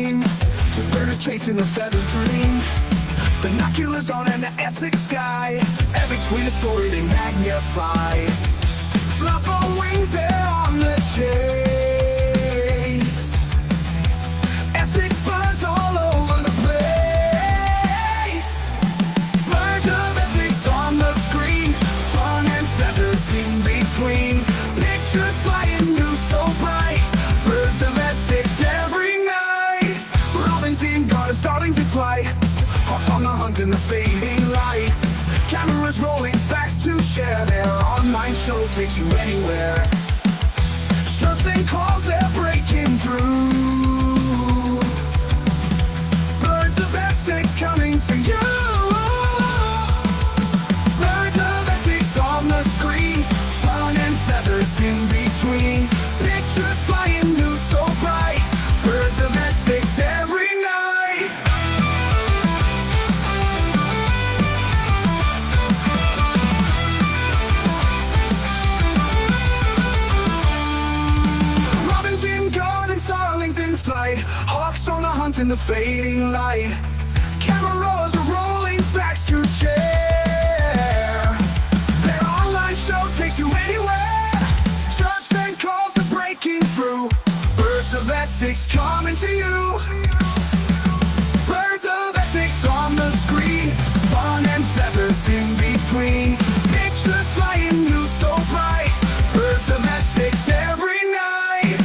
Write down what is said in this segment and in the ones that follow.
gleam. Two birds chasing a feathered dream. Binoculars on an Essex sky. Every tweet a story they magnify. Flap our wings, they're on the chase. Essex birds all over the place. Birds of Essex on the screen. Fun and feathers in between. Pictures flying new so bright. Birds of Essex every night. Robins in garden, starlings in flight. Hawks on the hunt in the fading light. Cameras rolling, facts to share. Their online show takes you anywhere. Chirps and calls, they're breaking through. Birds of Essex coming to you. Birds of Essex on the screen. Fun and feathers in between. Pictures flying new so bright. Birds of Essex every night. Robins in garden, starlings in flight. Hawks on the hunt in the fading light. Cameras are rolling, facts to share. Their online show takes you anywhere. Chirps and calls are breaking through. Birds of Essex coming to you. Birds of Essex on the screen. Fun and feathers in between. Pictures flying new so bright. Birds of Essex every night.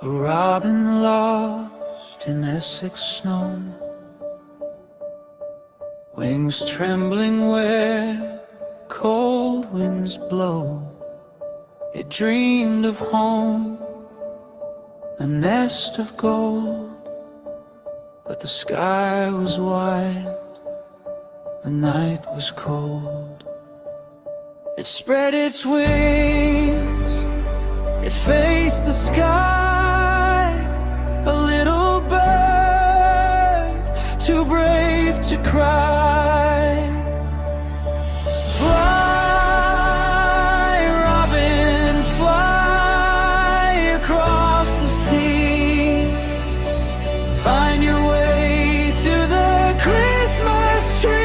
A robin lost in Essex snow, wings trembling where cold winds blow. It dreamed of home, a nest of gold, but the sky was white, the night was cold. It spread its wings, it faced the sky. A little bird, too brave to cry. Fly, robin, fly across the sea. Find your way to the Christmas tree.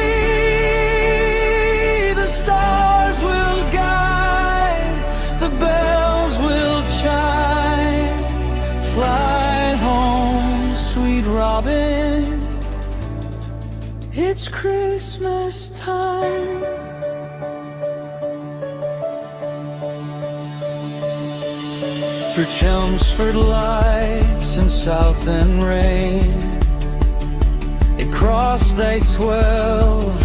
The stars will guide, the bells will chime. Fly home, sweet robin, it's Christmas time. For Chelmsford lights and Southend rain, it crossed the 12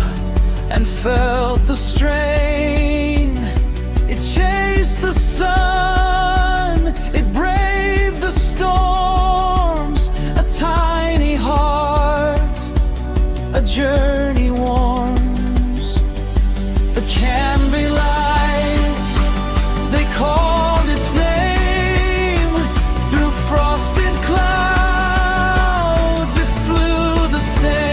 and felt the strain. It chased the sun, it braved the storms. A tiny heart, a journey warms. The Canby lights, they called its name. Through frosted clouds, it flew the same.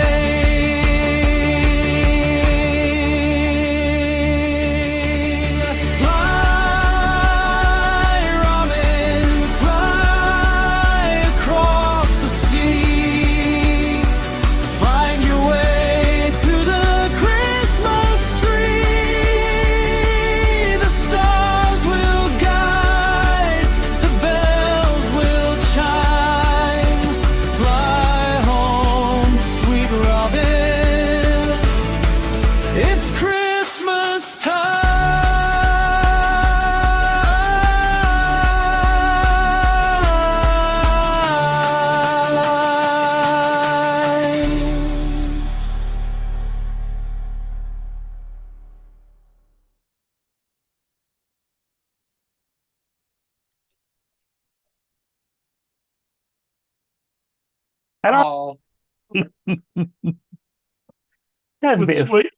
Hello. Oh, That was a was bit of sweet.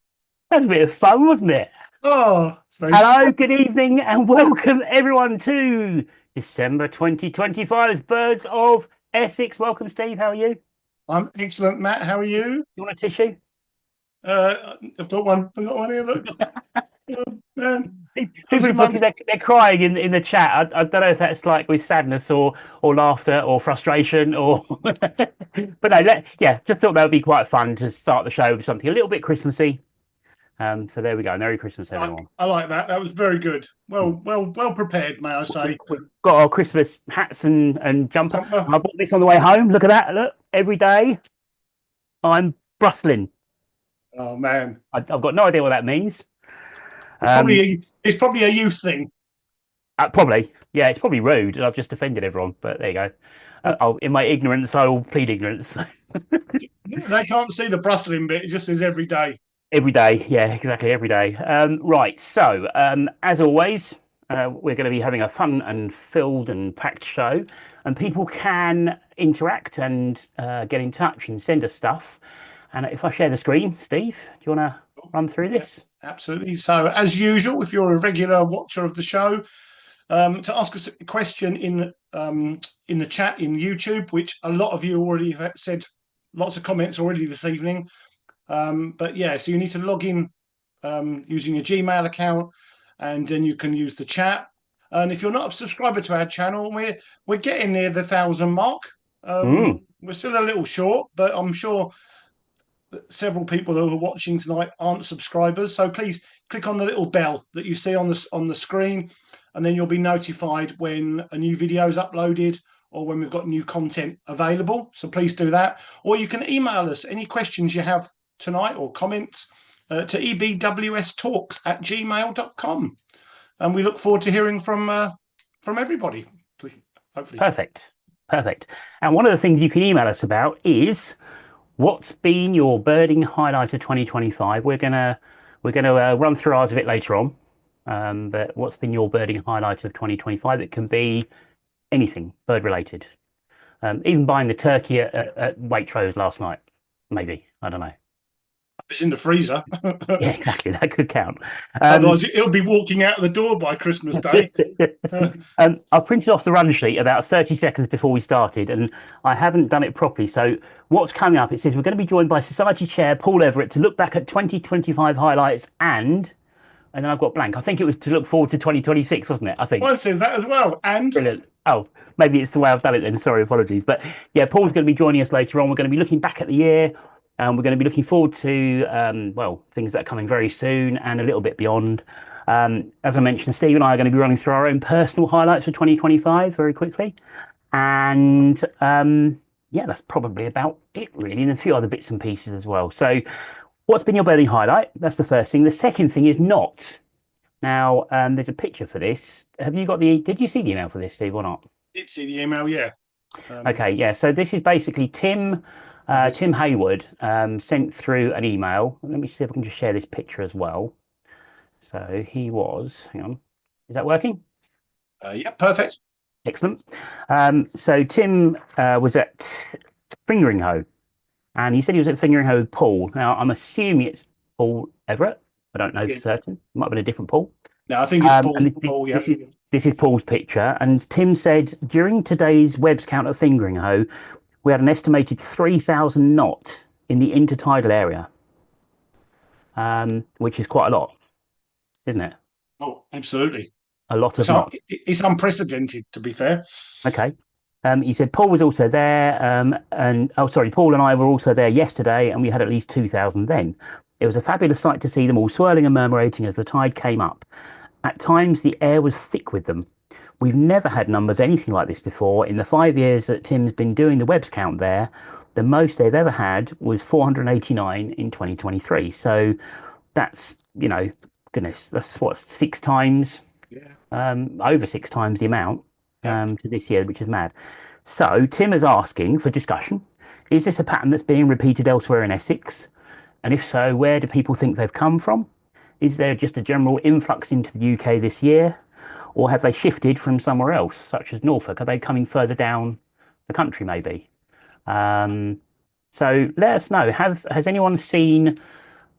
that was a bit of fun, wasn't it? Oh, it's very Hello, sad. good evening, and welcome everyone to December 2025's Birds of Essex. Welcome, Steve. How are you? I'm excellent, Matt. How are you? You want a tissue? I've got one. I've got one here. Look, oh, man. How's People your are putting mum? they're crying in the chat. I don't know if that's like with sadness or laughter or frustration or but no, yeah, just thought that would be quite fun to start the show with something a little bit Christmassy. So there we go. Merry Christmas, I, everyone. I like that. That was very good. Well prepared, may I say. We've got our Christmas hats and jumper. Jumper. I bought this on the way home. Look at that. Look, every day I'm brustling. Oh man, I've got no idea what that means. it's Um, probably a youth thing. Probably, yeah, it's probably rude, and I've just offended everyone. But there you go. In my ignorance, I will plead ignorance. They can't see the brustling bit. It just says every day. Every day, yeah, exactly, every day. Right, so as always, we're going to be having a fun and filled and packed show, and people can interact and get in touch and send us stuff. And if I share the screen, Steve, do you want to run through Yeah, this? absolutely. So, as usual, if you're a regular watcher of the show, to ask us a question in the chat in YouTube, which a lot of you already have said, lots of comments already this evening. But yeah, so you need to log in using your Gmail account, and then you can use the chat. And if you're not a subscriber to our channel, we're getting near the 1,000 mark. Mm, We're still a little short, but I'm sure that several people who are watching tonight aren't subscribers. So please click on the little bell that you see on the screen, and then you'll be notified when a new video is uploaded or when we've got new content available. So please do that. Or you can email us any questions you have tonight or comments to ebwstalks@gmail.com. And we look forward to hearing from everybody, hopefully. perfect, perfect. And one of the things you can email us about is what's been your birding highlight of 2025. We're gonna run through ours a bit later on. But what's been your birding highlight of 2025? It can be anything bird related. Even buying the turkey at Waitrose last night, maybe. I don't know. It's in the freezer. Yeah, exactly. That could count. Um, Otherwise, it'll be walking out of the door by Christmas Day. I printed off the run sheet about 30 seconds before we started, and I haven't done it properly. So, what's coming up? It says we're going to be joined by Society Chair Paul Everett to look back at 2025 highlights and then I've got blank. I think it was to look forward to 2026, wasn't it? I think. Mine says that as well. And Brilliant. Oh, maybe it's the way I've done it then. Sorry, apologies. But yeah, Paul's going to be joining us later on. We're going to be looking back at the year, and we're going to be looking forward to well, things that are coming very soon and a little bit beyond. As I mentioned, Steve and I are going to be running through our own personal highlights for 2025 very quickly, and yeah, that's probably about it really, and a few other bits and pieces as well. So, what's been your birding highlight? That's the first thing. The second thing is not. Now, there's a picture for this. Have you got the? Did you see the email for this, Steve, or not? did see the email, yeah. Okay, yeah. So this is basically Tim Hayward sent through an email. Let me see if I can just share this picture as well. So he was. Hang on, is that working? Yeah, perfect. Excellent. So Tim was at Fingering and he said he was at Fingering with Paul. Now I'm assuming it's Paul Everett. I don't know Yeah. for certain. It might have been a different Paul. No, I think it's And Paul. Yeah. this is Paul's picture. And Tim said during today's webs count at Fingering we had an estimated 3,000 knots in the intertidal area, which is quite a lot, isn't it? Oh, absolutely. A lot of So knots. it's unprecedented, to be fair. Okay. He said Paul was also there, and oh, sorry, Paul and I were also there yesterday, and we had at least 2,000 then. It was a fabulous sight to see them all swirling and murmurating as the tide came up. At times, the air was thick with them. We've never had numbers anything like this before. In the 5 years that Tim's been doing the webs count there, the most they've ever had was 489 in 2023. So that's, goodness, that's what, six times, Yeah. over six times the amount to this year, which is mad. So Tim is asking for discussion. Is this a pattern that's being repeated elsewhere in Essex? And if so, where do people think they've come from? Is there just a general influx into the UK this year? Or have they shifted from somewhere else, such as Norfolk? Are they coming further down the country, maybe? So let us know. Has anyone seen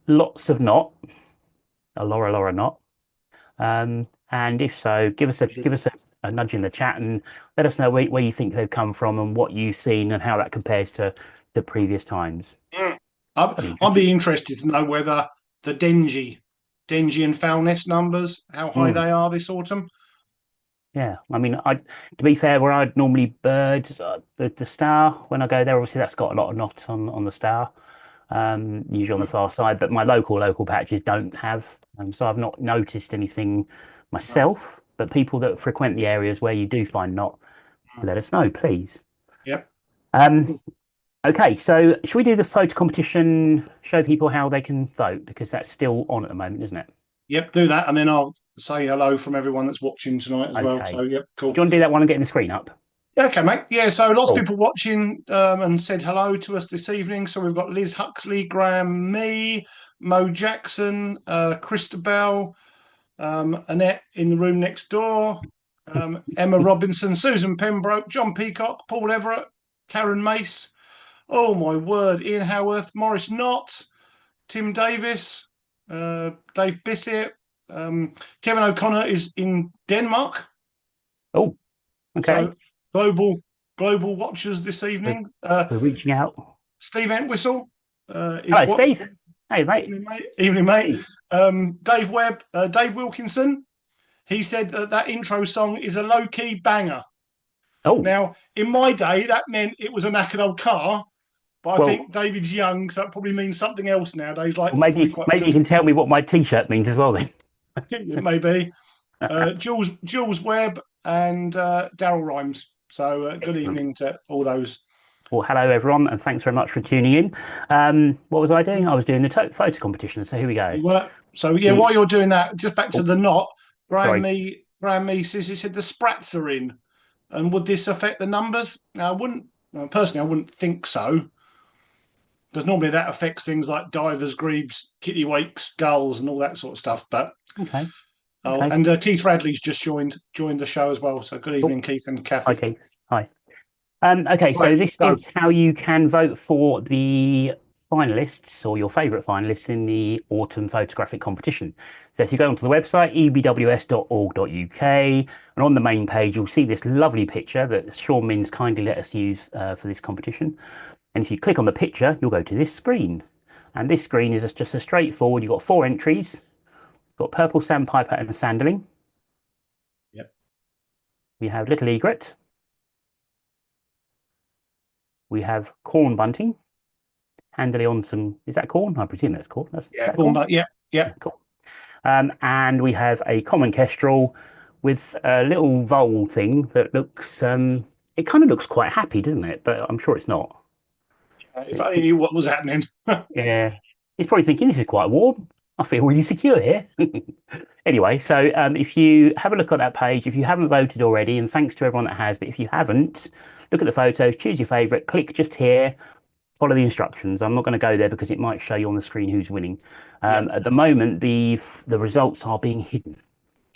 lots of not a Laura not? And if so, give us a nudge in the chat and let us know where you think they've come from and what you've seen and how that compares to the previous times. Mm. That'd be I'd interesting. be interested to know whether the Dengie and fowl nest numbers, how high Mm. they are this autumn. Yeah, I mean, to be fair, where I'd normally bird the star when I go there, obviously that's got a lot of knots on the star, usually on the Mm. far side. But my local patches don't have, so I've not noticed anything No. myself. But people that frequent the areas where you do find knot, Mm. let us know, please. Yep. Um, okay, so should we do the photo competition? Show people how they can vote because that's still on at the moment, isn't it? Yep. Do that, and then I'll say hello from everyone that's watching tonight as well. Okay. So, yep, Do cool. you want to do that one and getting the screen up? Yeah, okay, mate. Yeah, so lots of Cool. people watching and said hello to us this evening. So we've got Liz Huxley, Graham, me, Mo Jackson, Christabel, Annette in the room next door, Emma Robinson, Susan Pembroke, John Peacock, Paul Everett, Karen Mace. Oh my word! Ian Howarth, Morris Knott, Tim Davis, Dave Bissett, Kevin O'Connor is in Denmark. Oh, okay. So global watchers this We're, evening. we're reaching out. Steve Entwistle is Hello, watching. Steve. Hey, mate. Evening, mate. Evening, mate. Hey. Dave Webb, Dave Wilkinson. He said that intro song is a low key banger. Oh, Now, in my day, that meant it was a knackered old car. But I well, think David's young, so it probably means something else nowadays. Like well, it's probably maybe quite maybe you good. can tell me what my T-shirt means as well then. It may be. Jules Webb and Daryl Rhymes. So good Excellent. evening to all those. Well, hello everyone, and thanks very much for tuning in. What was I doing? I was doing the photo competition. So here we go. You were. So yeah, The while you're doing that, just back to oh, the knot. sorry. Graham Me says he said the sprats are in, and would this affect the numbers? Now, I wouldn't personally. I wouldn't think so, because normally that affects things like divers, grebes, kittiwakes, gulls, and all that sort of stuff. But Okay. oh, Okay. and Keith Radley's just joined the show as well. So good Oh, evening, Keith and hi, Kathy. Keith. Hi. Okay, Right, so this go. is how you can vote for the finalists or your favourite finalists in the autumn photographic competition. So if you go onto the website, ebws.org.uk, and on the main page, you'll see this lovely picture that Sean Minns kindly let us use for this competition. And if you click on the picture, you'll go to this screen. And this screen is just a straightforward, you've got 4 entries. You've got purple sandpiper and sanderling. Yep. We have little egret. We have corn bunting, handily on some. Is that corn? I presume that's corn. Is Yeah. that corn? Yeah. Yeah. Yeah, cool. And we have a common kestrel with a little vole thing that looks. It kind of looks quite happy, doesn't it? But I'm sure it's not. If I only knew what was happening. Yeah, he's probably thinking this is quite warm. I feel really secure here. Anyway, so if you have a look at that page, if you haven't voted already, and thanks to everyone that has, but if you haven't, look at the photos, choose your favourite, click just here, follow the instructions. I'm not going to go there because it might show you on the screen who's winning. Yeah. At the moment, the results are being hidden.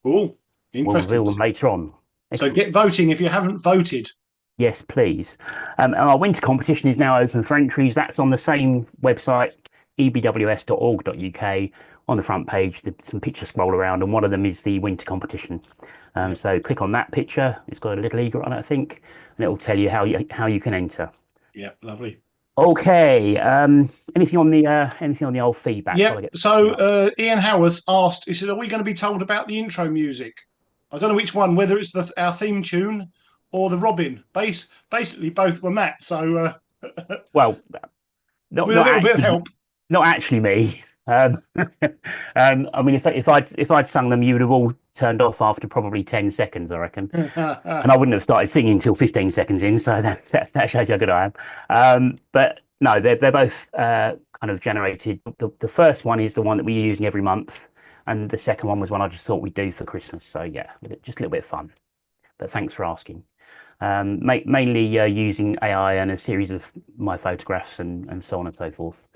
Oh, We'll reveal interesting. them later on. So Excellent. get voting if you haven't voted. Yes, please. And our winter competition is now open for entries. That's on the same website, ebws.org.uk. On the front page, some pictures scroll around, and one of them is the winter competition. Yep. So click on that picture. It's got a little egret on it, I think, and it will tell you how you can enter. Yeah, lovely. Okay. Anything on the old feedback? Yep. While I get So up? Ian Howarth asked, he said, "Are we going to be told about the intro music?" I don't know which one, whether it's our theme tune or the Robin. Basically, both were Matt. So Well, not with a not little bit of actually help. not actually me. I mean, if I'd sung them, you would have all turned off after probably 10 seconds, I reckon, and I wouldn't have started singing until 15 seconds in. So that shows you how good I am. But no, they're both kind of generated. The first one is the one that we're using every month, and the second one was one I just thought we'd do for Christmas. So yeah, just a little bit of fun. But thanks for asking. Mainly using AI and a series of my photographs and so on and so forth.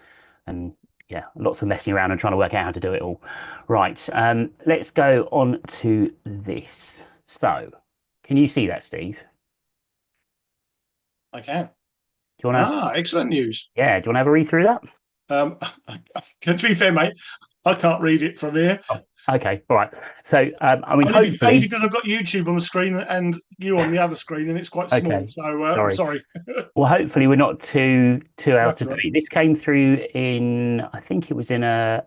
And yeah, lots of messing around and trying to work out how to do it all. Right, let's go on to this. So, can you see that, Steve? I can. you want to? Excellent news. Yeah, do you want to have a read through that? Um, to be fair, mate, I can't read it from here. Oh, okay, all right. So, I mean, Only hopefully, because I've got YouTube on the screen and you on the other screen, and it's quite small. okay. So I'm Sorry. sorry. Well, hopefully, we're not too out That's of right. date. This came through in, I think it was in a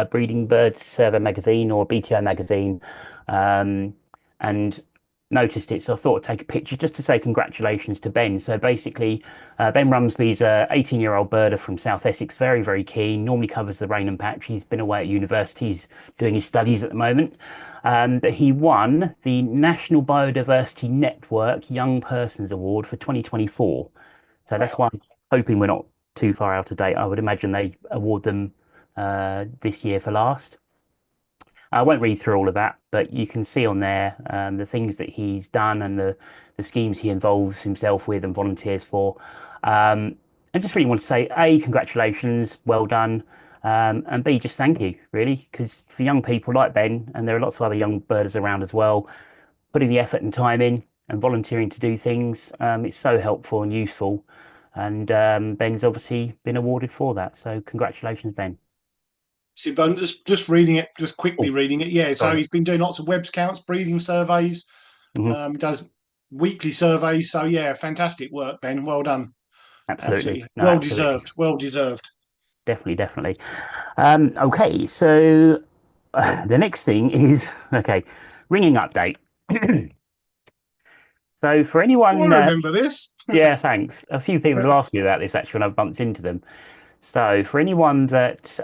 Breeding Birds Survey magazine or BTO magazine, and noticed it. So I thought I'd take a picture just to say congratulations to Ben. So basically, Ben Rumsby's a 18-year-old birder from South Essex, very, very keen. Normally covers the Rainham Patch. He's been away at university. He's doing his studies at the moment. But he won the National Biodiversity Network Young Persons Award for 2024. So that's why I'm hoping we're not too far out of date. I would imagine they award them this year for last. I won't read through all of that, but you can see on there the things that he's done and the schemes he involves himself with and volunteers for. And just really want to say, A, congratulations, well done. And B, just thank you, really, because for young people like Ben, and there are lots of other young birders around as well, putting the effort and time in and volunteering to do things, it's so helpful and useful. And Ben's obviously been awarded for that. So congratulations, Ben. See, but I'm just reading it, just quickly Oh, reading it. Yeah, so sorry. he's been doing lots of webs counts, breeding surveys, Mhm. does weekly surveys. So yeah, fantastic work, Ben. Well done. Absolutely. Absolutely. No, Well absolutely. deserved. Well deserved. Definitely, definitely. Okay, so the next thing is okay, ringing update. So for Oh, I anyone, remember this. yeah, thanks. A few people have asked me about this actually when I've bumped into them. So for anyone that,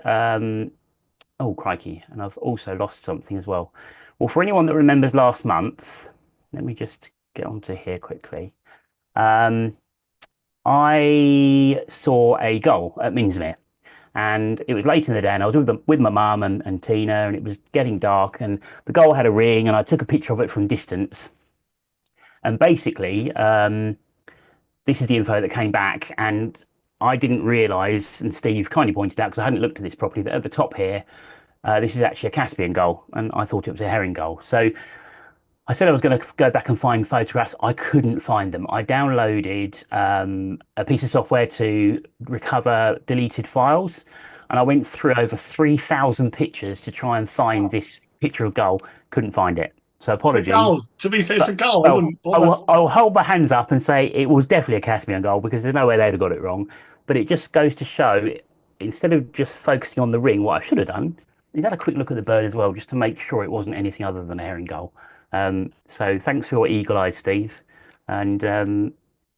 oh crikey, and I've also lost something as well. Well, for anyone that remembers last month, let me just get onto here quickly. Um, I saw a gull at Minsmere. And it was late in the day, and I was with my mum and Tina, and it was getting dark, and the gull had a ring, and I took a picture of it from distance. And basically, this is the info that came back, and I didn't realise, and Steve kindly pointed out because I hadn't looked at this properly, that at the top here, this is actually a Caspian gull, and I thought it was a herring gull. So I said I was going to go back and find photographs. I couldn't find them. I downloaded a piece of software to recover deleted files, and I went through over 3,000 pictures to try and find this picture of gull. Couldn't find it. So apologies. Goal. To be fair, it's a But goal. I well, wouldn't bother. I'll hold my hands up and say it was definitely a Caspian gull because there's no way they'd have got it wrong. But it just goes to show, instead of just focusing on the ring, what I should have done is had a quick look at the bird as well, just to make sure it wasn't anything other than a herring gull. So thanks for your eagle eyes, Steve. And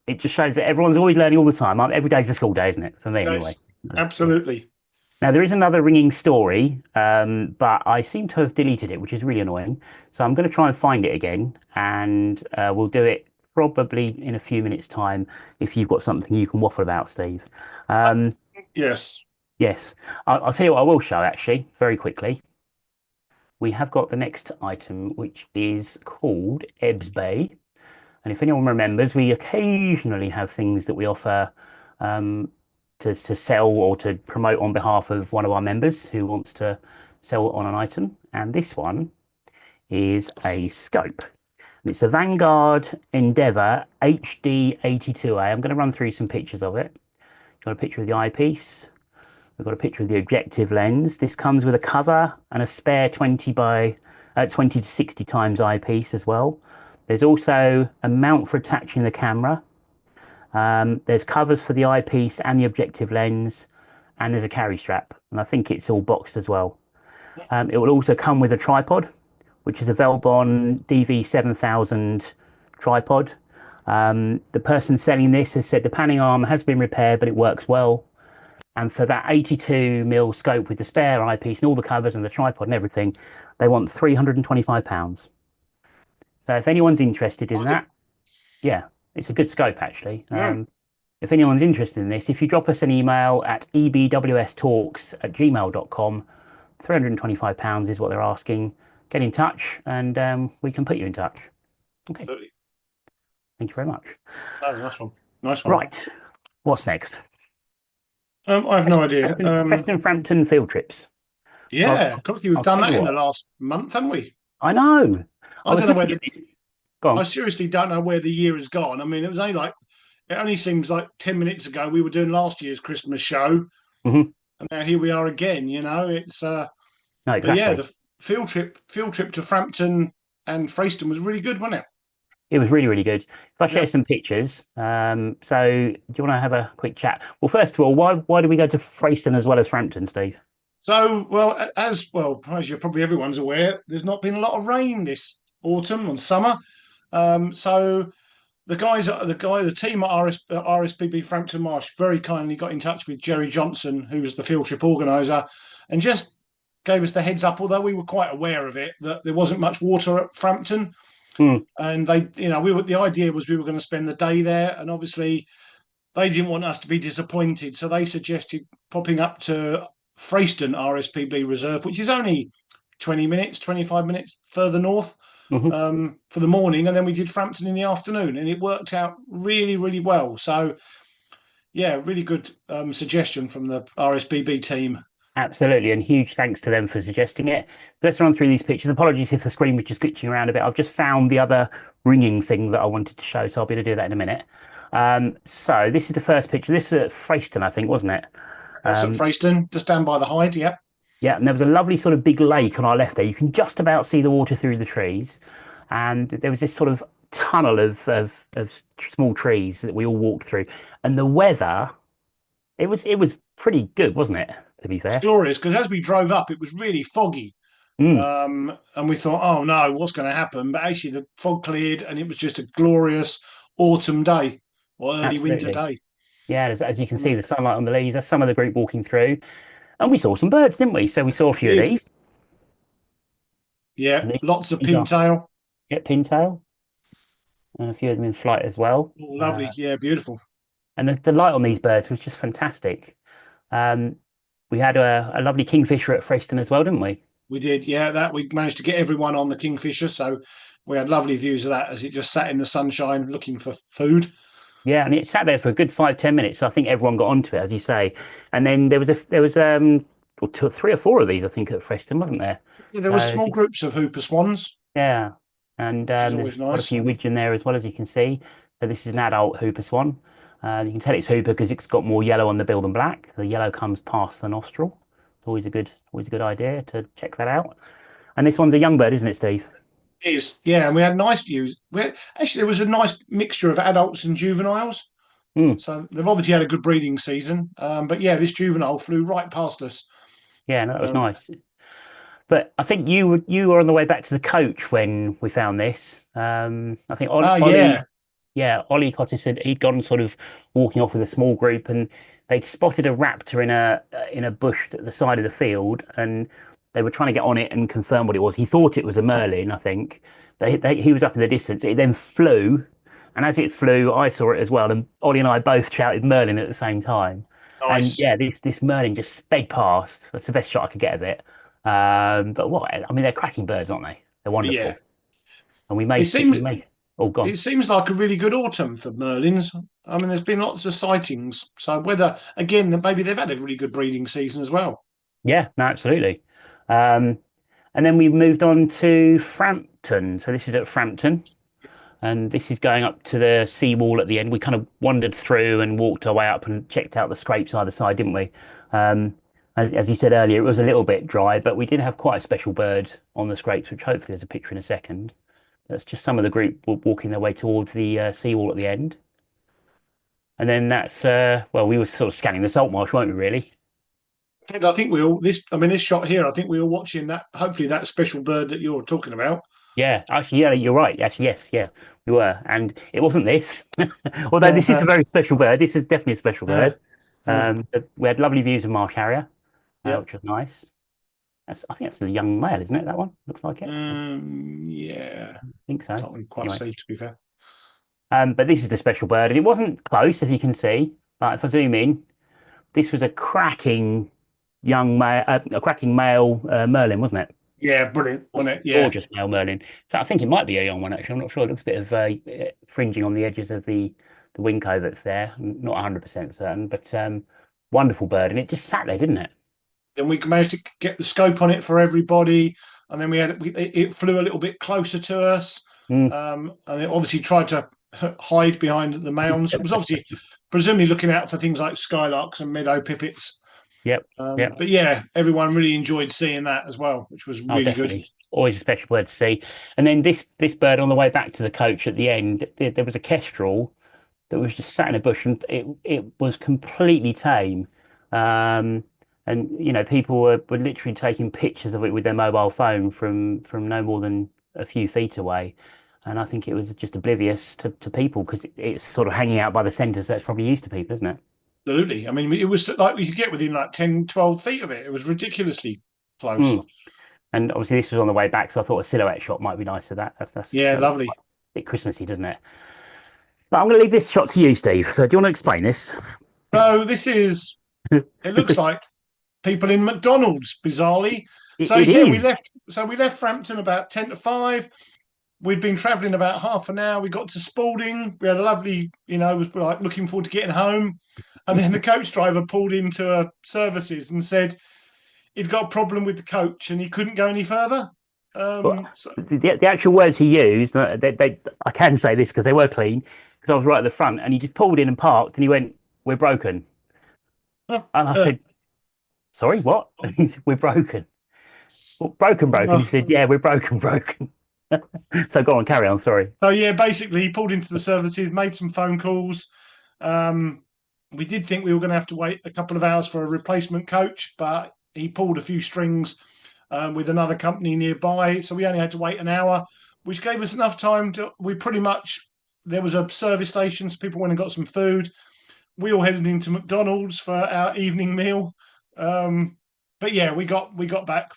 it just shows that everyone's always learning all the time. Every day's a school day, isn't it? For me, anyway. That's absolutely. Now, there is another ringing story, but I seem to have deleted it, which is really annoying. So I'm going to try and find it again, and we'll do it probably in a few minutes' time if you've got something you can waffle about, Steve. Yes. Yes, I'll tell you what I will show actually, very quickly. We have got the next item, which is called Ebbs Bay. And if anyone remembers, we occasionally have things that we offer to sell or to promote on behalf of one of our members who wants to sell on an item. And this one is a scope. And it's a Vanguard Endeavour HD82A. I'm going to run through some pictures of it. Got a picture of the eyepiece. We've got a picture of the objective lens. This comes with a cover and a spare 20 to 60 times eyepiece as well. There's also a mount for attaching the camera. There's covers for the eyepiece and the objective lens, and there's a carry strap. And I think it's all boxed as well. It will also come with a tripod, which is a Velbon DV7000 tripod. The person selling this has said the panning arm has been repaired, but it works well. And for that 82mm scope with the spare eyepiece and all the covers and the tripod and everything, they want £325. So if anyone's interested in that, yeah, it's a good scope actually. If anyone's interested in this, if you drop us an email at ebwstalks@gmail.com, £325 is what they're asking. Get in touch and we can put you in touch. Okay. Absolutely. Thank you very much. No, nice one. Nice one. Right. What's next? I have no idea. Preston Frampton field trips. Yeah, we've I'll done tell that you in the what. last month, haven't we? I know. I don't know where Go on. I seriously don't know where the year has gone. I mean, it was only like it only seems like 10 minutes ago we were doing last year's Christmas show, Hmm. and now here we are again. It's No, but yeah, exactly. the field trip to Frampton and Freyston was really good, wasn't it? It was really, really good. If I share Yeah. some pictures, so do you want to have a quick chat? Well, first of all, why did we go to Freyston as well as Frampton, Steve? So, as you're probably everyone's aware, there's not been a lot of rain this autumn and summer. So the team at RSPB Frampton Marsh very kindly got in touch with Jerry Johnson, who's the field trip organizer, and just gave us the heads up, although we were quite aware of it, that there wasn't much water at Frampton. Hmm. And the idea was we were going to spend the day there, and obviously they didn't want us to be disappointed. So they suggested popping up to Freyston RSPB Reserve, which is only 20 minutes, 25 minutes further north, Hmm. for the morning. And then we did Frampton in the afternoon, and it worked out really, really well. So, yeah, really good suggestion from the RSPB team. Absolutely, and huge thanks to them for suggesting it. Let's run through these pictures. Apologies if the screen was just glitching around a bit. I've just found the other ringing thing that I wanted to show, so I'll be able to do that in a minute. So this is the first picture. This is at Freyston, I think, wasn't it? That's at Um, Freyston, just down by the Hyde. Yep. yeah, and there was a lovely sort of big lake on our left there. You can just about see the water through the trees, and there was this sort of tunnel of small trees that we all walked through. And the weather, it was pretty good, wasn't it? To be It's fair. glorious because as we drove up, it was really foggy. Mm, And we thought, oh no, what's going to happen? But actually, the fog cleared, and it was just a glorious autumn day or early winter absolutely. day. Yeah, as you can see, We the sunlight on the leaves. That's some of the group walking through, and we saw some birds, didn't we? So we saw a few of did, these, yeah, and lots of these are pintail. pintail, and a few of them in flight as well. Oh, lovely, yeah, beautiful. And the light on these birds was just fantastic. Um, we had a lovely kingfisher at Freyston as well, didn't we? We did, yeah. That we managed to get everyone on the Kingfisher, so we had lovely views of that as it just sat in the sunshine looking for food. Yeah, and it sat there for a good 5, 10 minutes. So I think everyone got onto it, as you say. And then there was or two, three or four of these, I think, at Freyston, wasn't there? Yeah, there were So small groups of hooper swans, yeah, and which is there's always quite a nice. few widgeon there as well, as you can see. So this is an adult hooper swan. You can tell it's hooper because it's got more yellow on the bill than black. The yellow comes past the nostril. It's always a good idea to check that out. And this one's a young bird, isn't it, Steve? It is, yeah, and we had nice views. Actually, there was a nice mixture of adults and juveniles. Mm, So they've obviously had a good breeding season. But yeah, this juvenile flew right past us. yeah, no, that was Um, nice. But I think you were on the way back to the coach when we found this. I think yeah, Ollie Cottis he'd gone sort of walking off with a small group, and they'd spotted a raptor in a bush at the side of the field, and they were trying to get on it and confirm what it was. He thought it was a merlin, I think. He was up in the distance. It then flew, and as it flew, I saw it as well, and Ollie and I both shouted merlin at the same time. And nice. yeah, this merlin just sped past. That's the best shot I could get of it. But what? I mean, they're cracking birds, aren't they? They're Yeah, wonderful. And it we seems made. Oh, gone. it seems like a really good autumn for merlins. I mean, there's been lots of sightings. So whether again that maybe they've had a really good breeding season as well. Yeah, no, absolutely. Um, and then we moved on to Frampton. So this is at Frampton, and this is going up to the seawall at the end. We kind of wandered through and walked our way up and checked out the scrapes either side, didn't we? As you said earlier, it was a little bit dry, but we did have quite a special bird on the scrapes, which hopefully there's a picture in a second. That's just some of the group walking their way towards the seawall at the end. And then that's, well, we were sort of scanning the salt marsh, weren't we, really? And I think we all this. I mean, this shot here. I think we were watching that. Hopefully, that special bird that you're talking about. Yeah, actually, yeah, you're right. Actually, yes, yeah, we were. And it wasn't this. Although this is a very special bird. This is definitely a special Uh, bird. uh, But we had lovely views of marsh harrier, yeah. which was nice. I think that's a young male, isn't it? That one looks like it. I Yeah. think so. Can't really quite Anyway, see, to be fair. but this is the special bird, and it wasn't close, as you can see. But if I zoom in, this was a cracking a cracking male merlin, wasn't it? Yeah, brilliant, wasn't it? Yeah. Gorgeous male merlin. So I think it might be a young one actually. I'm not sure. It looks a bit of fringing on the edges of the wing coverts there. I'm not 100% certain, but wonderful bird, and it just sat there, didn't it? And we managed to get the scope on it for everybody, and then it flew a little bit closer to us, Mm, and it obviously tried to hide behind the mounds. It was obviously presumably looking out for things like skylarks and meadow pipits. Yep. Yep. But yeah, everyone really enjoyed seeing that as well, which was Oh, really good. definitely. Always a special bird to see. And then this bird on the way back to the coach at the end, there was a kestrel that was just sat in a bush, and it was completely tame. Um, and people were literally taking pictures of it with their mobile phone from no more than a few feet away. And I think it was just oblivious to people because it's sort of hanging out by the centre, so it's probably used to people, isn't it? Absolutely. I mean, it was like we could get within like 10, 12 feet of it. It was ridiculously close. Mm. And obviously this was on the way back, so I thought a silhouette shot might be nice of that. Yeah, That looks lovely. quite a bit Christmassy, doesn't it? But I'm going to leave this shot to you, Steve. So do you want to explain this? So this is, it looks like people in McDonald's, bizarrely. So It yeah, is. we left Frampton about 10 to 5. We'd been travelling about half an hour. We got to Spalding. We had a lovely, was like looking forward to getting home. And then the coach driver pulled into services and said he'd got a problem with the coach and he couldn't go any further. But So, the actual words he used, I can say this because they were clean, because I was right at the front, and he just pulled in and parked, and he went, "We're broken." And I uh, said, "Sorry, what?" And he said, "We're broken." Well, broken. He uh, said, "Yeah, we're broken." So go on, carry on. Sorry. so yeah, basically he pulled into the services, made some phone calls. We did think we were going to have to wait a couple of hours for a replacement coach, but he pulled a few strings with another company nearby. So we only had to wait an hour, which gave us enough time there was a service station, so people went and got some food. We all headed into McDonald's for our evening meal. But yeah, we got back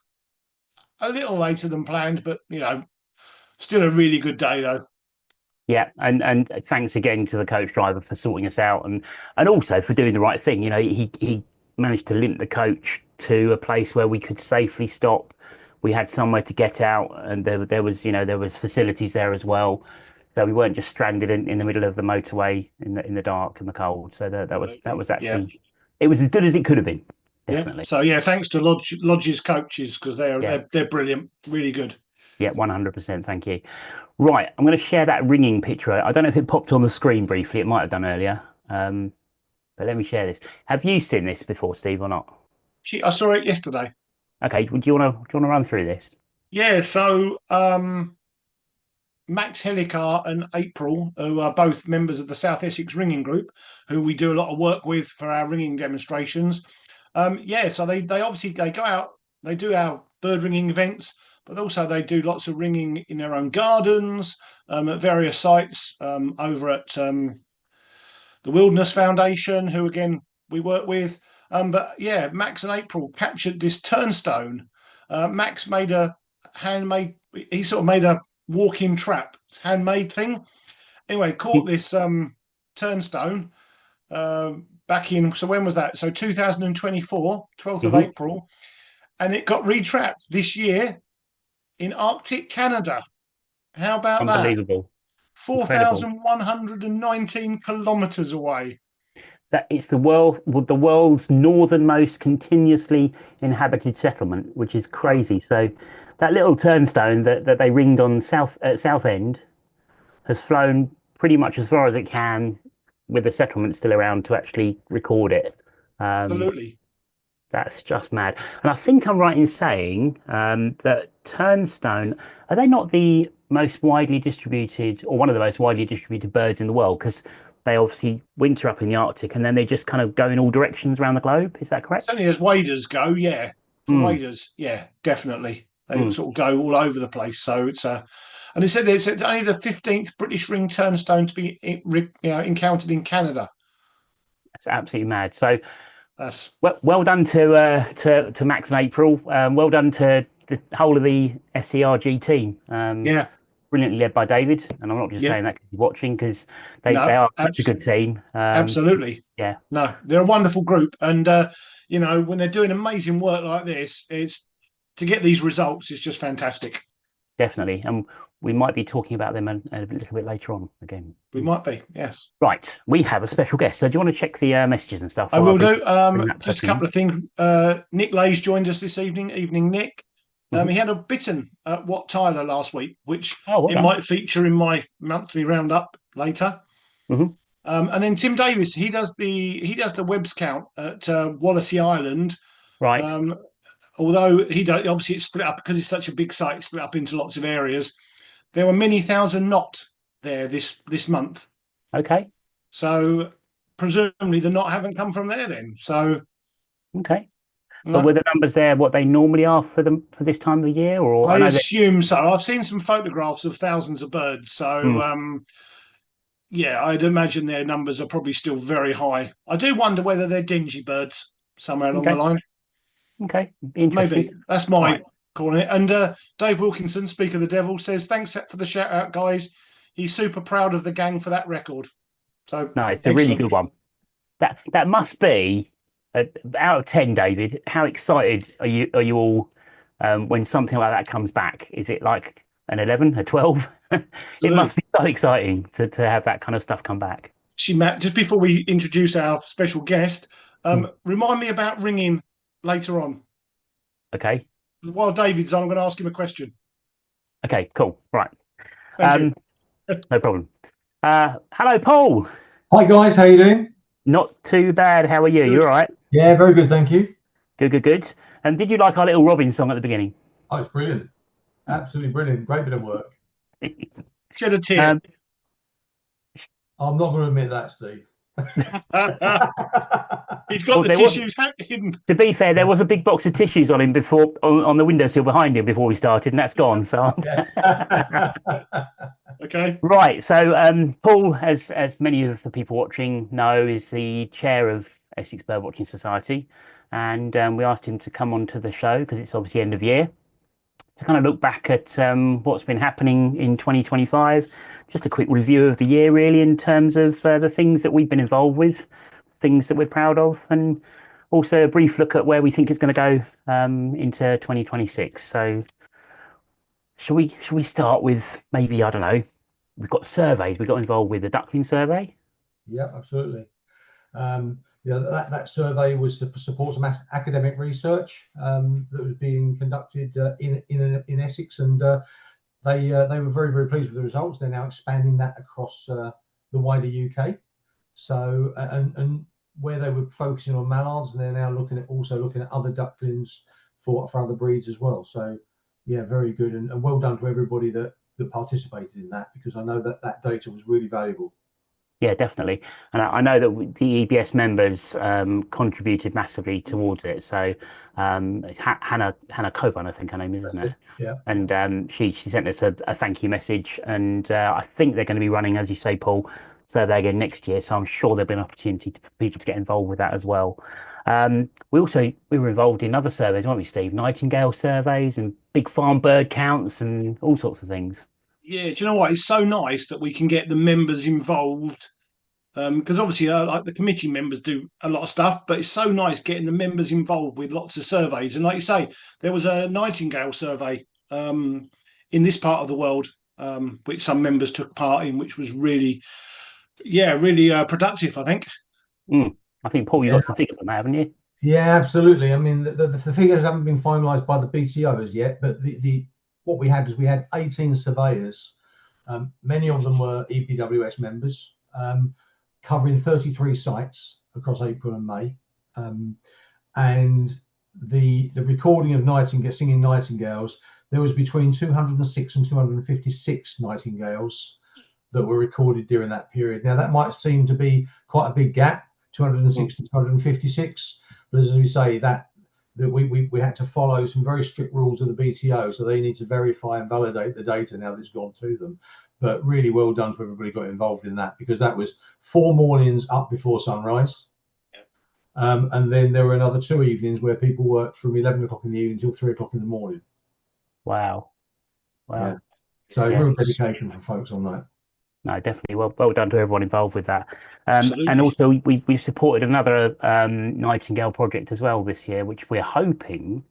a little later than planned, but still a really good day though. Yeah, and thanks again to the coach driver for sorting us out, and also for doing the right thing. He managed to link the coach to a place where we could safely stop. We had somewhere to get out, and there was facilities there as well. So we weren't just stranded in the middle of the motorway in the dark and the cold. So that was Yeah, actually, it was as good as it could have been. yeah. Definitely. So yeah, thanks to Lodge's coaches because they're Yeah. they're brilliant, really good. Yeah, 100%. Thank you. Right, I'm going to share that ringing picture. I don't know if it popped on the screen briefly. It might have done earlier. But let me share this. Have you seen this before, Steve, or not? I saw it yesterday. Okay, do you want to run through this? Yeah, so Max Helicar and April, who are both members of the South Essex Ringing Group, who we do a lot of work with for our ringing demonstrations. Yeah, so they obviously they go out, they do our bird ringing events, but also they do lots of ringing in their own gardens, at various sites, over at the Wilderness Foundation, who again we work with. But yeah, Max and April captured this turnstone. Max made a handmade. He sort of made a walk-in trap, handmade thing. Anyway, caught this turnstone back in. So when was that? So 2024, 12th of Mhm. April, and it got retrapped this year in Arctic Canada. How about that? Unbelievable. Incredible. 4,119 kilometers away. That it's the world's northernmost continuously inhabited settlement, which is Wow, crazy. So that little turnstone that they ringed on Southend has flown pretty much as far as it can with the settlement still around to actually record it. Um, absolutely. that's just mad. And I think I'm right in saying that turnstone, are they not the most widely distributed or one of the most widely distributed birds in the world? Because they obviously winter up in the Arctic and then they just kind of go in all directions around the globe. Is that correct? Certainly as waders go, yeah. For Mm, waders, yeah, definitely. They mm. sort of go all over the place. So it's and they said it's only the 15th British ring turnstone to be encountered in Canada. That's absolutely mad. So That's well done to Max and April. Well done to the whole of the SERG team. yeah, Brilliantly led by David, and I'm not just yeah. saying that because you're watching, because they No, are such a good team. absolutely. Yeah, No, they're a wonderful group, and when they're doing amazing work like this, it's to get these results is just fantastic. definitely, and we might be talking about them a little bit later on again. We might be, yes. Right, we have a special guest. So do you want to check the messages and stuff? I while will do. bring that Just a person in? couple of things. Nick Lay's joined us this evening. Evening, Nick. Mhm. He had a bittern at Wat Tyler last week, which Oh, well it done. might feature in my monthly roundup later. Hmm. And then Tim Davis, he does the Webbs count at Wallasey Island. Right. Um, although he does, obviously it's split up because it's such a big site, it's split up into lots of areas. There were many thousand knot there this month, Okay. so presumably the knot haven't come from there then. So Okay. But were no, the numbers there what they normally are for them for this time of year? Or I I know that. assume so. I've seen some photographs of thousands of birds, so Mm, yeah, I'd imagine their numbers are probably still very high. I do wonder whether they're dingy birds somewhere along the okay. line. Okay. Interesting. Maybe that's my Right. calling it. And Dave Wilkinson, Speaker of the Devil, says thanks for the shout out, guys. He's super proud of the gang for that record. So No, it's a really excellent. good one. That must be out of 10, David. How excited are you all when something like that comes back? Is it like an 11, a 12? It Absolutely. must be so exciting to have that kind of stuff come back. Matt, just before we introduce our special guest, Mm, remind me about ringing later on. okay. While David's on, I'm going to ask him a question. Okay, cool. Right. Thank you. Um, no problem. Hello, Paul. Hi guys, how you doing? Not too bad. How are you? You Good. all right? Yeah, very good, thank you. Good, good, good. And did you like our little Robin song at the beginning? Oh, it's brilliant. Absolutely brilliant. Great bit of work. Shed a tear. Um, I'm not going to admit that, Steve. He's got well, the there was, tissues hidden. to be fair, there was a big box of tissues on him before on the windowsill behind him before we started, and that's gone. So Okay. right. So Paul, as many of the people watching know, is the chair of Essex Birdwatching Society, and we asked him to come onto the show because it's obviously end of year to kind of look back at what's been happening in 2025. Just a quick review of the year, really, in terms of the things that we've been involved with, things that we're proud of, and also a brief look at where we think it's going to go into 2026. So, shall we start with maybe, I don't know, we've got surveys. We got involved with the duckling survey. Yeah, absolutely. That survey was to support some academic research that was being conducted in Essex, and they were very, very pleased with the results. They're now expanding that across the wider UK. So and where they were focusing on mallards, they're now looking at other ducklings for other breeds as well. So yeah, very good, and well done to everybody that participated in that, because I know that data was really valuable. Yeah, definitely. And I know that the EBS members contributed massively towards it. So it's Hannah Coburn, I think her name is, isn't it? Yeah. And she sent us a thank you message. And I think they're going to be running, as you say, Paul, survey again next year. So I'm sure there'll be an opportunity for people to get involved with that as well. We were involved in other surveys, weren't we, Steve? Nightingale surveys and big farm bird counts and all sorts of things. Yeah, do you know what? It's so nice that we can get the members involved, because obviously, like the committee members do a lot of stuff, but it's so nice getting the members involved with lots of surveys. And like you say, there was a Nightingale survey in this part of the world, which some members took part in, which was really, really productive, I think. I think, Paul, you Yeah. got some figures on that, haven't you? Yeah, absolutely. I mean, the figures haven't been finalised by the BTOs yet, but what we had 18 surveyors. Many of them were EPWS members, covering 33 sites across April and May. And the recording of singing nightingales, there was between 206 and 256 nightingales that were recorded during that period. Now, that might seem to be quite a big gap, 206 to 256, but as we say, that we had to follow some very strict rules of the BTO, so they need to verify and validate the data now that it's gone to them. But really well done to everybody who got involved in that, because that was 4 mornings up before sunrise. And then there were another 2 evenings where people worked from 11 o'clock in the evening till 3 o'clock in the morning. Wow. Yeah. So Yeah. real dedication from folks on that. No, definitely. Well done to everyone involved with that. Absolutely. And also, we've supported another Nightingale project as well this year, which we're hoping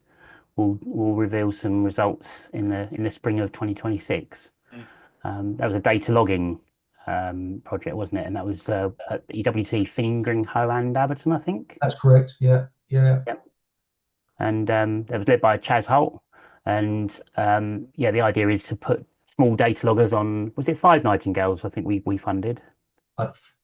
will reveal some results in the spring of 2026. That was a data logging project, wasn't it? And that was at EWT Fingering Hoe and Aberton, I think. That's correct. Yeah. Yep. And that was led by Chaz Holt. And yeah, the idea is to put small data loggers on. Was it 5 nightingales? I think we funded.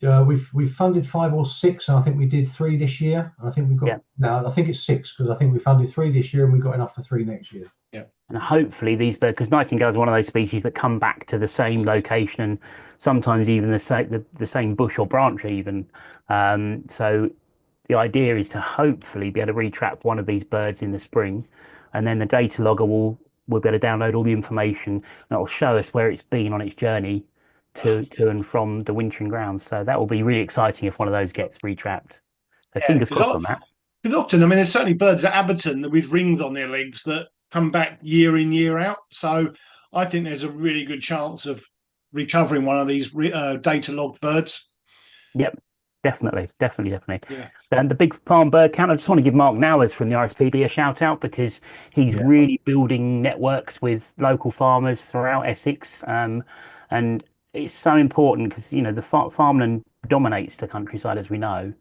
We've funded 5 or 6, and I think we did 3 this year. And I think we've got Yeah. now. I think it's 6 because I think we funded 3 this year, and we've got enough for 3 next year. And hopefully these birds, because nightingales are one of those species that come back to the same location and sometimes even the same bush or branch even. So the idea is to hopefully be able to retrap one of these birds in the spring, and then the data logger will be able to download all the information that will show us where it's been on its journey to and from the wintering grounds. So that will be really exciting if one of those gets retrapped. So Yeah, fingers crossed on that. because often, I mean, there's certainly birds at Abberton with rings on their legs that come back year in, year out. So I think there's a really good chance of recovering one of these data logged birds. Yep, definitely. Yeah. And the big farm bird count, I just want to give Mark Nowers from the RSPB a shout out because he's really building networks with local farmers throughout Essex. And it's so important because, you know, the farmland dominates the countryside, as we know.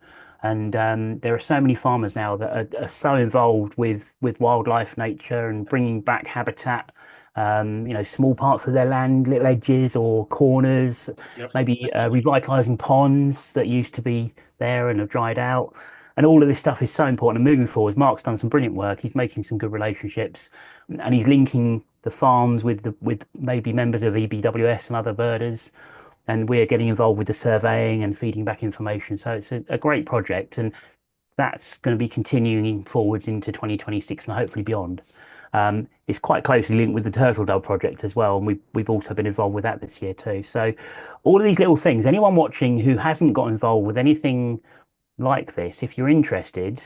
And there are so many farmers now that are so involved with wildlife, nature, and bringing back habitat. You know, small parts of their land, little edges or corners, Yep. maybe revitalizing ponds that used to be there and have dried out. And all of this stuff is so important. And moving forward, Mark's done some brilliant work. He's making some good relationships, and he's linking the farms with maybe members of EBWS and other birders. And we're getting involved with the surveying and feeding back information. So it's a great project, and that's going to be continuing forwards into 2026 and hopefully beyond. It's quite closely linked with the Turtle Dove project as well, and we've also been involved with that this year too. So all of these little things, anyone watching who hasn't got involved with anything like this, if you're interested,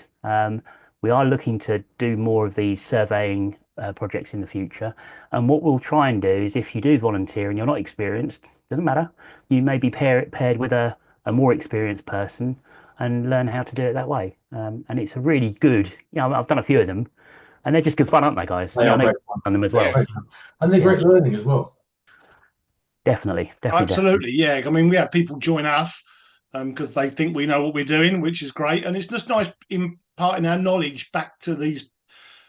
we are looking to do more of these surveying projects in the future. And what we'll try and do is, if you do volunteer and you're not experienced, doesn't matter, you may be paired with a more experienced person and learn how to do it that way. And it's a really good, you know, I've done a few of them, and they're just good fun, aren't they, guys? They Yeah, are I know great you've done them as well. And they're great learning as well. Definitely. Absolutely. Yeah. I mean, we have people join us because they think we know what we're doing, which is great. And it's just nice imparting our knowledge back to these.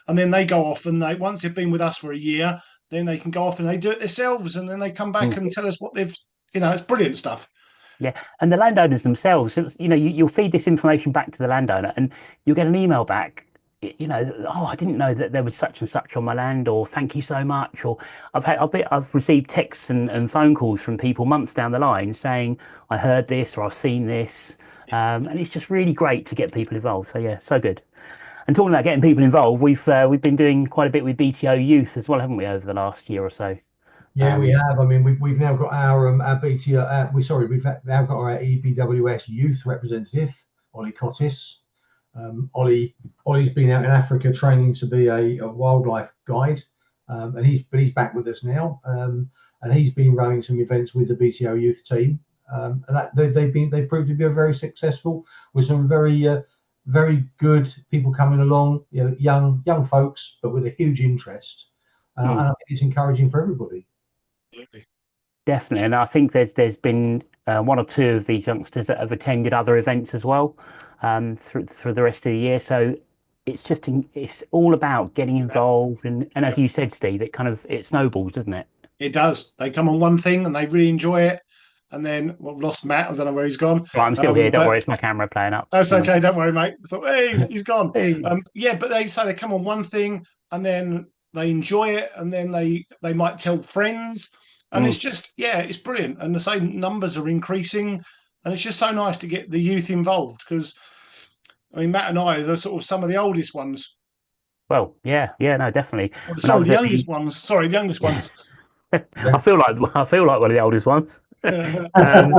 And then they go off and once they've been with us for a year, then they can go off and they do it themselves. And then they come back and tell us what they've, it's brilliant stuff. Yeah, and the landowners themselves, you know, you'll feed this information back to the landowner, and you'll get an email back. You know, oh, I didn't know that there was such and such on my land, or thank you so much. Or I've received texts and phone calls from people months down the line saying I heard this or I've seen this, and it's just really great to get people involved. So yeah, so good. And talking about getting people involved, we've been doing quite a bit with BTO Youth as well, haven't we, over the last year or so? Yeah, we have. I mean, we've now got our BTO. We've now got our EBWS youth representative, Ollie Cottis. Ollie's been out in Africa training to be a wildlife guide, and he's back with us now. And he's been running some events with the BTO youth team, and that they've proved to be very successful with some very good people coming along. You know, young folks, but with a huge interest. And I think it's encouraging for everybody. Absolutely. Definitely, and I think there's been one or two of these youngsters that have attended other events as well through the rest of the year. So it's all about getting involved, and as you said, Steve, it snowballs, doesn't it? It does. They come on one thing and they really enjoy it, and then we've lost Matt. I don't know where he's gone. Right, I'm still here. Don't worry, it's my camera playing up. That's okay. Don't worry, mate. I thought, hey, he's gone. Hey. Yeah, but they say they come on one thing and then they enjoy it, and then they might tell friends, and it's just it's brilliant. And the same numbers are increasing, and it's just so nice to get the youth involved because, I mean, Matt and I are sort of some of the oldest ones. Well, yeah, no, definitely. Sorry, the youngest ones. Sorry, the youngest ones. I feel like one of the oldest ones. I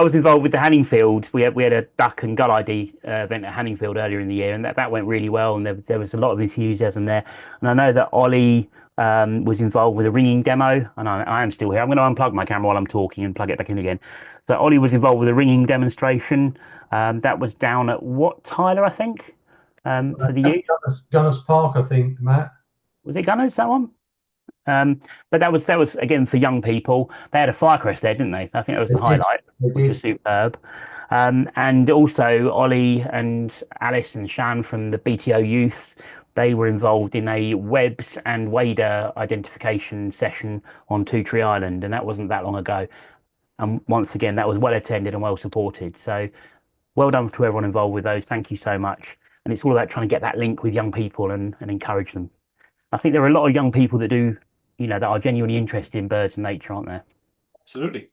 was involved with the Hanningfield. We had a duck and gull ID event at Hanningfield earlier in the year, and that went really well. And there was a lot of enthusiasm there. And I know that Ollie was involved with a ringing demo, and I am still here. I'm going to unplug my camera while I'm talking and plug it back in again. So Ollie was involved with a ringing demonstration. That was down at Tyler, I think, for the youth. Gunners Park, I think, Matt. Was it Gunners, that one? But that was again for young people. They had a firecrest there, didn't they? I think that was the highlight, which was superb. And also Ollie and Alice and Shan from the BTO Youth they were involved in a webs and wader identification session on Two Tree Island, and that wasn't that long ago. And once again, that was well attended and well supported. So well done to everyone involved with those. Thank you so much. And it's all about trying to get that link with young people and encourage them. I think there are a lot of young people that do, that are genuinely interested in birds and nature, aren't there? Absolutely.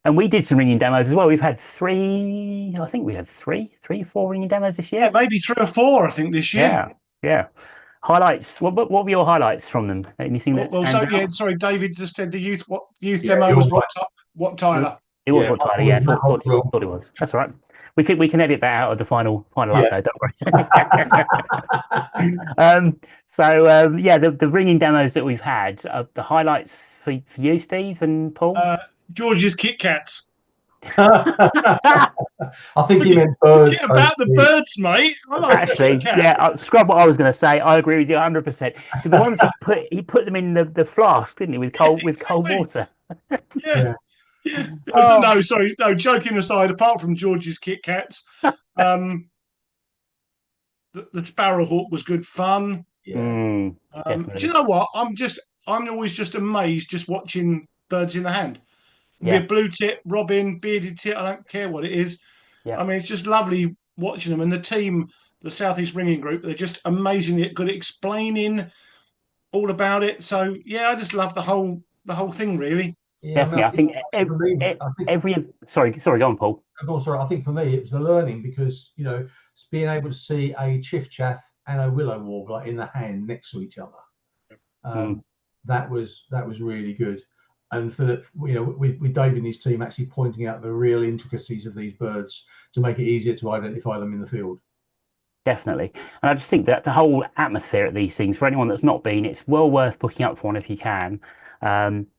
And we did some ringing demos as well. We've had three, I think we had three, four ringing demos this year. Yeah, maybe 3 or 4, I think, this year. Yeah. Highlights. What were your highlights from them? Anything that Well, stands out? sorry, David just said the youth demo was what Tyler? It was what Tyler, yeah. Thought it was. That's all right. We can edit that out of the final upload, don't worry. The ringing demos that we've had, the highlights for you, Steve and Paul. George's Kit Kats. I think he meant birds. Forget about the birds, mate. Actually, scrub what I was going to say. I agree with you 100%. The ones he put them in the flask, didn't he, with cold water? Yeah. No, joking aside, apart from George's Kit Kats, the Sparrowhawk was good fun. Yeah. Do you know what? I'm always just amazed just watching birds in the hand. Be a blue tit, robin, bearded tit, I don't care what it is. Yeah. I mean, it's just lovely watching them. And the team, the Southeast Ringing Group, they're just amazingly good at explaining all about it. So yeah, I just love the whole thing, really. Yeah, definitely. I think sorry, go on, Paul. I think for me it was the learning, because it's being able to see a chiff-chaff and a willow warbler in the hand next to each other. That was really good. And for with David and his team actually pointing out the real intricacies of these birds to make it easier to identify them in the field. Definitely. And I just think that the whole atmosphere at these things, for anyone that's not been, it's well worth booking up for one if you can,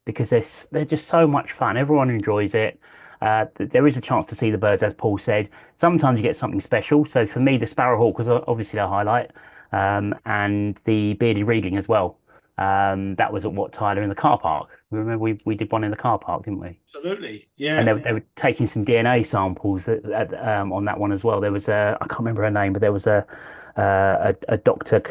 because they're just so much fun. Everyone enjoys it. There is a chance to see the birds, as Paul said. Sometimes you get something special. So for me, the Sparrowhawk was obviously the highlight, and the bearded reedling as well. That was at Wat Tyler in the car park. Remember we did one in the car park, didn't we? Absolutely, yeah. And they were taking some DNA samples on that one as well. There was I can't remember her name, but there was a doctor,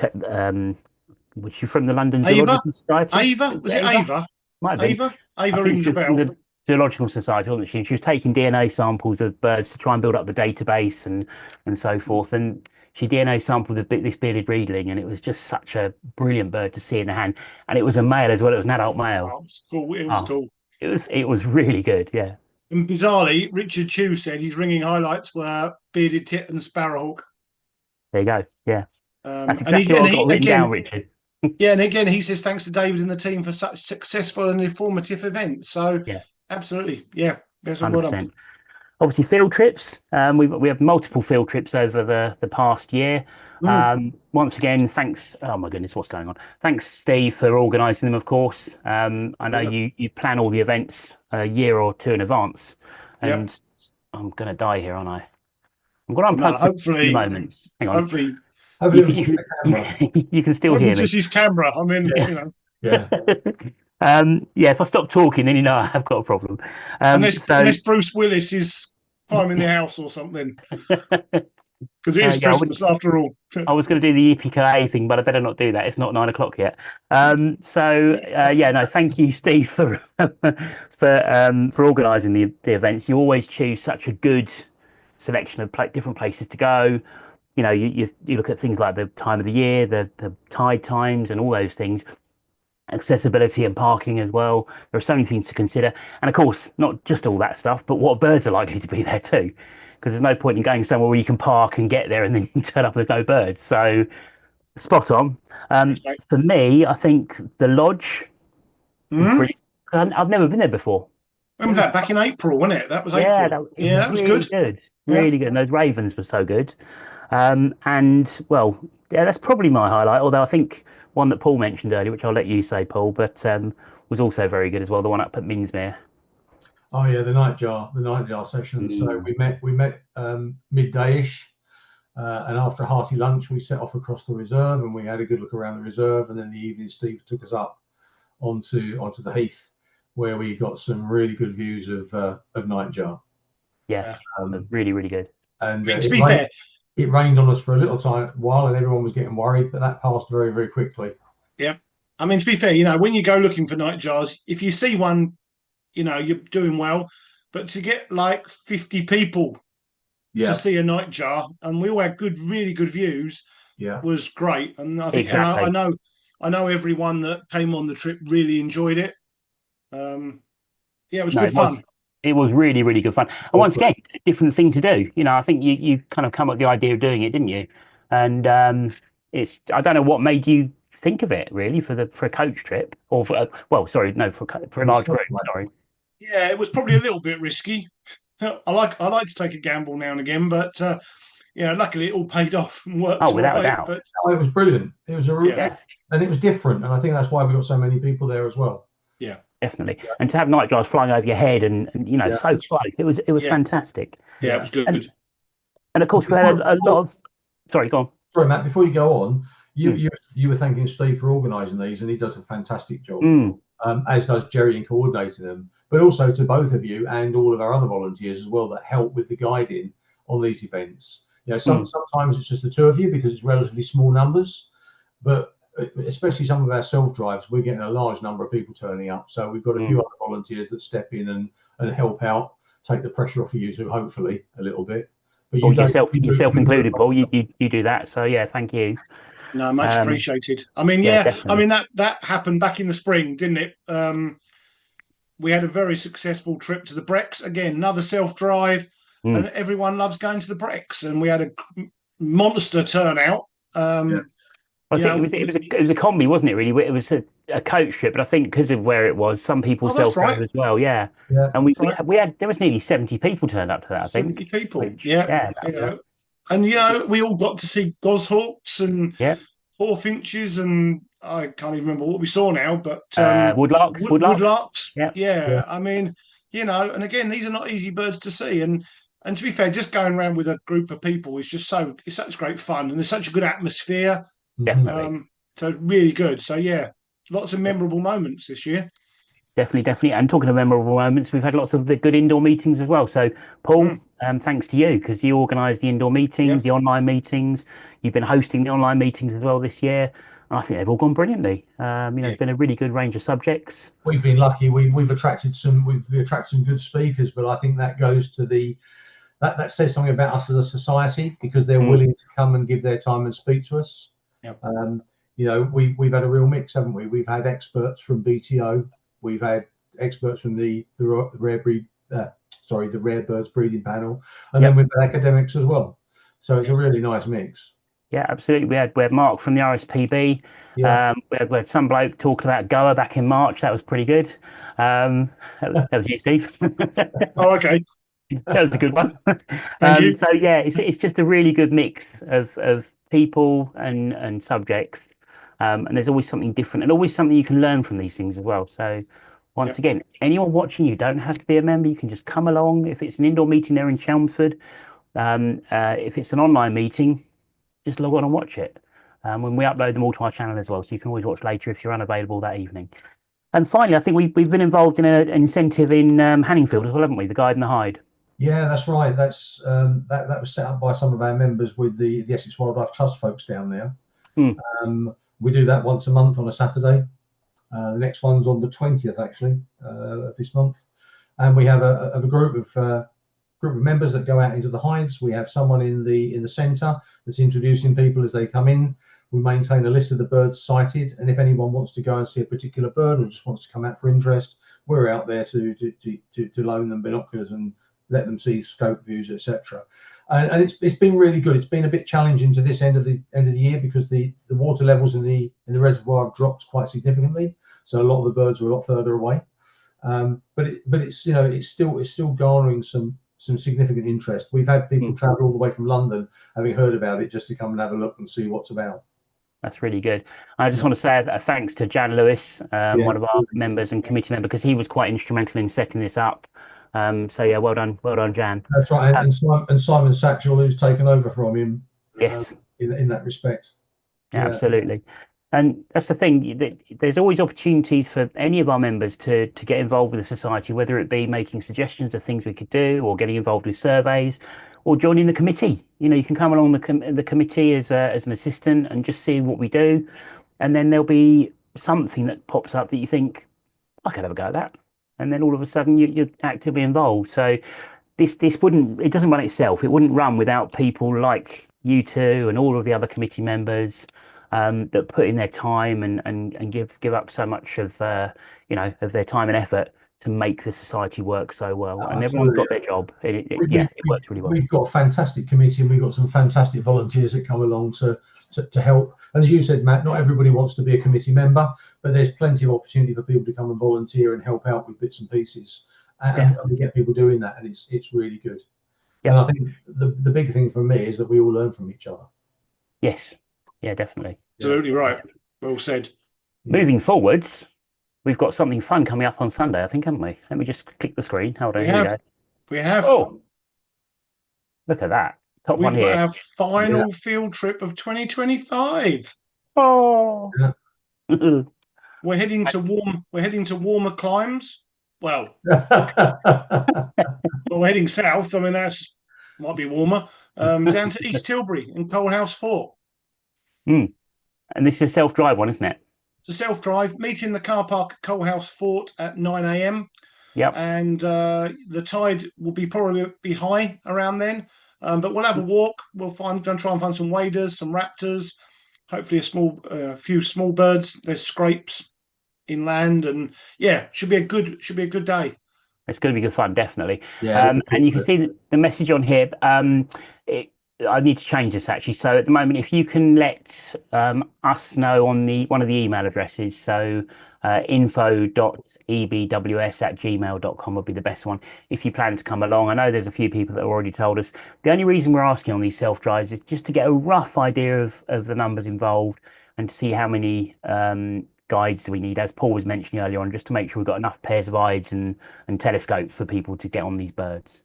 was she from the London Zoological Society? Ava? Was it Ava? Might have been. Ava rings a bell. From the Zoological Society, wasn't she? She was taking DNA samples of birds to try and build up the database and so forth. And she DNA sampled this bearded reedling, and it was just such a brilliant bird to see in the hand. And it was a male as well. It was an adult male. Oh, it was cool. It was cool. It was really good. Yeah. And bizarrely, Richard Chew said his ringing highlights were bearded tit and sparrowhawk. There you go. Yeah. That's exactly what I got written down, Richard. Yeah, and again, he says thanks to David and the team for such successful and informative events. So, absolutely, yeah, that's well done. Obviously, field trips. We have multiple field trips over the past year. Once again, thanks. Oh my goodness, what's going on? Thanks, Steve, for organising them. Of course, I know you plan all the events a year or two in advance, and I'm going to die here, aren't I? I'm going to unplug for a few moments. Hang on. Hopefully, you can still hear me. Just his camera. I mean, if I stop talking, then I have got a problem. Unless Bruce Willis is climbing the house or something, because it is Christmas after all. I was going to do the yippee thing, but I better not do that. It's not 9 o'clock yet. Thank you, Steve, for organising the events. You always choose such a good selection of different places to go. You look at things like the time of the year, the tide times, and all those things. Accessibility and parking as well. There are so many things to consider, and of course, not just all that stuff, but what birds are likely to be there too. Because there's no point in going somewhere where you can park and get there and then you turn up and there's no birds. So, spot on. For me, I think the lodge was brilliant. I've never been there before. When was that? Back in April, wasn't it? That was April. That was really good. Really good. And those ravens were so good. That's probably my highlight. Although I think one that Paul mentioned earlier, which I'll let you say, Paul, but was also very good as well. The one up at Minsmere. Oh yeah, the nightjar session. So we met midday-ish, and after a hearty lunch, we set off across the reserve, and we had a good look around the reserve. And then the evening, Steve took us up onto the heath, where we got some really good views of nightjar. Yeah, really, really good. And to be fair, it rained on us for a little while, and everyone was getting worried, but that passed very, very quickly. Yeah. I mean, to be fair, you know, when you go looking for nightjars, if you see one, you know, you're doing well. But to get like 50 people Yeah, to see a nightjar, and we all had really good views, yeah. was great. And I think, and Exactly. I know everyone that came on the trip really enjoyed it. Yeah, it was No, good fun. it was really, really good fun. And once again, a different thing to do. You know, I think you kind of come up with the idea of doing it, didn't you? And it's I don't know what made you think of it really for a coach trip or for well, sorry, no, for a large group. Sorry. Yeah, it was probably a little bit risky. I like to take a gamble now and again, but yeah, luckily it all paid off and worked Oh, all without a right. doubt. But Oh, it was brilliant. It was Yeah, and it was different, and I think that's why we got so many people there as well. yeah, definitely. And to have nightjars flying over your head and you know Yeah, so close, it was yeah, fantastic. yeah, it was And good. and of course we had a lot of. Sorry, go on. Sorry, Matt. Before you go on, Mm. you were thanking Steve for organising these, and he does a fantastic job. Mm. As does Jerry in coordinating them, but also to both of you and all of our other volunteers as well that help with the guiding on these events. You know, sometimes it's just the two of you because it's relatively small numbers, but especially some of our self drives, we're getting a large number of people turning up. So we've got a few other volunteers that step in and help out, take the pressure off of you, so hopefully a little bit. But Or you don't, yourself included, Paul. You do that. So yeah, thank you. No, much appreciated. I mean, Yeah, yeah, I definitely. mean that happened back in the spring, didn't it? We had a very successful trip to the Brecks. Again, another self drive, Mm. and everyone loves going to the Brecks. And we had a monster turnout. Yeah. I You think know, it was a combi, wasn't it? Really, it was a coach trip, but I think because of where it was, some people oh, that's self right. drove as well. Yeah, Yeah, and That's right. we had there was nearly 70 people turned up to that. I 70 think. people. Which Yeah. yeah, You know, and you know, we all got to see goshawks and yeah. hawfinches, and I can't even remember what we saw now, but Woodlarks. woodlarks. Yeah, yeah, Yeah, I mean, you know, and again, these are not easy birds to see, and to be fair, just going around with a group of people is just it's such great fun, and there's such a good atmosphere. definitely. So really good. So yeah, lots of memorable moments this year. Definitely. And talking of memorable moments, we've had lots of the good indoor meetings as well. So, Paul, Mm, thanks to you because you organised the indoor yeah, meetings, the online meetings. You've been hosting the online meetings as well this year. And I think they've all gone brilliantly. You know, yeah, it's been a really good range of subjects. we've been lucky. We've attracted some good speakers, but I think that goes to that says something about us as a society because they're Mm. willing to come and give their time and speak to us. yeah, You know, we've had a real mix, haven't we? We've had experts from BTO, we've had experts from the rare birds breeding panel, and then we've had academics as well. So it's a really nice mix. Yeah, absolutely. We had Mark from the RSPB. Yeah, We had some bloke talking about Goa back in March. That was pretty good. That was you, Steve. Oh, okay. That was a good one. Thank you. So yeah, it's just a really good mix of people and subjects, and there's always something different and always something you can learn from these things as well. So Yeah, once again, anyone watching, you don't have to be a member. You can just come along. If it's an indoor meeting there in Chelmsford, if it's an online meeting, just log on and watch it. When we upload them all to our channel as well, so you can always watch later if you're unavailable that evening. And finally, I think we've been involved in an incentive in Hanningfield as well, haven't we? The Guide and the Hide. yeah, that's right. That's that was set up by some of our members with the Essex Wildlife Trust folks down there. Hmm. We do that once a month on a Saturday. The next one's on the 20th, actually, of this month, and we have a group of members that go out into the hides. We have someone in the centre that's introducing people as they come in. We maintain a list of the birds sighted, and if anyone wants to go and see a particular bird or just wants to come out for interest, we're out there to loan them binoculars and let them see scope views, etc. And it's been really good. It's been a bit challenging to this end of the year because the water levels in the reservoir have dropped quite significantly. So a lot of the birds are a lot further away. But it's you know it's still garnering some significant interest. We've had people travel all the way from London, having heard about it, just to come and have a look and see what's about. That's really good. I just want to say a thanks to Jan Lewis, Yeah, one of our members and committee member, because he was quite instrumental in setting this up. So yeah, well done, Jan. that's right. And Simon Satchell, who's taken over from him, Yes, in that respect. yeah, Yeah, absolutely. And that's the thing. There's always opportunities for any of our members to get involved with the society, whether it be making suggestions of things we could do or getting involved with surveys. or joining the committee. You can come along the committee as an assistant and just see what we do, and then there'll be something that pops up that you think, I could have a go at that, and then all of a sudden you're actively involved. So it doesn't run itself. It wouldn't run without people like you two and all of the other committee members that put in their time and give up so much of of their time and effort to make the society work so well. And everyone's Absolutely. got their job. We, It works really well. we've got a fantastic committee, and we've got some fantastic volunteers that come along to help. And as you said, Matt, not everybody wants to be a committee member, but there's plenty of opportunity for people to come and volunteer and help out with bits and pieces. And we get people doing that, and it's really good. Yeah. And I think the big thing for me is that we all learn from each other. Yes. Yeah, definitely. Absolutely right. Well said. Moving forwards, we've got something fun coming up on Sunday, I think, haven't we? Let me just click the screen. Hold on. We Here we have. go. We have. Oh, look at that. Top We've one got here. our final field trip of 2025. Oh. Yeah. We're heading to warmer climes. Well, we're heading south. I mean, that's might be warmer. Down to East Tilbury in Coalhouse Fort. And this is a self-drive one, isn't it? It's a self-drive. Meet in the car park at Coalhouse Fort at 9 a.m. Yep. And the tide will probably be high around then. But we'll have a walk. We'll try and find some waders, some raptors, hopefully a few small birds. There's scrapes inland, and should be a good day. It's going to be good fun, definitely. Yeah, and you can see the message on here. I need to change this actually. So at the moment, if you can let us know on one of the email addresses, so info.ebws@gmail.com would be the best one if you plan to come along. I know there's a few people that have already told us. The only reason we're asking on these self-drives is just to get a rough idea of the numbers involved and to see how many guides we need, as Paul was mentioning earlier on, just to make sure we've got enough pairs of eyes and telescopes for people to get on these birds.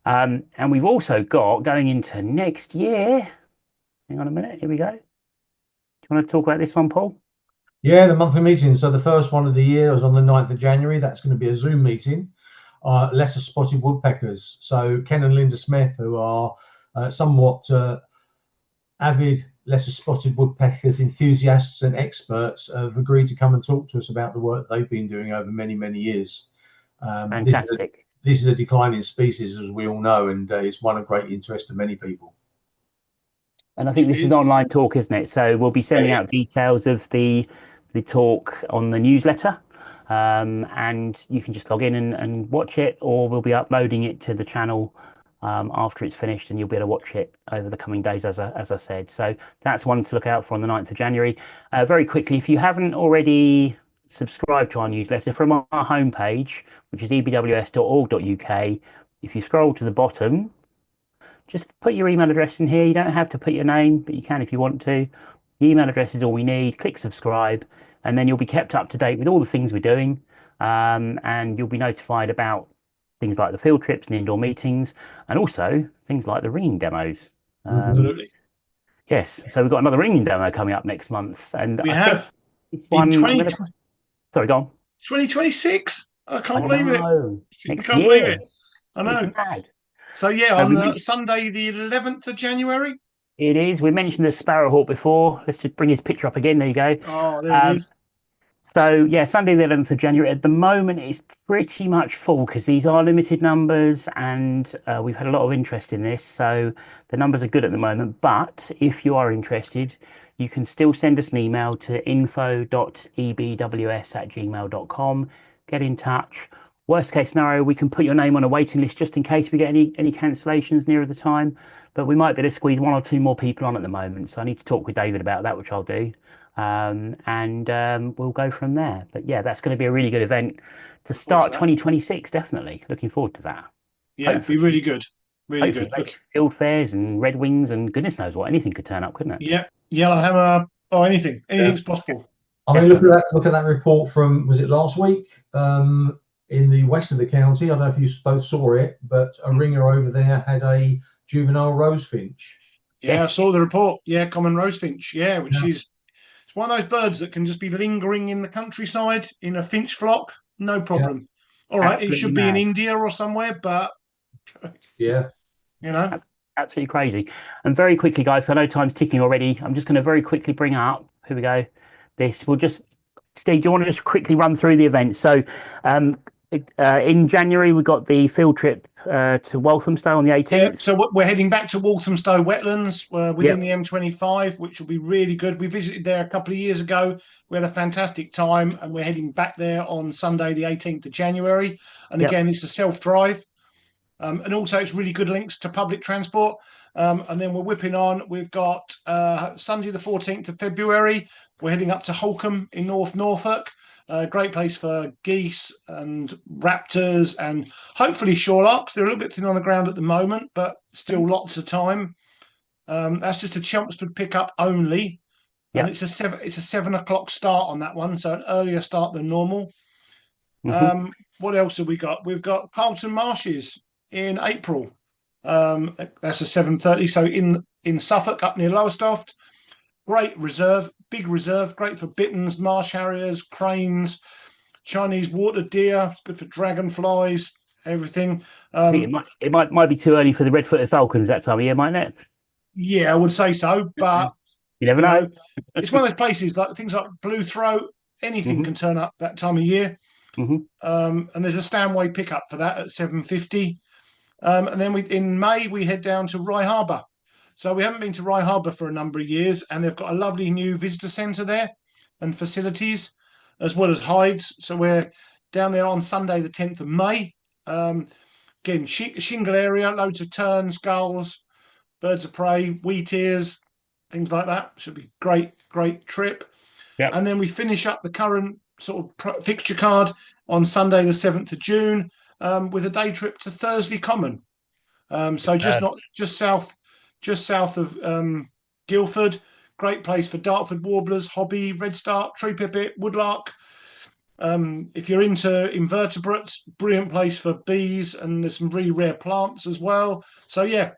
And we've also got, going into next year, hang on a minute, here we go. Do you want to talk about this one, Paul? Yeah, the monthly meeting. So the first one of the year was on the 9th of January. That's going to be a Zoom meeting. Lesser spotted woodpeckers. So Ken and Linda Smith, who are somewhat avid lesser spotted woodpeckers enthusiasts and experts, have agreed to come and talk to us about the work they've been doing over many, many years. Fantastic. This is a declining species, as we all know, and it's one of great interest to many people. And I think this is an online talk, isn't it? So we'll be sending out details of the talk on the newsletter, and you can just log in and watch it, or we'll be uploading it to the channel after it's finished, and you'll be able to watch it over the coming days, as I said. So that's one to look out for on the 9th of January. Very quickly, if you haven't already subscribed to our newsletter from our homepage, which is ebws.org.uk, if you scroll to the bottom, just put your email address in here. You don't have to put your name, but you can if you want to. The email address is all we need. Click subscribe, and then you'll be kept up to date with all the things we're doing, and you'll be notified about things like the field trips and indoor meetings, and also things like the ringing demos. Absolutely. Yes, so we've got another ringing demo coming up next month, and We have one. in Sorry, go on. 2026. I can't believe it. Next Can't year. believe it. I know. It's mad. So on Sunday, the 11th of January. It is. We mentioned the sparrowhawk before. Let's just bring his picture up again. There you go. Oh, there it is. So yeah, Sunday the 11th of January. At the moment, it's pretty much full because these are limited numbers, and we've had a lot of interest in this. So the numbers are good at the moment. But if you are interested, you can still send us an email to info.ebws@gmail.com. Get in touch. Worst case scenario, we can put your name on a waiting list just in case we get any cancellations nearer the time. But we might be able to squeeze one or two more people on at the moment. So I need to talk with David about that, which I'll do. And we'll go from there. But yeah, that's going to be a really good event to start 2026. Definitely looking forward to that. Yeah, it'd be really good. Really good. Field fairs and red wings and goodness knows what. Anything could turn up, couldn't it? Yeah, yellowhammer. Oh, anything's possible. I mean, look at that report from, was it last week? In the west of the county, I don't know if you both saw it, but a ringer over there had a juvenile rosefinch. Yeah, Yes. I saw the report. Yeah, common rosefinch. Yeah, which is, it's one of those birds that can just be lingering in the countryside in a finch flock. No problem. All right, Absolutely it should be in mad. India or somewhere, but Yeah. you know, absolutely crazy. And very quickly, guys, 'cause I know time's ticking already. I'm just going to very quickly bring up. Here we go. This we'll just. Steve, do you want to just quickly run through the events? So, um, in January we got the field trip to Walthamstow on the Yeah, 18th. so we're heading back to Walthamstow wetlands within Yep. the M25, which will be really good. We visited there a couple of years ago. We had a fantastic time, and we're heading back there on Sunday, the 18th of January. And Yep. again, it's a self-drive. And also, it's really good links to public transport. And then we're whipping on. We've got Sunday, the 14th of February. We're heading up to Holcombe in North Norfolk. Great place for geese and raptors and hopefully shorelarks. They're a little bit thin on the ground at the moment, but still lots of time. That's just a Chelmsford pickup only. And Yep. it's a 7 o'clock start on that one, so an earlier start than normal. Mhm. What else have we got? We've got Carlton Marshes in April. That's a 7:30. So in Suffolk, up near Lowestoft. Great reserve, big reserve, great for bitterns, marsh harriers, cranes, Chinese water deer. It's good for dragonflies, everything. I think it might be too early for the red-footed falcons that time of year, mightn't it? Yeah, I would say so, but You never you know. know, it's one of those places like things like blue throat. Anything Hmm. can turn up that time of year. Hmm. And there's a Stanway pickup for that at 7:50. And then in May we head down to Rye Harbour. So we haven't been to Rye Harbour for a number of years, and they've got a lovely new visitor centre there and facilities, as well as hides. So we're down there on Sunday, the 10th of May. Again, shingle area, loads of terns, gulls, birds of prey, wheat ears, things like that. Should be great trip. Yep. And then we finish up the current sort of fixture card on Sunday, the 7th of June, with a day trip to Thursley Common. So just south of Guildford. Great place for Dartford warblers, hobby, redstart, tree pipit, woodlark. If you're into invertebrates, brilliant place for bees, and there's some really rare plants as well. So yeah,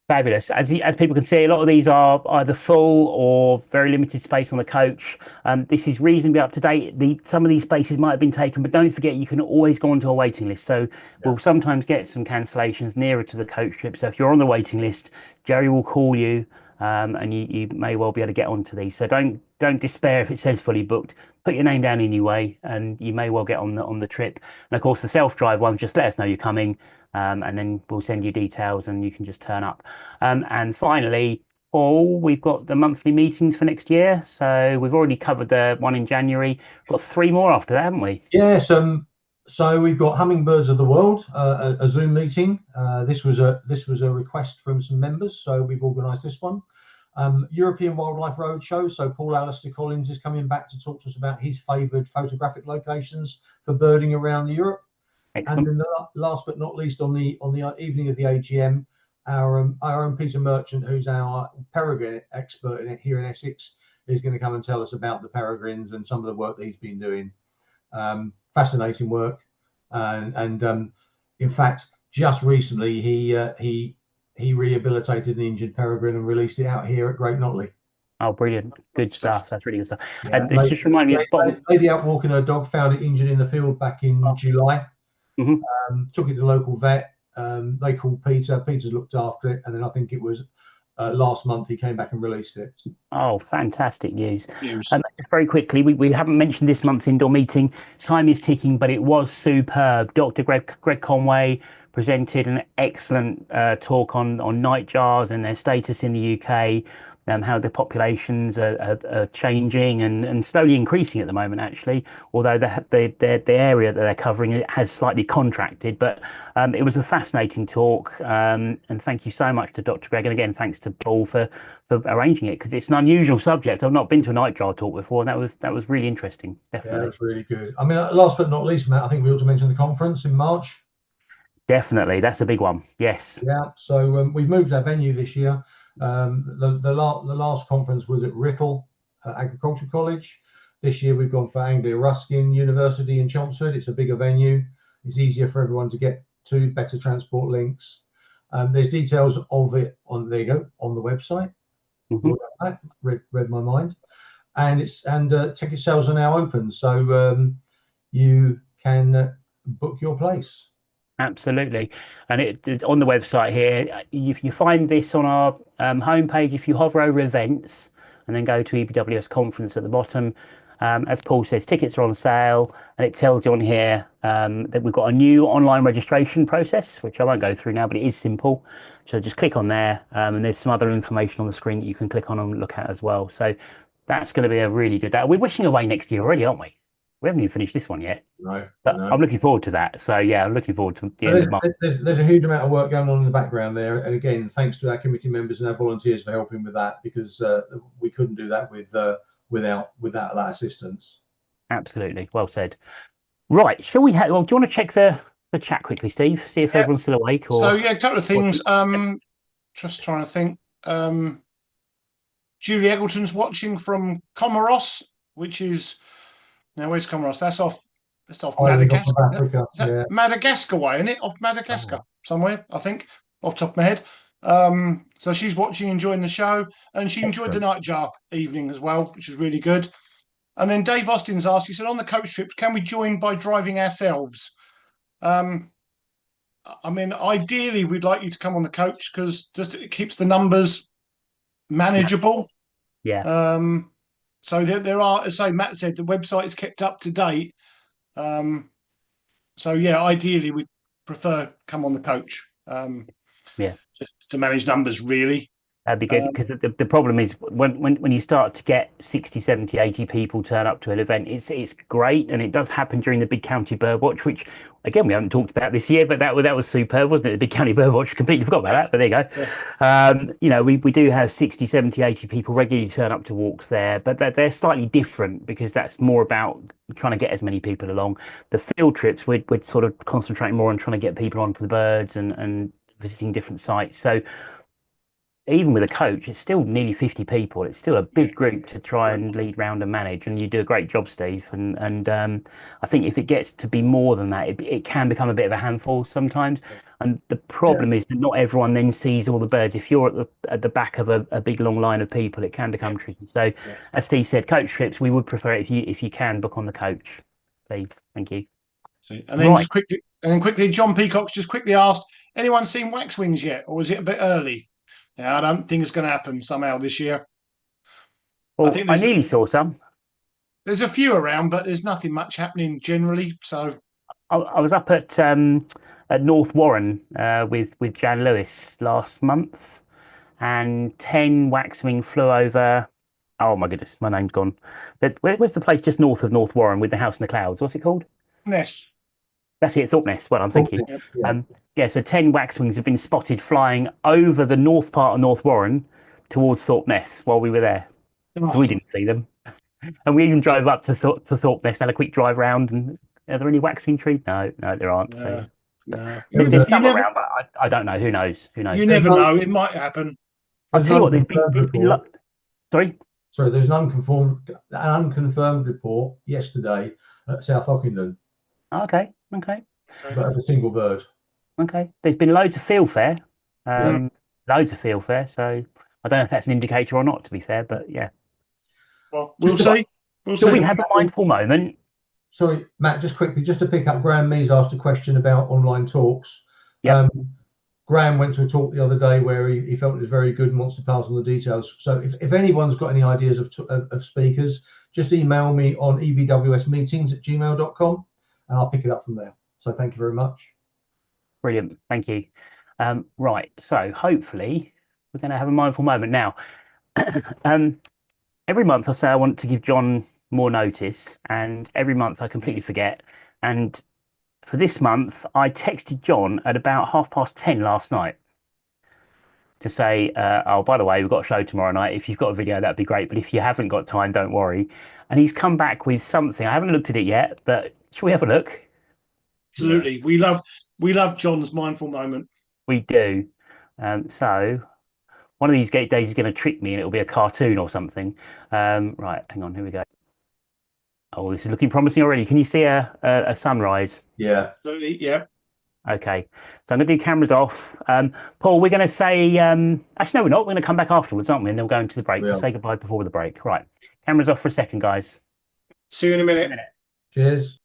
Fabulous. As people can see, a lot of these are either full or very limited space on the coach. This is reasonably up to date. Some of these spaces might have been taken, but don't forget you can always go onto a waiting list. So we'll sometimes get some cancellations nearer to the coach trip. So if you're on the waiting list, Jerry will call you, and you may well be able to get onto these. So don't despair if it says fully booked. Put your name down anyway, and you may well get on the trip. And of course, the self-drive ones, just let us know you're coming. And then we'll send you details and you can just turn up. And finally, Paul, we've got the monthly meetings for next year. So we've already covered the one in January. We've got 3 more after that, haven't we? Yes. So we've got Hummingbirds of the World, a Zoom meeting. This was a request from some members, so we've organised this one. European Wildlife Roadshow. So Paul Alistair Collins is coming back to talk to us about his favoured photographic locations for birding around Europe. Excellent. And then last but not least, on the evening of the AGM, our own Peter Merchant, who's our peregrine expert here in Essex, is going to come and tell us about the peregrines and some of the work that he's been doing. Fascinating work, and in fact, just recently he rehabilitated an injured peregrine and released it out here at Great Notley. Oh, brilliant. Good stuff. That's really good stuff. Yeah, And this just remind me of lady out walking her dog, found it injured in the field back in July. Mhm. Took it to the local vet. They called Peter. Peter's looked after it, and then I think it was last month he came back and released it. Oh, fantastic news. Very quickly, we haven't mentioned this month's indoor meeting. Time is ticking, but it was superb. Dr. Greg Conway presented an excellent talk on nightjars and their status in the UK, how the populations are changing and slowly increasing at the moment, actually, although the area that they're covering has slightly contracted. But it was a fascinating talk, and thank you so much to Dr. Greg, and again, thanks to Paul for arranging it, because it's an unusual subject. I've not been to a nightjar talk before, and that was really interesting. Definitely. Yeah, it was really good. I mean, last but not least, Matt, I think we ought to mention the conference in March. Definitely, that's a big one. Yes. Yeah. So we've moved our venue this year. The last conference was at Writtle Agricultural College. This year we've gone for Anglia Ruskin University in Chelmsford. It's a bigger venue. It's easier for everyone to get to, better transport links. There's details of it on the website. Mm-hmm. Read my mind, and ticket sales are now open, so you can book your place. Absolutely. And it's on the website here. You find this on our homepage. If you hover over events and then go to EBWS conference at the bottom, as Paul says, tickets are on sale, and it tells you on here that we've got a new online registration process, which I won't go through now, but it is simple. So just click on there, and there's some other information on the screen that you can click on and look at as well. So that's going to be a really good day. We're wishing away next year already, aren't we? We haven't even finished this one yet. Right. But I'm looking forward to that. So yeah, I'm looking forward to the end of March. There's a huge amount of work going on in the background there, and again, thanks to our committee members and our volunteers for helping with that, because we couldn't do that without that assistance. Absolutely, well said. Right, shall we have? Well, do you want to check the chat quickly, Steve? See if everyone's still awake. Or So yeah, a couple of things. Just trying to think. Julie Eggleton's watching from Comoros, which is now where's Comoros? That's off Madagascar. Madagascar way, isn't it? Off Madagascar somewhere, I think, off the top of my head. So she's watching, enjoying the show, and she enjoyed the nightjar evening as well, which was really good. And then Dave Austin's asked, he said, on the coach trips, can we join by driving ourselves? I mean, ideally, we'd like you to come on the coach because just it keeps the numbers manageable. Yeah. So there are, as Matt said, the website is kept up to date. So yeah, ideally, we'd prefer come on the coach. Yeah. Just to manage numbers, really. That'd be good, because the problem is when you start to get 60, 70, 80 people turn up to an event, it's great, and it does happen during the Big County Birdwatch, which again we haven't talked about this year, but that was superb, wasn't it? The Big County Birdwatch, completely forgot about that, but there you go. Yeah. You know, we do have 60, 70, 80 people regularly turn up to walks there, but they're slightly different because that's more about trying to get as many people along. The field trips, we're sort of concentrating more on trying to get people onto the birds and visiting different sites. So even with a coach, it's still nearly 50 people. It's still a big group to try and lead round and manage. And you do a great job, Steve. And I think if it gets to be more than that, it can become a bit of a handful sometimes. And the problem is that not everyone then sees all the birds. If you're at the back of a big long line of people, it can become tricky. So, as Steve said, coach trips, we would prefer it if you can book on the coach, please. Thank you. And then quickly, John Peacock's just quickly asked, anyone seen waxwings yet, or is it a bit early? Yeah, I don't think it's going to happen somehow this year. Well, I nearly saw some. There's a few around, but there's nothing much happening generally. So I was up at North Warren with Jan Lewis last month, and 10 waxwing flew over. Oh my goodness, my name's gone. But where's the place just north of North Warren with the house in the clouds? What's it called? Ness. That's it, Thorpe Ness. Well, I'm thinking. So 10 waxwings have been spotted flying over the north part of North Warren towards Thorpe Ness while we were there. So we didn't see them. And we even drove up to Thorpe Ness, had a quick drive round. And are there any waxwing trees? No, there aren't. No. There's some around, but I don't know. Who knows? You never know. It might happen. I'll tell you what, there's been Sorry, there's an unconfirmed report yesterday at South Ockenden. Okay. But a single bird. Okay. There's been loads of field fair. Loads of field fair. So I don't know if that's an indicator or not, to be fair, but yeah. Well, we'll see. Shall we have a mindful moment? Sorry, Matt, just quickly, just to pick up, Graham Mees asked a question about online talks. Yeah. Graham went to a talk the other day where he felt it was very good and wants to pass on the details. So if anyone's got any ideas of speakers, just email me on ebwsmeetings@gmail.com and I'll pick it up from there. So thank you very much. Brilliant. Thank you. Right. So hopefully we're going to have a mindful moment now. Every month I say I want to give John more notice, and every month I completely forget. And for this month, I texted John at about 10:30 last night to say, oh, by the way, we've got a show tomorrow night. If you've got a video, that'd be great. But if you haven't got time, don't worry. And he's come back with something. I haven't looked at it yet, but shall we have a look? Absolutely. We love John's mindful moment. We do. So one of these days he's going to trick me and it'll be a cartoon or something. Right, hang on, here we go. Oh, this is looking promising already. Can you see a sunrise? Yeah. Absolutely, yeah. Okay, so I'm going to do cameras off. Paul, we're going to say, actually, no, we're not. We're going to come back afterwards, aren't we? And then we'll go into the break. We'll say goodbye before the break. Right, cameras off for a second, guys. See you in a minute. Cheers.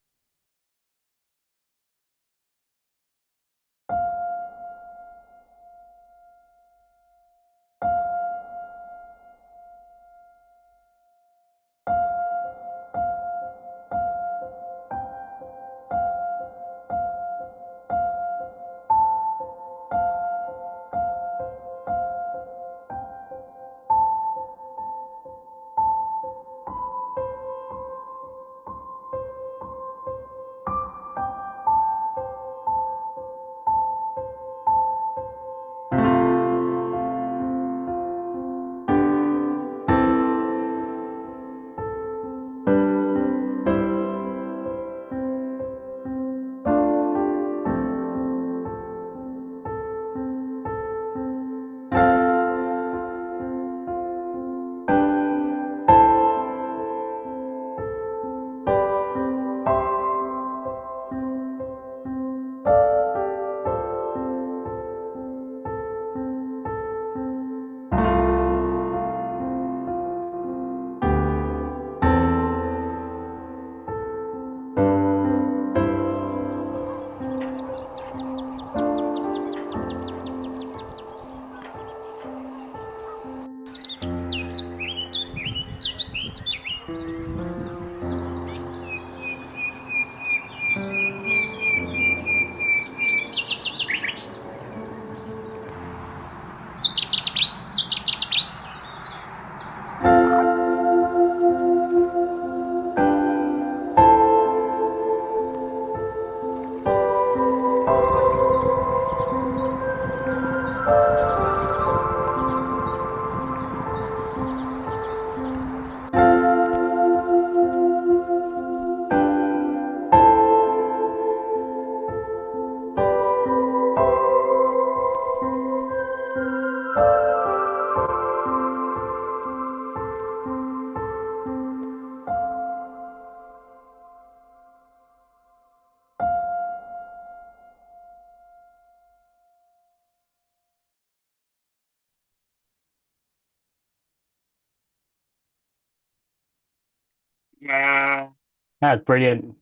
Wow. That's brilliant.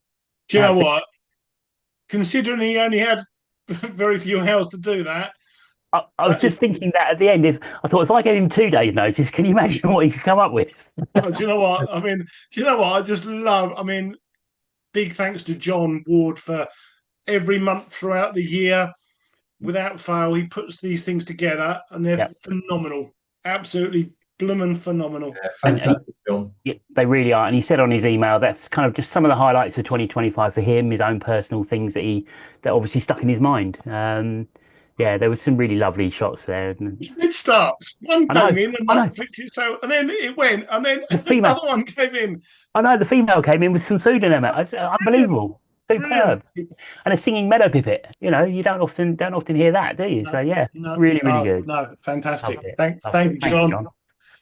Do you know That's- what? Considering he only had very few hours to do that, I was that is, just thinking that at the end, if I thought if I gave him 2 days' notice, can you imagine what he could come up with? oh, do you know what? I mean, do you know what? I just love, I mean, big thanks to John Ward for every month throughout the year, without fail, he puts these things together and they're Yeah. phenomenal. Absolutely blooming phenomenal. Yeah, And fantastic, John. yeah, they really are. And he said on his email that's kind of just some of the highlights of 2025 for him, his own personal things that obviously stuck in his mind. Yeah, there was some really lovely shots there. It starts. One I know, came in and I know. that flicked it out, and then it went, and then The the female, other one came in. I know the female came in with some food in her mouth. It's Brilliant, unbelievable, brilliant. superb, and a singing meadow pipit. You know, you don't often hear that, do you? No, So yeah, no, really, really good. no, fantastic. Loved it. Thank, Loved thank it. you, Thank you, John. John.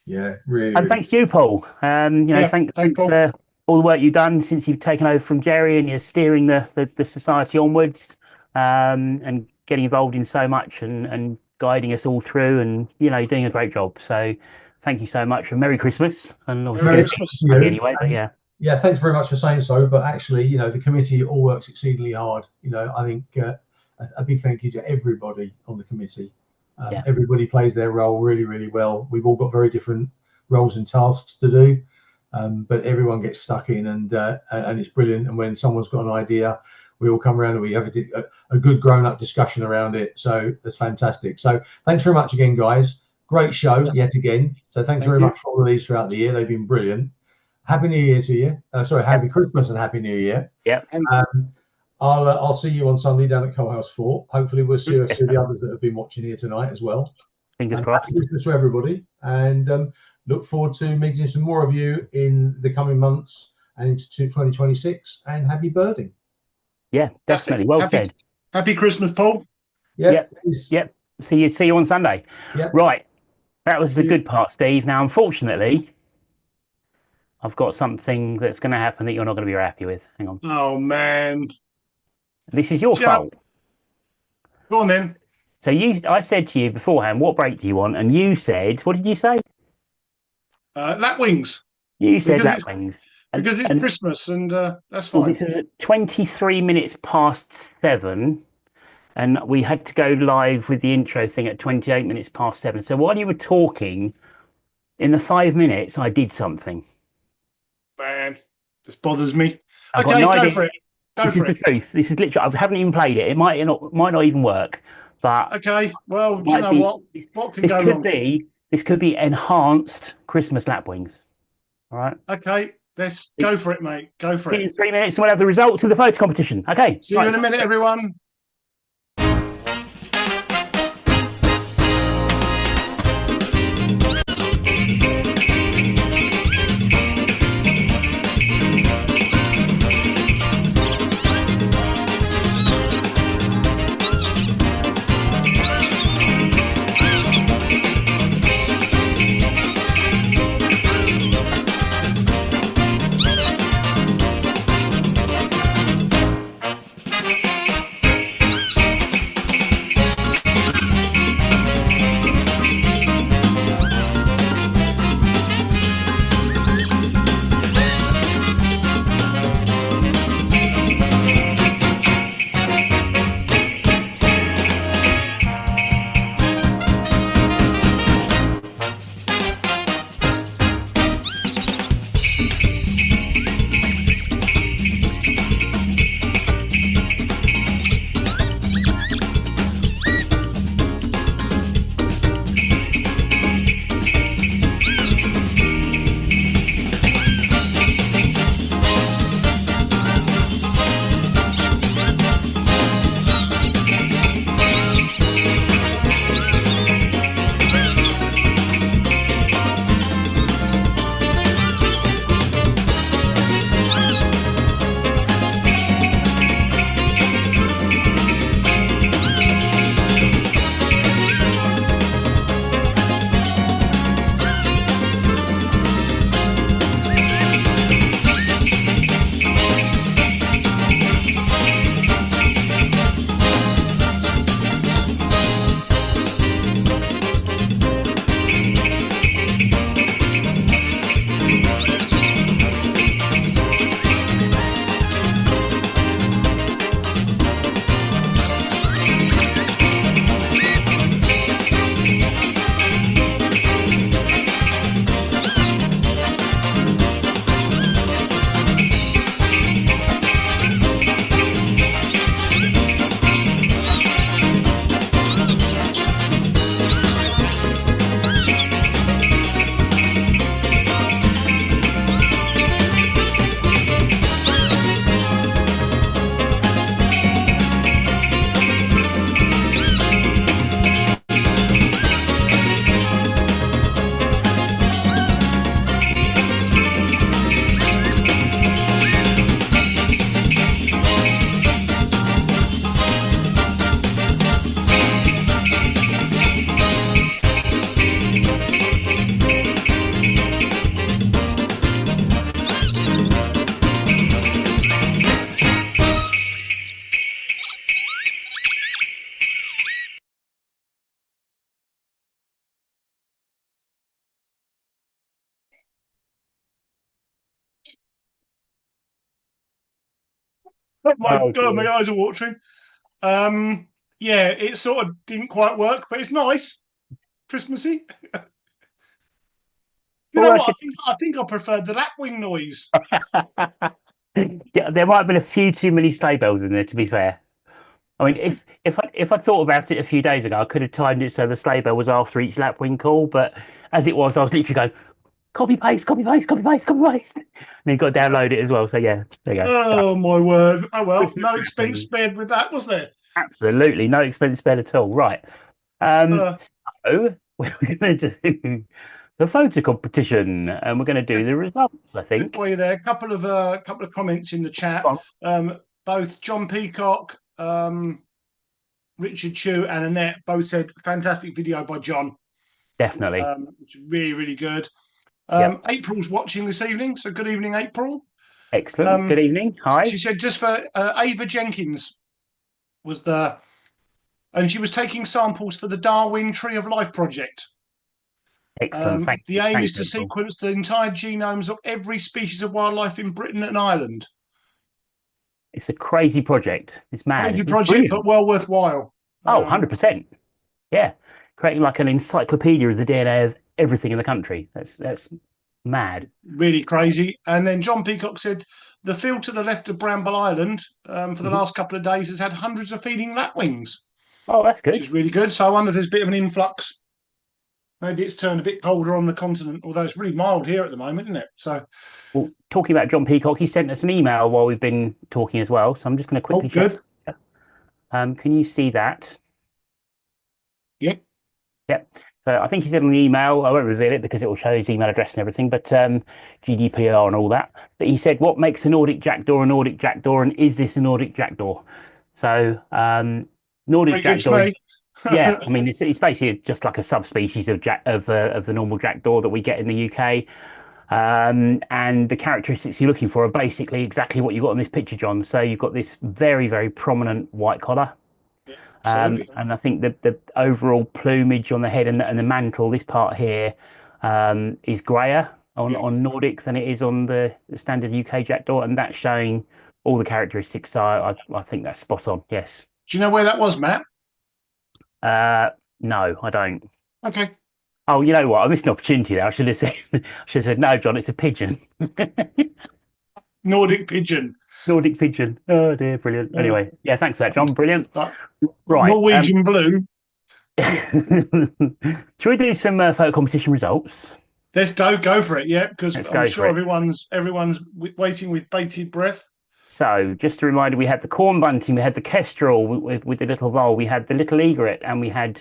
Yeah, really, And really. thanks to you, Paul. Yeah, Thanks thanks, Paul. for all the work you've done since you've taken over from Jerry and you're steering the society onwards, and getting involved in so much and guiding us all through, and you're doing a great job. So thank you so much, and Merry Christmas. And obviously Merry gonna see Christmas. you anyway, but yeah. Yeah, thanks very much for saying so. But actually, the committee all works exceedingly hard. I think a big thank you to everybody on the committee. Yeah. Everybody plays their role really, really well. We've all got very different roles and tasks to do, but everyone gets stuck in, and it's brilliant. And when someone's got an idea, we all come around and we have a good grown-up discussion around it. So that's fantastic. So thanks very much again, guys. Great show yet again. So thanks very much for all of these throughout the year. They've been brilliant. Happy New Year to you. Happy Christmas and Happy New Year. Yeah. I'll see you on Sunday down at Coalhouse Fort. Hopefully we'll see a few of the others that have been watching here tonight as well. Fingers crossed. Happy Christmas to everybody, and look forward to meeting some more of you in the coming months and into 2026. And happy birding. Yeah, definitely. Well said. Happy Christmas, Paul. Yep. See you on Sunday. Yep. Right. That was the good part, Steve. Now, unfortunately, I've got something that's going to happen that you're not going to be happy with. Hang on. Oh man. This is your fault. Go on then. So I said to you beforehand, what break do you want? And you said, what did you say? Lapwings. You said lapwings. Because it's Christmas, and that's Well, fine. this is at 23 minutes past 7, and we had to go live with the intro thing at 28 minutes past 7. So while you were talking, in the 5 minutes, I did something. Man, this bothers me. I've got Okay, no go idea. for it. Go This for is it. the truth. This is literally, I haven't even played it. It might not even work, but Okay, well, do you might know be- what? What can go wrong? this could be enhanced Christmas lapwings. All right. Okay, let's go for it, mate. Go for See you in it. 3 minutes, and we'll have the results of the photo competition. Okay. See you in a minute, everyone. my Oh, God, my dear. eyes are watering. Yeah, it sort of didn't quite work, but it's nice, Christmassy. You Well, know I what? could. I think I preferred the lapwing noise. Yeah, there might have been a few too many sleigh bells in there, to be fair. I mean, if I thought about it a few days ago, I could have timed it so the sleigh bell was after each lapwing call. But as it was, I was literally going copy paste, copy paste, copy paste, copy paste, and then got to download it as well. So yeah, there you go. Done. Oh my word! Oh well, Christmas no expense lapwings. spared with that, was there? Absolutely no expense spared at all. Right. Uh, So we're going to do the photo competition, and we're going to do the results. I just think. while you're there, couple of comments in the chat. Go on. Both John Peacock, Richard Chu, and Annette both said fantastic video by John. Definitely. It's really really good. Yep. April's watching this evening, so good evening, April. Excellent. Good evening. Hi. She said just for Ava Jenkins was and she was taking samples for the Darwin Tree of Life project. Excellent. Thank The you. aim is Thanks, to April. sequence the entire genomes of every species of wildlife in Britain and Ireland. It's a crazy project. It's mad. Crazy It's project, but brilliant. well worthwhile. Oh, 100%. Yeah. Creating like an encyclopedia of the DNA of everything in the country. That's mad. Really crazy. And then John Peacock said the field to the left of Bramble Island for the Mhm. last couple of days has had hundreds of feeding lapwings, Oh, that's which good. is really good. So I wonder if there's a bit of an influx. Maybe it's turned a bit colder on the continent, although it's really mild here at the moment, isn't it? So, Well, talking about John Peacock, he sent us an email while we've been talking as well. So I'm just going to oh, quickly share. good. Can you see that? Yeah. Yep. So I think he said on the email, I won't reveal it because it will show his email address and everything, but GDPR and all that. But he said, what makes a Nordic jackdaw a Nordic jackdaw, and is this a Nordic jackdaw? So Nordic Very good to jackdaw is, me. yeah, I mean, it's basically just like a subspecies of the normal jackdaw that we get in the UK. And the characteristics you're looking for are basically exactly what you've got in this picture, John. So you've got this very, very prominent white collar. Yeah, absolutely. And I think the overall plumage on the head and the mantle, this part here, is grayer Yeah. on Nordic than it is on the standard UK jackdaw, and that's showing all the characteristics. So I think that's spot on. Yes. Do you know where that was, Matt? No, I don't. Okay. Oh, you know what? I missed an opportunity there. I should have said no, John. It's a pigeon. Nordic pigeon. Nordic pigeon. Oh dear, brilliant. Uh, Anyway, yeah, thanks for that, John. Brilliant. uh, Right. Norwegian blue. Should we do some photo competition results? Let's go for it. Yeah, because Let's I'm go for sure it. everyone's waiting with bated breath. So, just a reminder, we had the corn bunting, we had the kestrel with the little vole, we had the little egret, and we had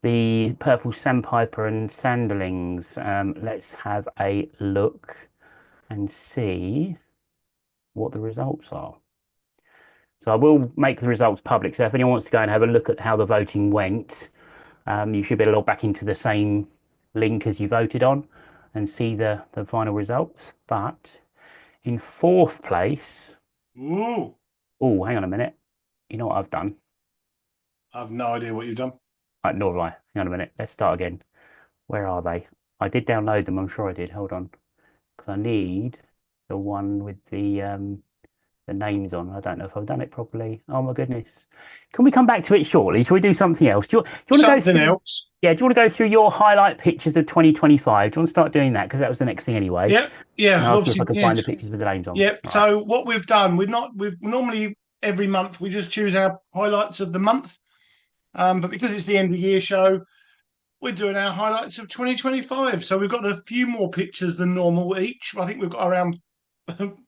the purple sandpiper and sanderlings. Let's have a look and see what the results are. So I will make the results public. So if anyone wants to go and have a look at how the voting went, you should be able to log back into the same link as you voted on and see the final results. But in fourth place, Ooh, oh, hang on a minute. You know what I've done? I've no idea what you've done. Nor have I. Hang on a minute. Let's start again. Where are they? I did download them. I'm sure I did. Hold on, because I need the one with the names on. I don't know if I've done it properly. Oh my goodness. Can we come back to it shortly? Shall we do something else? Do you want to go Something through, else. yeah, do you want to go through your highlight pictures of 2025? Do you want to start doing that? Because that was the next thing anyway. Yeah, yeah. And I'll see if Obviously, I can find the yes. pictures with the names on. Yeah. All right. So what we've done, we've normally every month we just choose our highlights of the month. But because it's the end of the year show, we're doing our highlights of 2025. So we've got a few more pictures than normal each. I think we've got around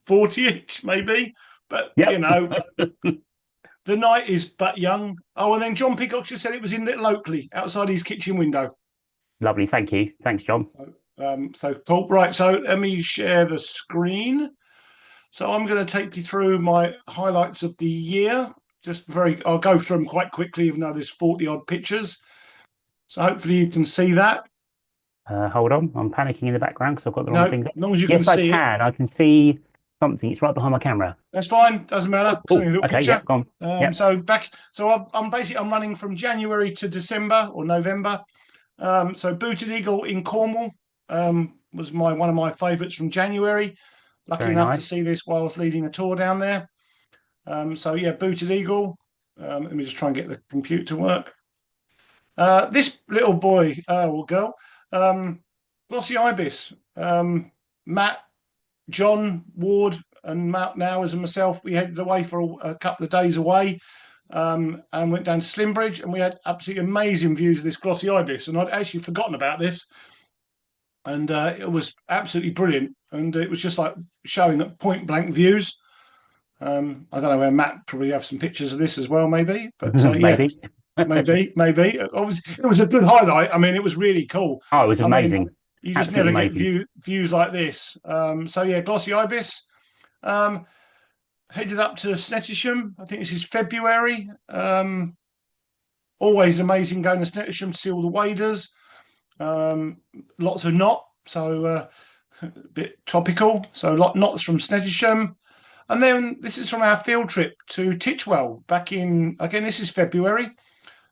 40 each, maybe. But Yep. you know, the night is but young. Oh, and then John Peacock just said it was in Little Oakley outside his kitchen window. Lovely. Thank you. Thanks, John. So cool. Right. So let me share the screen. So I'm going to take you through my highlights of the year. I'll go through them quite quickly, even though there's 40 odd pictures. So hopefully you can see that. Hold on. I'm panicking in the background because I've got the wrong No, things as up. long as you Yes, can I see it, can. I can see something. It's right behind my camera. that's fine. Doesn't matter. It's only a little Okay. picture. Yep. Gone. Yep. I'm running from January to December or November. So Booted Eagle in Cornwall was one of my favourites from January. Lucky Very enough to nice. see this while I was leading a tour down there. So yeah, booted eagle. Let me just try and get the computer to work. This little boy or girl, glossy ibis. Matt, John, Ward, and Matt Nowers and myself, we headed away for a couple of days away, and went down to Slimbridge, and we had absolutely amazing views of this glossy ibis. And I'd actually forgotten about this, and it was absolutely brilliant. And it was just like showing at point blank views. I don't know where Matt probably have some pictures of this as well, maybe. But yeah, Maybe. maybe. Obviously, it was a good highlight. I mean, it was really cool. Oh, it was I mean, amazing. you just Absolutely never get amazing. views like this. So yeah, glossy ibis. Headed up to Snettisham. I think this is February. Always amazing going to Snettisham to see all the waders. Lots of knot, so a bit topical. So knots from Snettisham. And then this is from our field trip to Titchwell back in, again, this is February.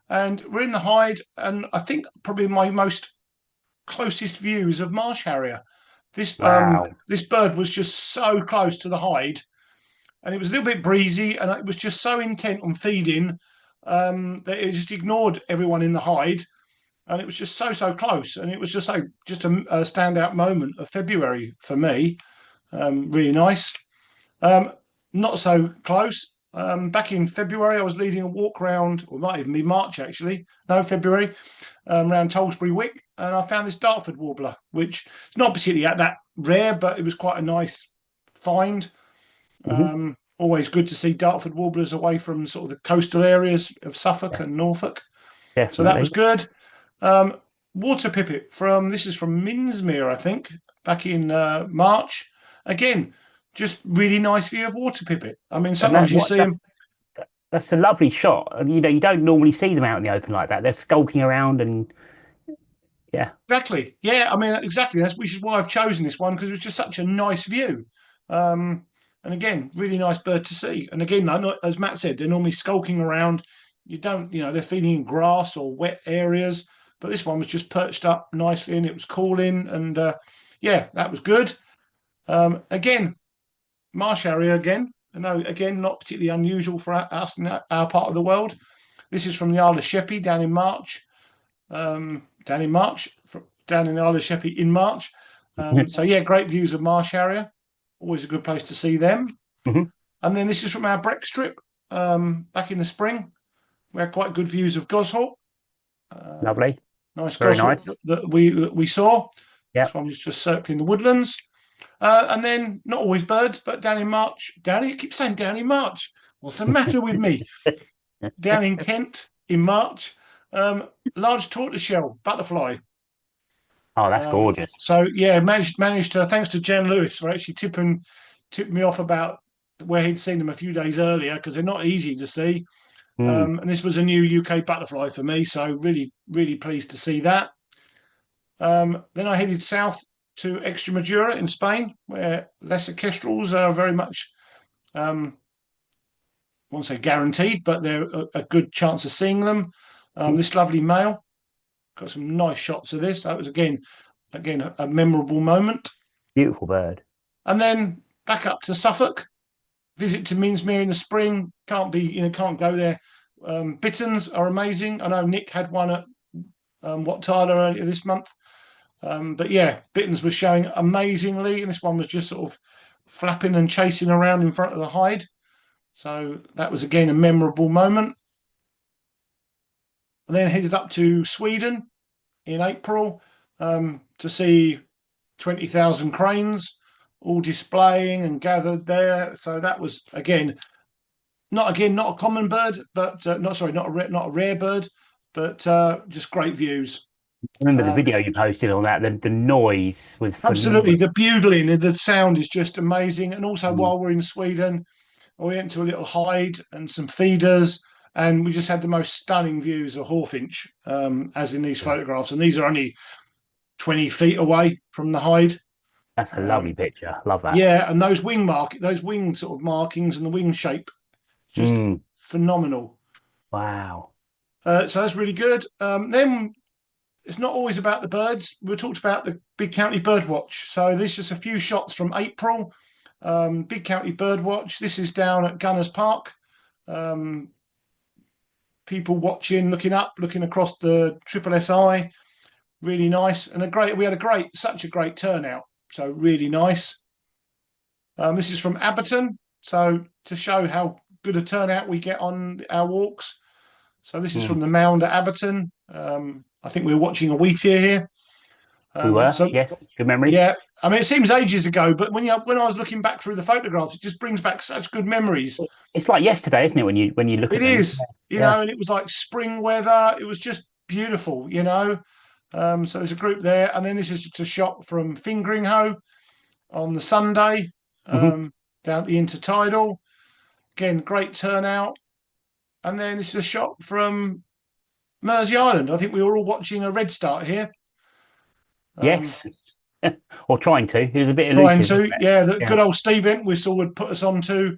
And we're in the Hyde, and I think probably my most closest views of marsh harrier. Wow. This bird was just so close to the Hyde, and it was a little bit breezy, and it was just so intent on feeding that it just ignored everyone in the Hyde, and it was just so close, and it was just a standout moment of February for me. Really nice. Not so close. Back in February, I was leading a walk round, or it might even be March actually. No, February, around Tolsbury Wick, and I found this Dartford warbler, which is not particularly that rare, but it was quite a nice find. Mhm. Always good to see Dartford warblers away from sort of the coastal areas of Suffolk Yeah, and Norfolk. So that was definitely. good. Water pipit this is from Minsmere, I think, back in March. Again, just really nice view of water pipit. I mean, And that sometimes you what see them that's a lovely shot. And, you don't normally see them out in the open like that. They're skulking around and yeah. exactly. Yeah, I mean, exactly. Which is why I've chosen this one because it was just such a nice view. Um, and again, really nice bird to see. And again, as Matt said, they're normally skulking around. You don't, they're feeding in grass or wet areas. But this one was just perched up nicely and it was calling. And yeah, that was good. Again, marsh area again. I know, again, not particularly unusual for us in our part of the world. This is from the Isle of Sheppey down in March. Down in the Isle of Sheppey in March. So yeah, great views of marsh area. Always a good place to see them. Mhm. And then this is from our Breck strip back in the spring. We had quite good views of goshawk. Lovely. Nice Very goshawk nice. that we saw. Yeah. This one was just circling the woodlands. And then not always birds, but down in March. I keep saying down in March. What's the matter with me? Down in Kent in March. Large tortoiseshell butterfly. Oh, that's gorgeous. So yeah, managed to, thanks to Jen Lewis for actually tipping me off about where he'd seen them a few days earlier because they're not easy to see. Mm. And this was a new UK butterfly for me, so really pleased to see that. Then I headed south to Extremadura in Spain, where lesser kestrels are very much, I won't say guaranteed, but they're a good chance of seeing them. This lovely male, got some nice shots of this. That was again a memorable moment. Beautiful bird. And then back up to Suffolk, visit to Minsmere in the spring. Can't go there. Bittens are amazing. I know Nick had one at Wat Tyler earlier this month. But yeah, Bittens was showing amazingly, and this one was just sort of flapping and chasing around in front of the Hyde. So that was again a memorable moment. And then headed up to Sweden in April to see 20,000 cranes all displaying and gathered there. So that was not a common bird, but not a rare bird, but just great views. I remember the video you posted on that. The noise was Absolutely, phenomenal. the bugling and the sound is just amazing. And also, Mm. while we're in Sweden, we went to a little hide and some feeders, and we just had the most stunning views of hawfinch, as in these photographs. And these are only 20 feet away from the hide. That's a lovely picture. Love that. Yeah, and those wing sort of markings and the wing shape, just Mm. phenomenal. Wow. So that's really good. Then it's not always about the birds. We talked about the Big County Birdwatch. So this is a few shots from April. Big County Birdwatch. This is down at Gunners Park. People watching, looking up, looking across the Triple SI. Really nice, and we had such a great turnout. So really nice. This is from Abberton. So to show how good a turnout we get on our walks. So this is from the mound at Abberton. I think we were watching a wheatear here. We were, yes, good memory. Yeah, I mean, it seems ages ago, but when I was looking back through the photographs, it just brings back such good memories. It's like yesterday, isn't it? When you look at it. It is, you know, and it was like spring weather. It was just beautiful, you know. So there's a group there, and then this is just a shot from Fingringhoe on the Sunday, down at the Intertidal. Again, great turnout. And then it's a shot from Mersey Island. I think we were all watching a red start here. Yes, or trying to. It was a bit elusive. The good old Steve Entwistle would put us on to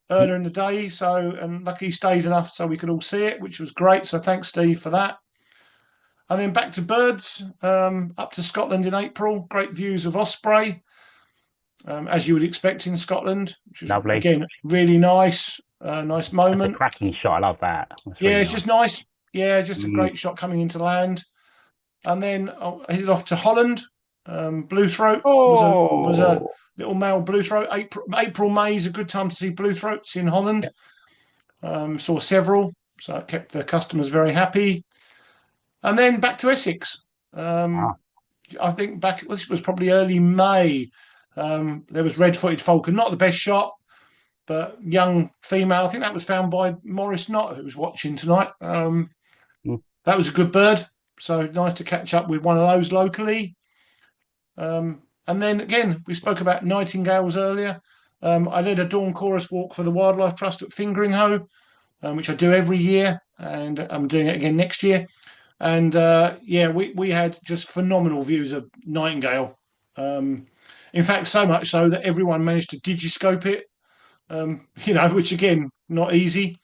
earlier in the day. So, and luckily he stayed enough so we could all see it, which was great. So thanks, Steve, for that. And then back to birds, up to Scotland in April. Great views of osprey, as you would expect in Scotland. Which is, lovely. Again, really nice. Nice moment. That's a cracking shot. I love that. It's just nice. Yeah, just a great shot coming into land. And then I headed off to Holland. Blue throat was a little male blue throat. April, May is a good time to see blue throats in Holland. Saw several, so it kept the customers very happy. And then back to Essex. I think this was probably early May. There was red-footed falcon, not the best shot, but young female. I think that was found by Maurice Knott, who was watching tonight. That was a good bird. So nice to catch up with one of those locally. And then again, we spoke about nightingales earlier. I led a dawn chorus walk for the Wildlife Trust at Fingringhoe, which I do every year, and I'm doing it again next year. And we had just phenomenal views of nightingale. In fact, so much so that everyone managed to digiscope it, which again, not easy.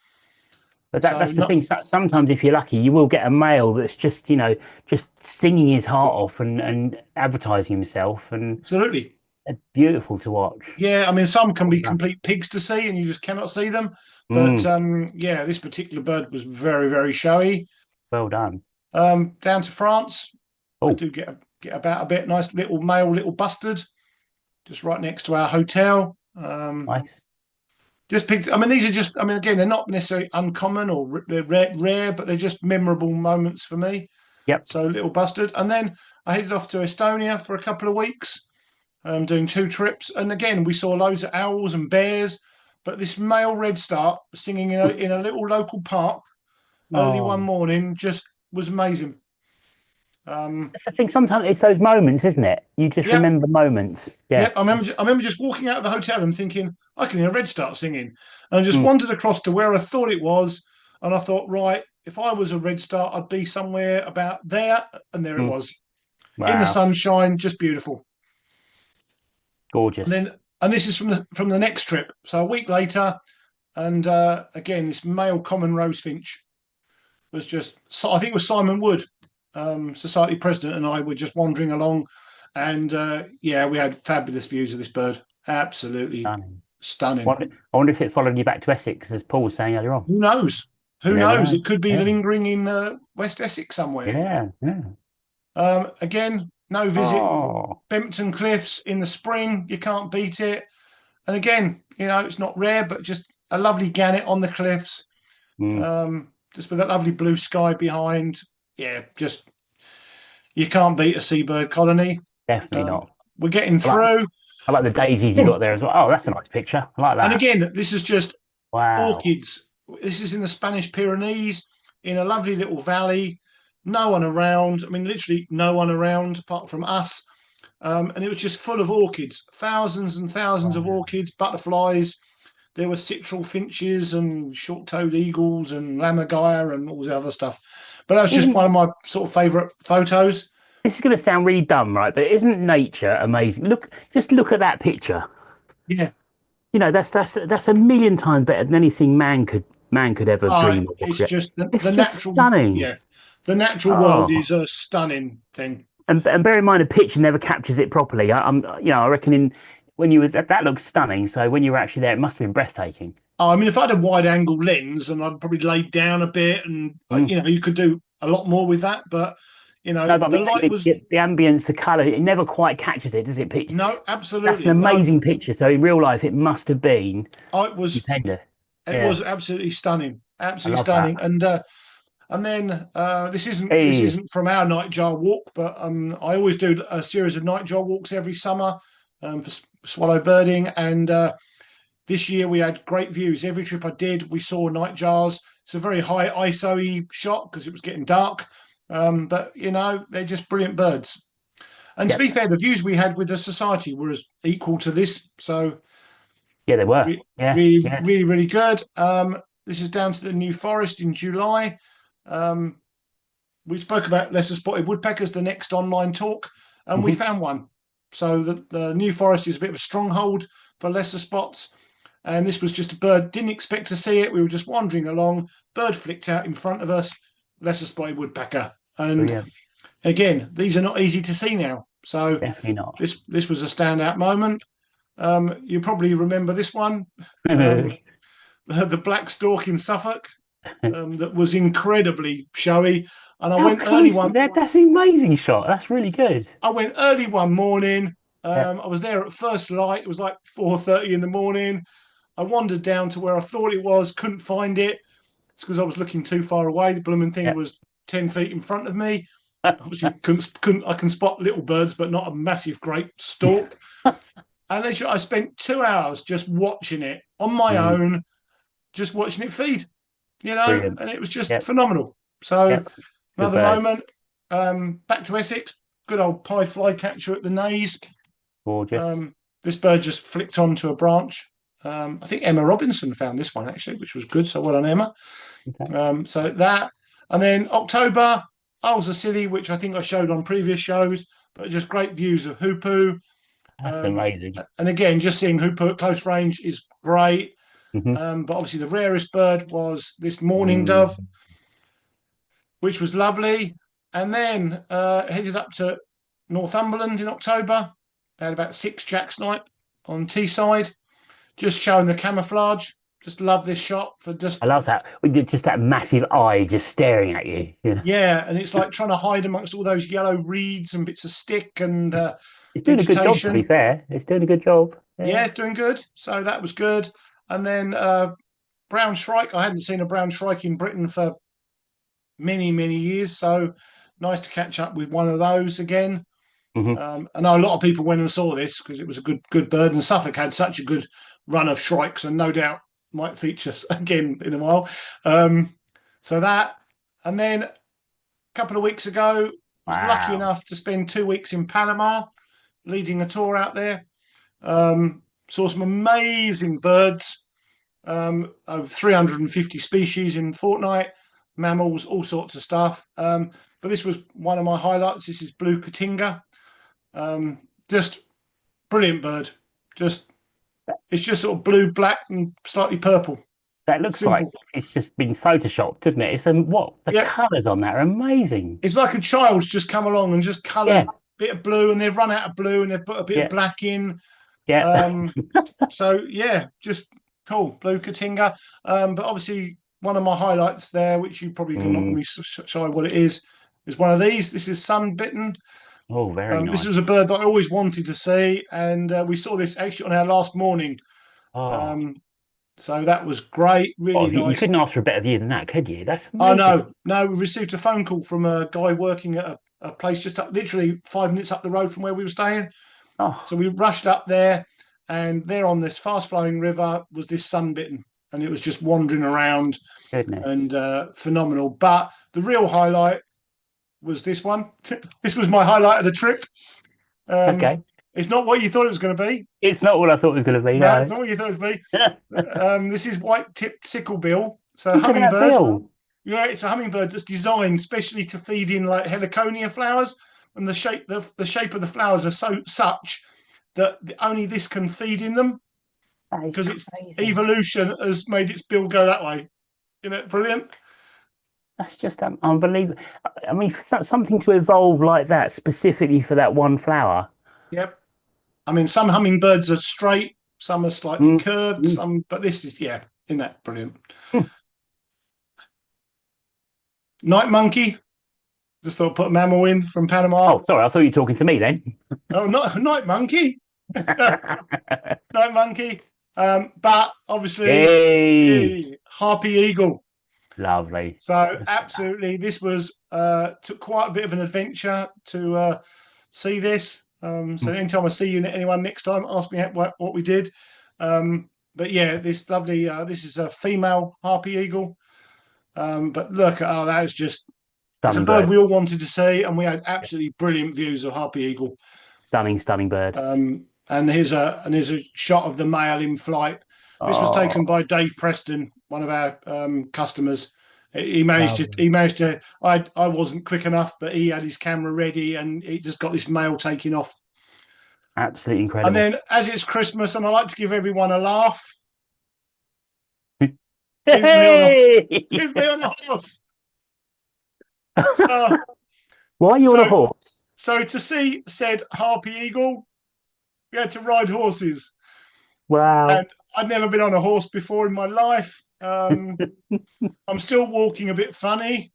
But that's the thing. Sometimes, if you're lucky, you will get a male that's just singing his heart off and advertising himself, and absolutely beautiful to watch. Yeah, I mean, some can be complete pigs to see, and you just cannot see them. But this particular bird was very, very showy. Well done. Down to France, I do get about a bit. Nice little male, little bustard, just right next to our hotel. Nice. Just picked. I mean, these are just. I mean, again, they're not necessarily uncommon or they're rare, but they're just memorable moments for me. Yep. So little bustard, and then I headed off to Estonia for a couple of weeks, doing 2 trips. And again, we saw loads of owls and bears, but this male redstart singing in a little local park early one morning just was amazing. That's the thing. Sometimes it's those moments, isn't it? You just remember moments. Yeah. I remember just walking out of the hotel and thinking, I can hear a redstart singing, and I just wandered across to where I thought it was, and I thought, right, if I was a redstart, I'd be somewhere about there, and there it was, in the sunshine, just beautiful, gorgeous. And this is from the next trip. So a week later, and again, this male common rosefinch was just. I think it was Simon Wood. Society president, and I were just wandering along, and we had fabulous views of this bird. Absolutely stunning. I wonder if it followed you back to Essex, as Paul was saying earlier on. Who knows? Who knows? It could be lingering in West Essex somewhere. Again, no visit. Bempton Cliffs in the spring. You can't beat it. And again, it's not rare, but just a lovely gannet on the cliffs. Just with that lovely blue sky behind. Yeah, just you can't beat a seabird colony. Definitely not. We're getting through. I like the daisies you got there as well. Oh, that's a nice picture. I like that. And again, this is just orchids. This is in the Spanish Pyrenees, in a lovely little valley. No one around. I mean, literally no one around apart from us. And it was just full of orchids. Thousands and thousands of orchids, butterflies. There were citral finches and short-toed eagles and lammergeier and all the other stuff. But that's just one of my sort of favourite photos. This is going to sound really dumb, right? But isn't nature amazing? Just look at that picture. Yeah. That's a million times better than anything man could ever dream of. It's just the natural, stunning. Yeah, the natural world is a stunning thing. And bear in mind, a picture never captures it properly. I reckon when you were that looks stunning. So when you were actually there, it must have been breathtaking. Oh, I mean, if I had a wide angle lens and I'd probably laid down a bit, and Mm. you know, you could do a lot more with that. But you No, know, but I the mean light was the ambience, the colour, it never quite catches it, does it? no, That's an absolutely no. amazing picture. So in real life, it must have been I was stupendous. it Yeah, was I absolutely love that. stunning. And then this Hey, isn't from our nightjar walk, but I always do a series of nightjar walks every summer for swallow birding, and this year we had great views. Every trip I did, we saw nightjars. It's a very high ISO shot because it was getting dark, but you know they're just brilliant birds. And to yep, be fair, the views we had with the society were as equal to this, so yeah, they were. Yeah, yeah. really good. This is down to the New Forest in July. Um, we spoke about lesser spotted woodpeckers, the next online talk, and we Hmm. found one. So the New Forest is a bit of a stronghold for lesser spots. And this was just a bird, didn't expect to see it. We were just wandering along, bird flicked out in front of us, lesser spotted woodpecker. And Brilliant. again, these are not easy to see now. So Definitely not. this was a standout moment. You probably remember this one, um, the black stork in Suffolk, that was incredibly showy. And How close? That's an amazing shot. That's really good. I went early one morning. Yeah, I was there at first light. It was like 4:30 in the morning. I wandered down to where I thought it was, couldn't find it. It's because I was looking too far away. The blooming thing yeah. was 10 feet in front of me. Obviously, couldn't I can spot little birds, but not a massive, great stork. And then I spent 2 hours just watching it on my Mm, own, just watching it feed, you know, brilliant. and it was just Yep, phenomenal. So yep. Good another bird. moment. Back to Essex. Good old pied flycatcher at the Naze. Gorgeous. This bird just flicked onto a branch. I think Emma Robinson found this one actually, which was good. So well done, Emma. Okay. So that, and then October, Owls are Silly, which I think I showed on previous shows, but just great views of Hoopoe. That's Um, amazing. and again, just seeing Hoopoe at close range is great. Hmm. But obviously, the rarest bird was this mourning dove, Mm. which was lovely. And then headed up to Northumberland in October. Had about 6 jacksnipe on Teesside, just showing the camouflage. Just love this shot for just I love that. Just that massive eye just staring at you. You know, yeah, and it's like trying to hide amongst all those yellow reeds and bits of stick and it's doing a good job. To be vegetation. fair, it's doing a good job. Yeah. Yeah, doing good. So that was good. And then brown shrike. I hadn't seen a brown shrike in Britain for many years, so nice to catch up with one of those again. Hmm. I know a lot of people went and saw this because it was a good bird, and Suffolk had such a good run of shrikes, and no doubt might feature again in a while. So that, and then a couple of weeks ago, was lucky Wow. enough to spend 2 weeks in Palomar, leading a tour out there. Saw some amazing birds, over 350 species in fortnight, mammals, all sorts of stuff. But this was one of my highlights. This is blue Cotinga. Just brilliant bird. Just it's just sort of blue, black, and slightly purple. That looks like Simple. it's just been photoshopped, doesn't it? It's what the Yeah, colours on that are amazing. it's like a child's just come along and just coloured Yeah, a bit of blue, and they've run out of blue, and they've put a bit of yeah, black in. yeah. Um, so yeah, just cool, blue Cotinga. But obviously, one of my highlights there, which you probably not going to Mm. be shy what it is one of these. This is sunbitten. Oh, very This nice. was a bird that I always wanted to see, and we saw this actually on our last morning. Oh, Um, so that was great, well, really you nice. couldn't ask for a better view than that, could you? That's Oh amazing. no, we received a phone call from a guy working at a place just up, literally 5 minutes up the road from where we were staying. Oh, So we rushed up there, and there on this fast flowing river was this sunbitten, and it was just wandering around and goodness. phenomenal. But the real highlight was this one. This was my highlight of the trip. Um, Okay. it's not what you thought it was going to be. It's not what I thought it was going to be, No, it's no. not what you thought it would be. This is white-tipped sicklebill, so a Look at that hummingbird. bill. Yeah, it's a hummingbird that's designed specially to feed in like heliconia flowers, and the shape of the flowers are such that only this can feed in them That is because its crazy. evolution has made its bill go that way. You know, brilliant. That's just unbelievable. I mean, something to evolve like that specifically for that one flower. Yep. I mean, some hummingbirds are straight, some are slightly Mm, curved, mm. but this is, yeah, isn't that brilliant? Hmm. Night monkey, just thought put a mammal in from Panama. Oh, sorry, I thought you were talking to me then. Oh, not night monkey, night monkey. But obviously, Yay! harpy eagle. Lovely. So absolutely, this was took quite a bit of an adventure to see this. So anytime I see anyone next time, ask me what we did. But yeah, this lovely. This is a female harpy eagle. But look, oh, that is just. It's a Stunning bird bird. we all wanted to see, and we had absolutely brilliant views of harpy eagle. Stunning, stunning bird. And here's a shot of the male in flight. This was taken Oh, by Dave Preston, one of our customers. He managed to. Lovely. He managed to. I wasn't quick enough, but he had his camera ready, and he just got this male taking off. absolutely And incredible. then, as it's Christmas, and I like to give everyone a laugh, here's me on a Hey! here's me on a horse. Uh, Why are you on a so horse? so to see said harpy eagle, we had to ride horses, Wow. and I'd never been on a horse before in my life. I'm still walking a bit funny.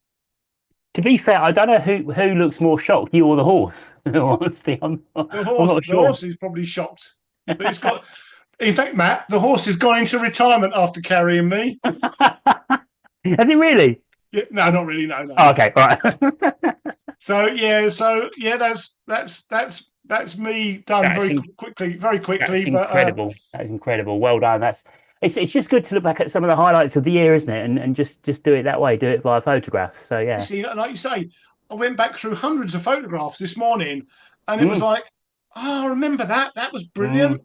To be fair, I don't know who looks more shocked, you or the horse. Honestly, I'm not The sure. horse is probably shocked that it's got. In fact, Matt, the horse has gone into retirement after carrying me. Has it really? Yeah, no, not really. No, no. Oh, okay, all right. So yeah, that's me done That's very That's quickly. But incredible. That is incredible. Well done. That's it's just good to look back at some of the highlights of the year, isn't it? And just do it that way. Do it via photographs. So you yeah. see, like you say, I went back through hundreds of photographs this morning, and it was Mm, like, oh, I remember that. That was mm, brilliant,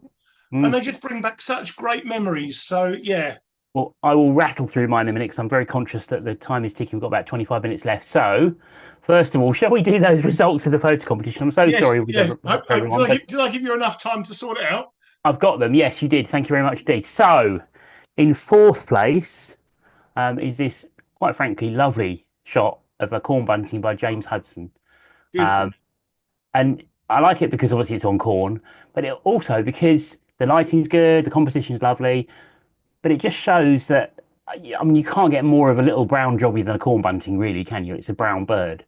and mm. they just bring back such great memories. So yeah, Well, I will rattle through mine in a minute because I'm very conscious that the time is ticking. We've got about 25 minutes left. So, first of all, shall we do those results of the photo competition? I'm so yes, sorry with yeah. everyone, but Did I give you enough time to sort it out? I've got them. Yes, you did. Thank you very much indeed. So, in fourth place is this, quite frankly, lovely shot of a corn bunting by James Hudson. Beautiful. Um, and I like it because obviously it's on corn, but it also because the lighting's good, the composition's lovely, but it just shows that I mean you can't get more of a little brown jobby than a corn bunting, really, can you? It's a brown bird,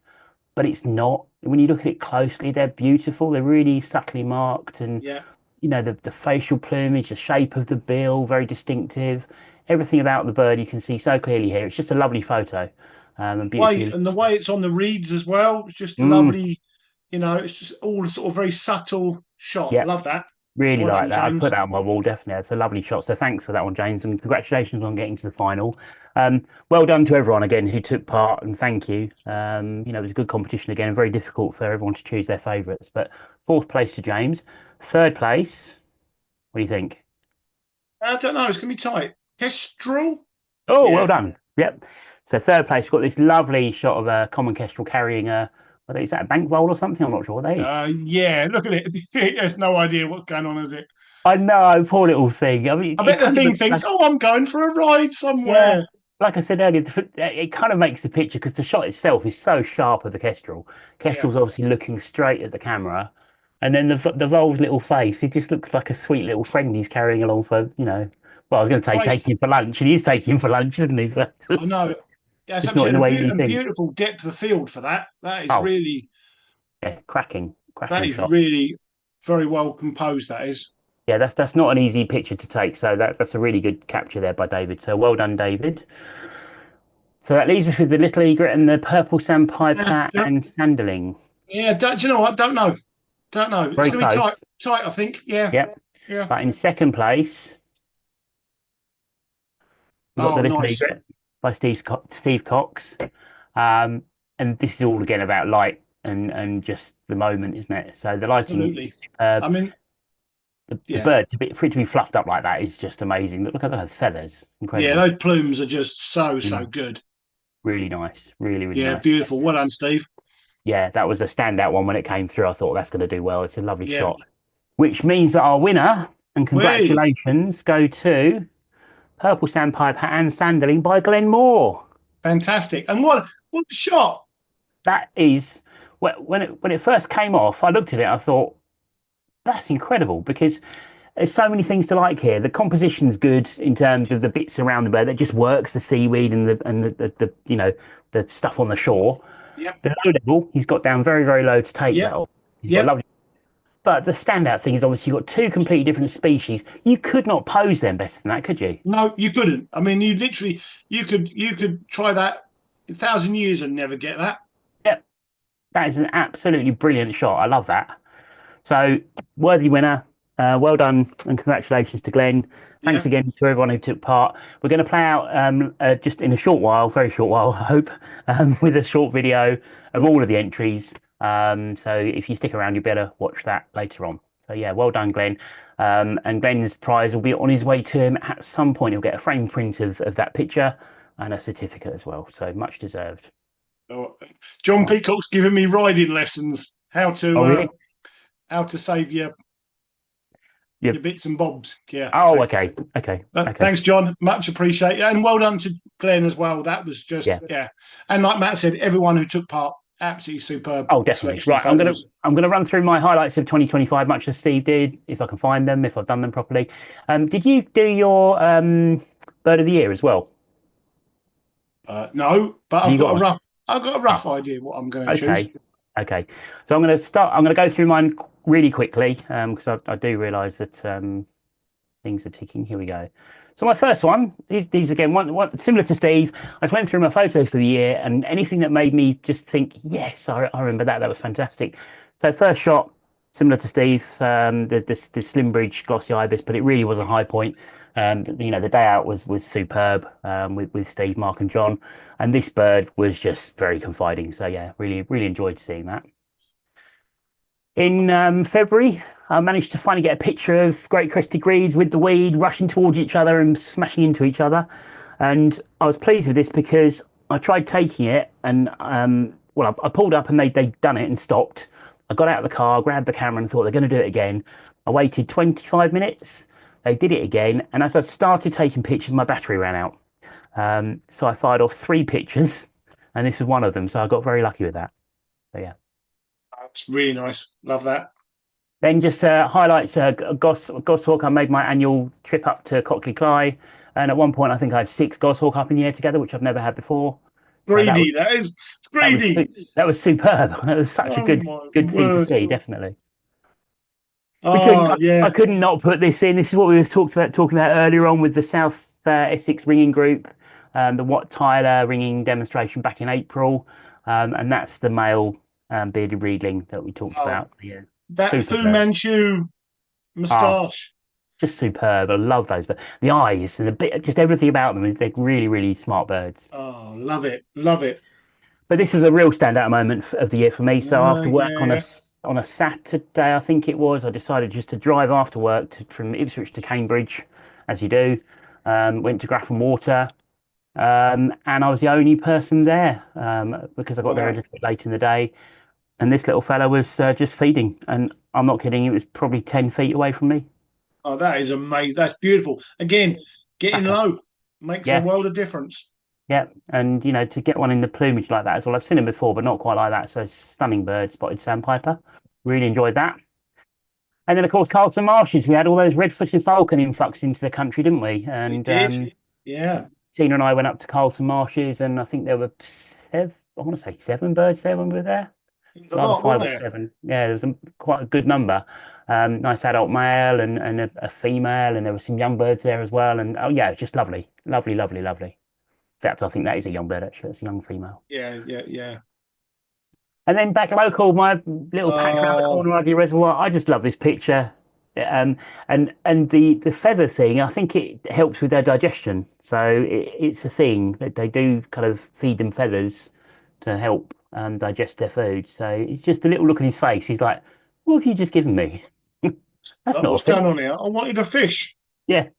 but it's not. When you look at it closely, they're beautiful. They're really subtly marked, and Yeah. the facial plumage, the shape of the bill, very distinctive. Everything about the bird you can see so clearly here. It's just a lovely photo, and beautifully. The way it's on the reeds as well, it's just Mm, lovely. It's just all sort of very subtle shot. yeah, Love that. really Well like done, that. I'd put James. that on my wall, definitely. It's a lovely shot. So thanks for that one, James, and congratulations on getting to the final. Well done to everyone again who took part, and thank you. It was a good competition again, very difficult for everyone to choose their favourites. But fourth place to James, third place. What do you think? I don't know. It's gonna be tight. Kestrel. Oh, well Yeah. done. Yep. So third place, we've got this lovely shot of a common kestrel carrying is that a bank roll or something? I'm not sure what that is. Yeah. Look at it. It has no idea what's going on with it. I know, poor little thing. I mean, I it bet the kind of thing looks thinks, like, "Oh, I'm going for a ride yeah, somewhere." like I said earlier, it kind of makes the picture because the shot itself is so sharp of the kestrel. Yeah. Kestrel's obviously looking straight at the camera, and then the vole's little face, it just looks like a sweet little friend he's carrying along for. Well, I was going to say Great. taking him for lunch, and he is taking him for lunch, isn't he? But I know. Yeah, it's just not in absolutely the way you and think. beautiful depth of field for that. Oh, yeah, That cracking is shot. really very well composed. That is. Yeah, that's not an easy picture to take. So that's a really good capture there by David. So well done, David. So that leaves us with the little egret and the purple Yeah. sandpiper and sanderling. Yeah. Do you know what? Don't know. Don't know. It's Very gonna be tight. close. Tight. I think. Yeah. Yep. Yeah. But in second place, we've got Oh, the little nice. egret by Steve Cox. Um, and this is all again about light and just the moment, isn't it? So the lighting Absolutely. is superb. I mean, The yeah. bird for it to be fluffed up like that is just amazing. Look at those feathers, Yeah. incredible. Those plumes are just so Mm, good. really nice, really Yeah. nice. Beautiful. Well done, Steve. Yeah, that was a standout one when it came through. I thought that's going to do well. It's a lovely Yeah. shot, which means that our winner and Way. congratulations go to Purple Sandpiper and Sanderling by Glenn Moore. Fantastic. And what a shot. That is when it first came off. I looked at it. I thought that's incredible because there's so many things to like here. The composition's good in terms of the bits around the bird that just works, the seaweed and the you know the stuff on the shore. Yep, The low level, he's got down very, very low to take yep, that. He's got yep. lovely. But the standout thing is obviously you've got two completely different species. You could not pose them better than that, could you? No, you couldn't. I mean, you literally, you could try that 1,000 years and never get that. Yep. That is an absolutely brilliant shot. I love that. So, worthy winner. Well done and congratulations to Glenn. Thanks Yeah. again to everyone who took part. We're going to play out just in a short while, very short while, I hope, with a short video of all of the entries. So, if you stick around, you better watch that later on. So, yeah, well done, Glenn. And Glenn's prize will be on his way to him at some point. He'll get a frame print of that picture and a certificate as well. So, much deserved. Oh, John Peacock's giving me riding lessons. Oh, really? How to save Yep. your bits and bobs. Yeah. Oh, okay. Okay. Okay. Thanks, John. Much appreciated. And well done to Glenn as well. That was just, Yeah. yeah. And like Matt said, everyone who took part, absolutely superb. Oh, definitely. selection of Right. photos. I'm gonna run through my highlights of 2025, much as Steve did, if I can find them, if I've done them properly. Did you do your bird of the year as well? No, but You got one? I've got a rough idea what I'm going to choose. Okay. Okay. So I'm gonna start. I'm gonna go through mine really quickly because I do realise that things are ticking. Here we go. So my first one, these again, one similar to Steve. I just went through my photos for the year, and anything that made me just think, yes, I remember that. That was fantastic. So first shot, similar to Steve, the Slimbridge glossy ibis, but it really was a high point. The day out was superb with Steve, Mark, and John, and this bird was just very confiding. So yeah, really enjoyed seeing that. In February, I managed to finally get a picture of great crested greaves with the weed rushing towards each other and smashing into each other. And I was pleased with this because I tried taking it and, I pulled up and they'd done it and stopped. I got out of the car, grabbed the camera and thought they're going to do it again. I waited 25 minutes. They did it again. And as I started taking pictures, my battery ran out. So I fired off 3 pictures and this was one of them. So I got very lucky with that. So yeah. It's really nice. Love that. Then just highlights Goshawk. I made my annual trip up to Cockley Cly, and at one point I think I had 6 goshawk up in the air together, which I've never had before. Greedy, that is greedy. That was superb. That was such a Oh good my thing to word. see. Definitely. Oh, yeah. I couldn't not put this in. This is what we was talking about earlier on with the South Essex ringing group, the Wat Tyler ringing demonstration back in April, and that's the male bearded reedling that we talked Oh, about. Yeah. That Fu Superb. Manchu moustache. Just superb. I love those. But the eyes and the bit, just everything about them, they're really smart birds. Oh, love it. Love it. But this was a real standout moment of the year for me. So after work on Yeah. a Saturday, I think it was, I decided just to drive after work from Ipswich to Cambridge, as you do. Went to Grafton Water, and I was the only person there because I got there a Wow. little bit late in the day. And this little fella was just feeding, and I'm not kidding. It was probably 10 feet away from me. Oh, that is amazing. That's beautiful. Again, getting Cracker. low makes a Yeah. world of difference. Yeah, and to get one in the plumage like that as well. I've seen him before, but not quite like that. So stunning bird, spotted sandpiper. Really enjoyed that. And then of course Carlton Marshes. We had all those red-footed falcon influx into the country, didn't we? We And did. Yeah. Tina and I went up to Carlton Marshes, and I think there were I want to say 7 birds there when we were there. There's a Either lot, 5 wasn't or there? 7. Yeah, there was quite a good number. Nice adult male and a female, and there were some young birds there as well. And oh yeah, it's just lovely. In fact, I think that is a young bird actually. It's a young female. Yeah. And then back local, my little patch around the Oh, corner of the reservoir. I just love this picture. And the feather thing, I think it helps with their digestion. So it's a thing that they do kind of feed them feathers to help digest their food. So it's just a little look on his face. He's like, "What have you just given me?" That's not a what's going fish. on here? I wanted a fish. Yeah.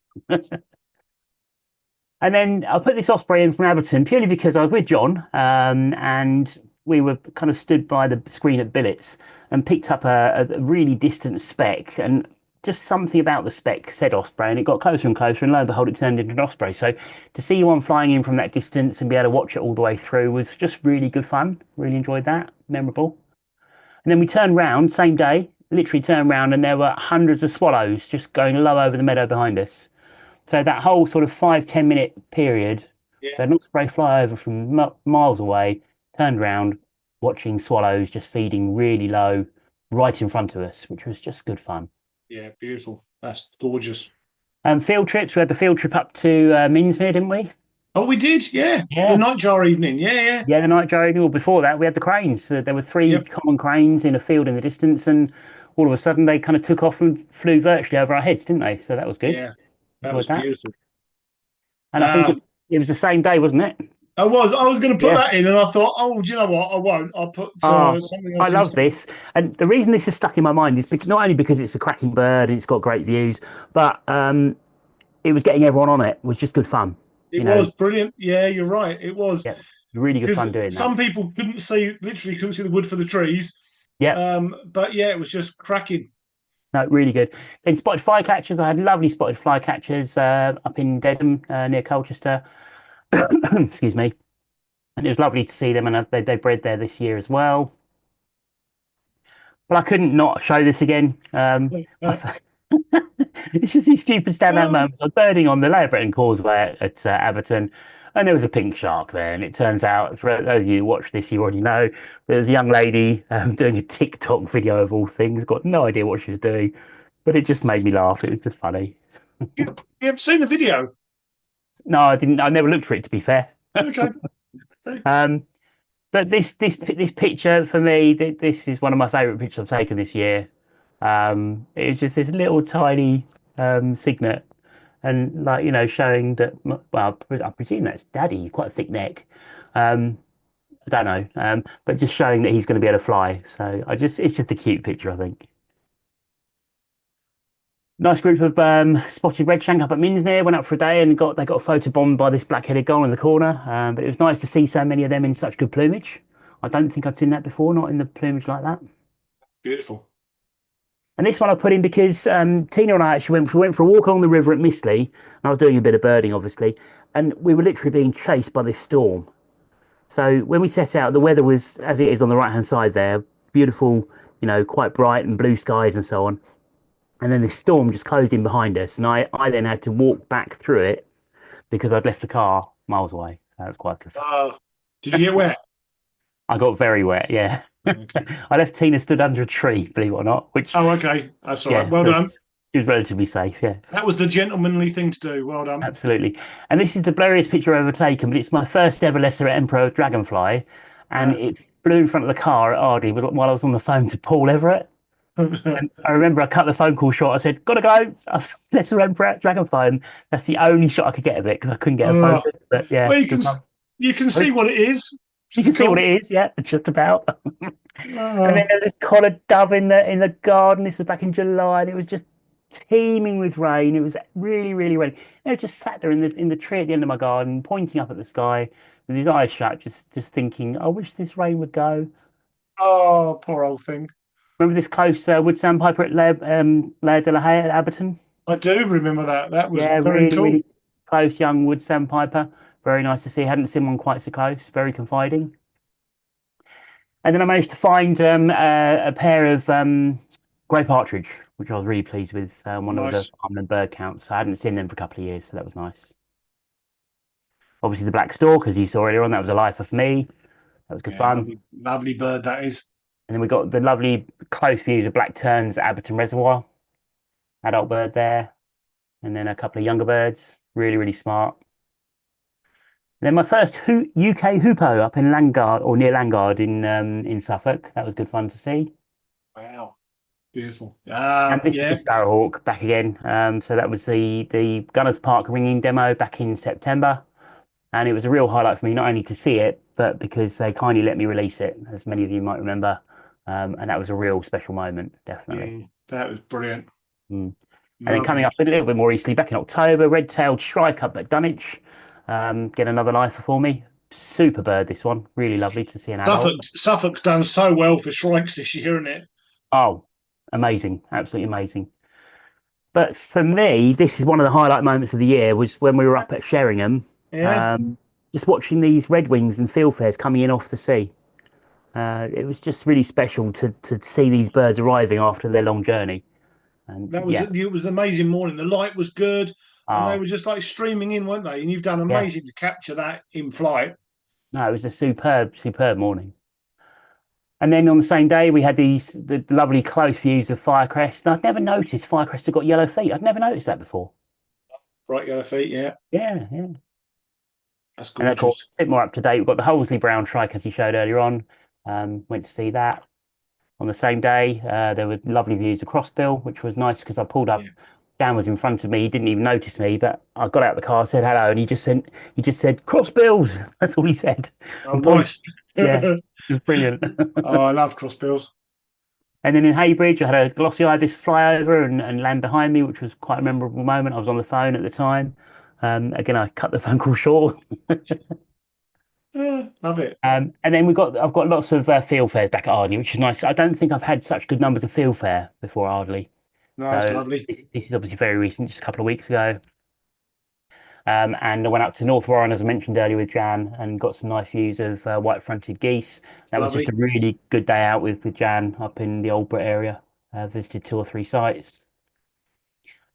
And then I put this osprey in from Abberton purely because I was with John, and we were kind of stood by the screen at Billets and picked up a really distant speck, and just something about the speck said osprey, and it got closer and closer, and lo and behold, it turned into an osprey. So to see one flying in from that distance and be able to watch it all the way through was just really good fun. Really enjoyed that, memorable. And then we turned round same day, literally turned around and there were hundreds of swallows just going low over the meadow behind us. So that whole sort of 5, 10 minute period, Yeah. they had an osprey fly over from miles away, turned around, watching swallows just feeding really low right in front of us, which was just good fun. Yeah, beautiful. That's gorgeous. Field trips, we had the field trip up to Minsmere, didn't we? Oh, we did, yeah. The Yeah. nightjar evening. Yeah, yeah. Yeah, the night journey. Well, before that, we had the cranes. There were three Yep. common cranes in a field in the distance, and all of a sudden they kind of took off and flew virtually over our heads, didn't they? So that was good. Yeah. That Enjoyed was that. beautiful. And I think it was the same day, wasn't it? I was going to put Yeah. that in, and I thought, oh, do you know what? I won't. I'll put Oh, something I else love instead. this. And the reason this is stuck in my mind is because not only because it's a cracking bird and it's got great views, but it was getting everyone on it was just good fun. It was brilliant. Yeah, you're right. It was. Yeah, really good Because fun doing that. some people literally couldn't see the wood for the trees. Yeah, But yeah, it was just cracking. no, really good. In spotted flycatchers, I had lovely spotted flycatchers up in Dedham near Colchester. Excuse me. And it was lovely to see them, and they bred there this year as well. But I couldn't not show this again. It's just these stupid standout moments. I was birding on the Lower Breton Causeway at Abberton, and there was a pink shark there. And it turns out, for those of you who watch this, you already know, there was a young lady doing a TikTok video of all things. Got no idea what she was doing, but it just made me laugh. It was just funny. You haven't seen the video? No, I didn't. I never looked for it, to be fair. Okay. But this picture for me, this is one of my favourite pictures I've taken this year. It's just this little tiny cygnet, and showing that. Well, I presume that's Daddy. Quite a thick neck. I don't know, but just showing that he's going to be able to fly. So it's just a cute picture, I think. Nice group of spotted redshank up at Minsmere. Went up for a day and they got photobombed by this black-headed gull in the corner. But it was nice to see so many of them in such good plumage. I don't think I'd seen that before, not in the plumage like that. Beautiful. And this one I put in because Tina and I actually went for a walk along the river at Mistley, and I was doing a bit of birding, obviously, and we were literally being chased by this storm. So when we set out, the weather was as it is on the right-hand side there, beautiful, quite bright and blue skies and so on. And then this storm just closed in behind us, and I then had to walk back through it because I'd left the car miles away. That was quite good. Did you get wet? I got very wet, yeah. Okay. I left Tina stood under a tree, believe it or not. Which Okay. That's all right. Well done. She was relatively safe, yeah. That was the gentlemanly thing to do. Well done. Absolutely. And this is the blurriest picture I've ever taken, but it's my first ever Lesser Emperor dragonfly, and it flew in front of the car at Ardee while I was on the phone to Paul Everett. And I remember I cut the phone call short. I said, "Gotta go." Lesser Emperor dragonfly, and that's the only shot I could get of it because I couldn't get a photo. But yeah, well, you can see what it is. You can see what it is, yeah, just about. And then there's this collared dove in the garden. This was back in July, and it was just teeming with rain. It was really, really rainy. Just sat there in the tree at the end of my garden, pointing up at the sky with his eyes shut, just thinking, "I wish this rain would go." Oh, poor old thing. Remember this close wood sandpiper at Laird de la Haye at Abberton? I do remember that. That was very really, cool. really close young wood sandpiper. Very nice to see. Hadn't seen one quite so close. Very confiding. And then I managed to find a pair of grey partridge, which I was really pleased with. One of the farmland bird counts. I hadn't seen them for a couple of years, so that was nice. Obviously, the black stork, as you saw earlier on, that was a lifer for me. That was good fun. Lovely bird that is. And then we got the lovely close views of black terns at Abberton Reservoir. Adult bird there. And then a couple of younger birds. Really, really smart. And then my first UK hoopoe up in Langard, or near Langard in Suffolk. That was good fun to see. Wow. Beautiful. And this is the sparrowhawk back again. So that was the Gunners Park ringing demo back in September. And it was a real highlight for me, not only to see it, but because they kindly let me release it, as many of you might remember. And that was a real special moment, definitely. That was brilliant. And then coming up a little bit more easily, back in October, red-tailed shrike up at Dunwich. Get another lifer for me. Super bird, this one. Really lovely to see an adult. Suffolk's done so well for shrikes this year, isn't it? Oh, amazing. Absolutely amazing. But for me, this is one of the highlight moments of the year was when we were up at Sheringham. Yeah. Just watching these redwings and fieldfares coming in off the sea. It was just really special to see these birds arriving after their long journey. And That was yeah, it was an amazing morning. The light was good, and they oh were just like streaming in, weren't they? And you've done yeah, amazing to capture that in flight. no, it was a superb, superb morning. And then on the same day, we had the lovely close views of Firecrest. And I'd never noticed Firecrest had got yellow feet. I'd never noticed that before. Bright yellow feet, yeah, Yeah, yeah. that's And of course, gorgeous. a bit more up to date. We've got the Hollesley Brown Shrike, as you showed earlier on. Went to see that on the same day. There were lovely views of Crossbill, which was nice because I pulled up. Yeah. Dan was in front of me. He didn't even notice me, but I got out of the car, said hello, and he just said Crossbills. That's all he said. Oh, And pointed. nice. Yeah, it was brilliant. Oh, I love crossbills. And then in Haybridge, I had a glossy ibis fly over and land behind me, which was quite a memorable moment. I was on the phone at the time. Again, I cut the phone call short. Yeah, love it. And then I've got lots of field fairs back at Ardley, which is nice. I don't think I've had such good numbers of field fair before Ardley. No, it's So lovely. this is obviously very recent, just a couple of weeks ago. And I went up to North Warren, as I mentioned earlier, with Jan, and got some nice views of white-fronted geese. That was just Lovely. a really good day out with Jan up in the Old Brit area. Visited 2 or 3 sites.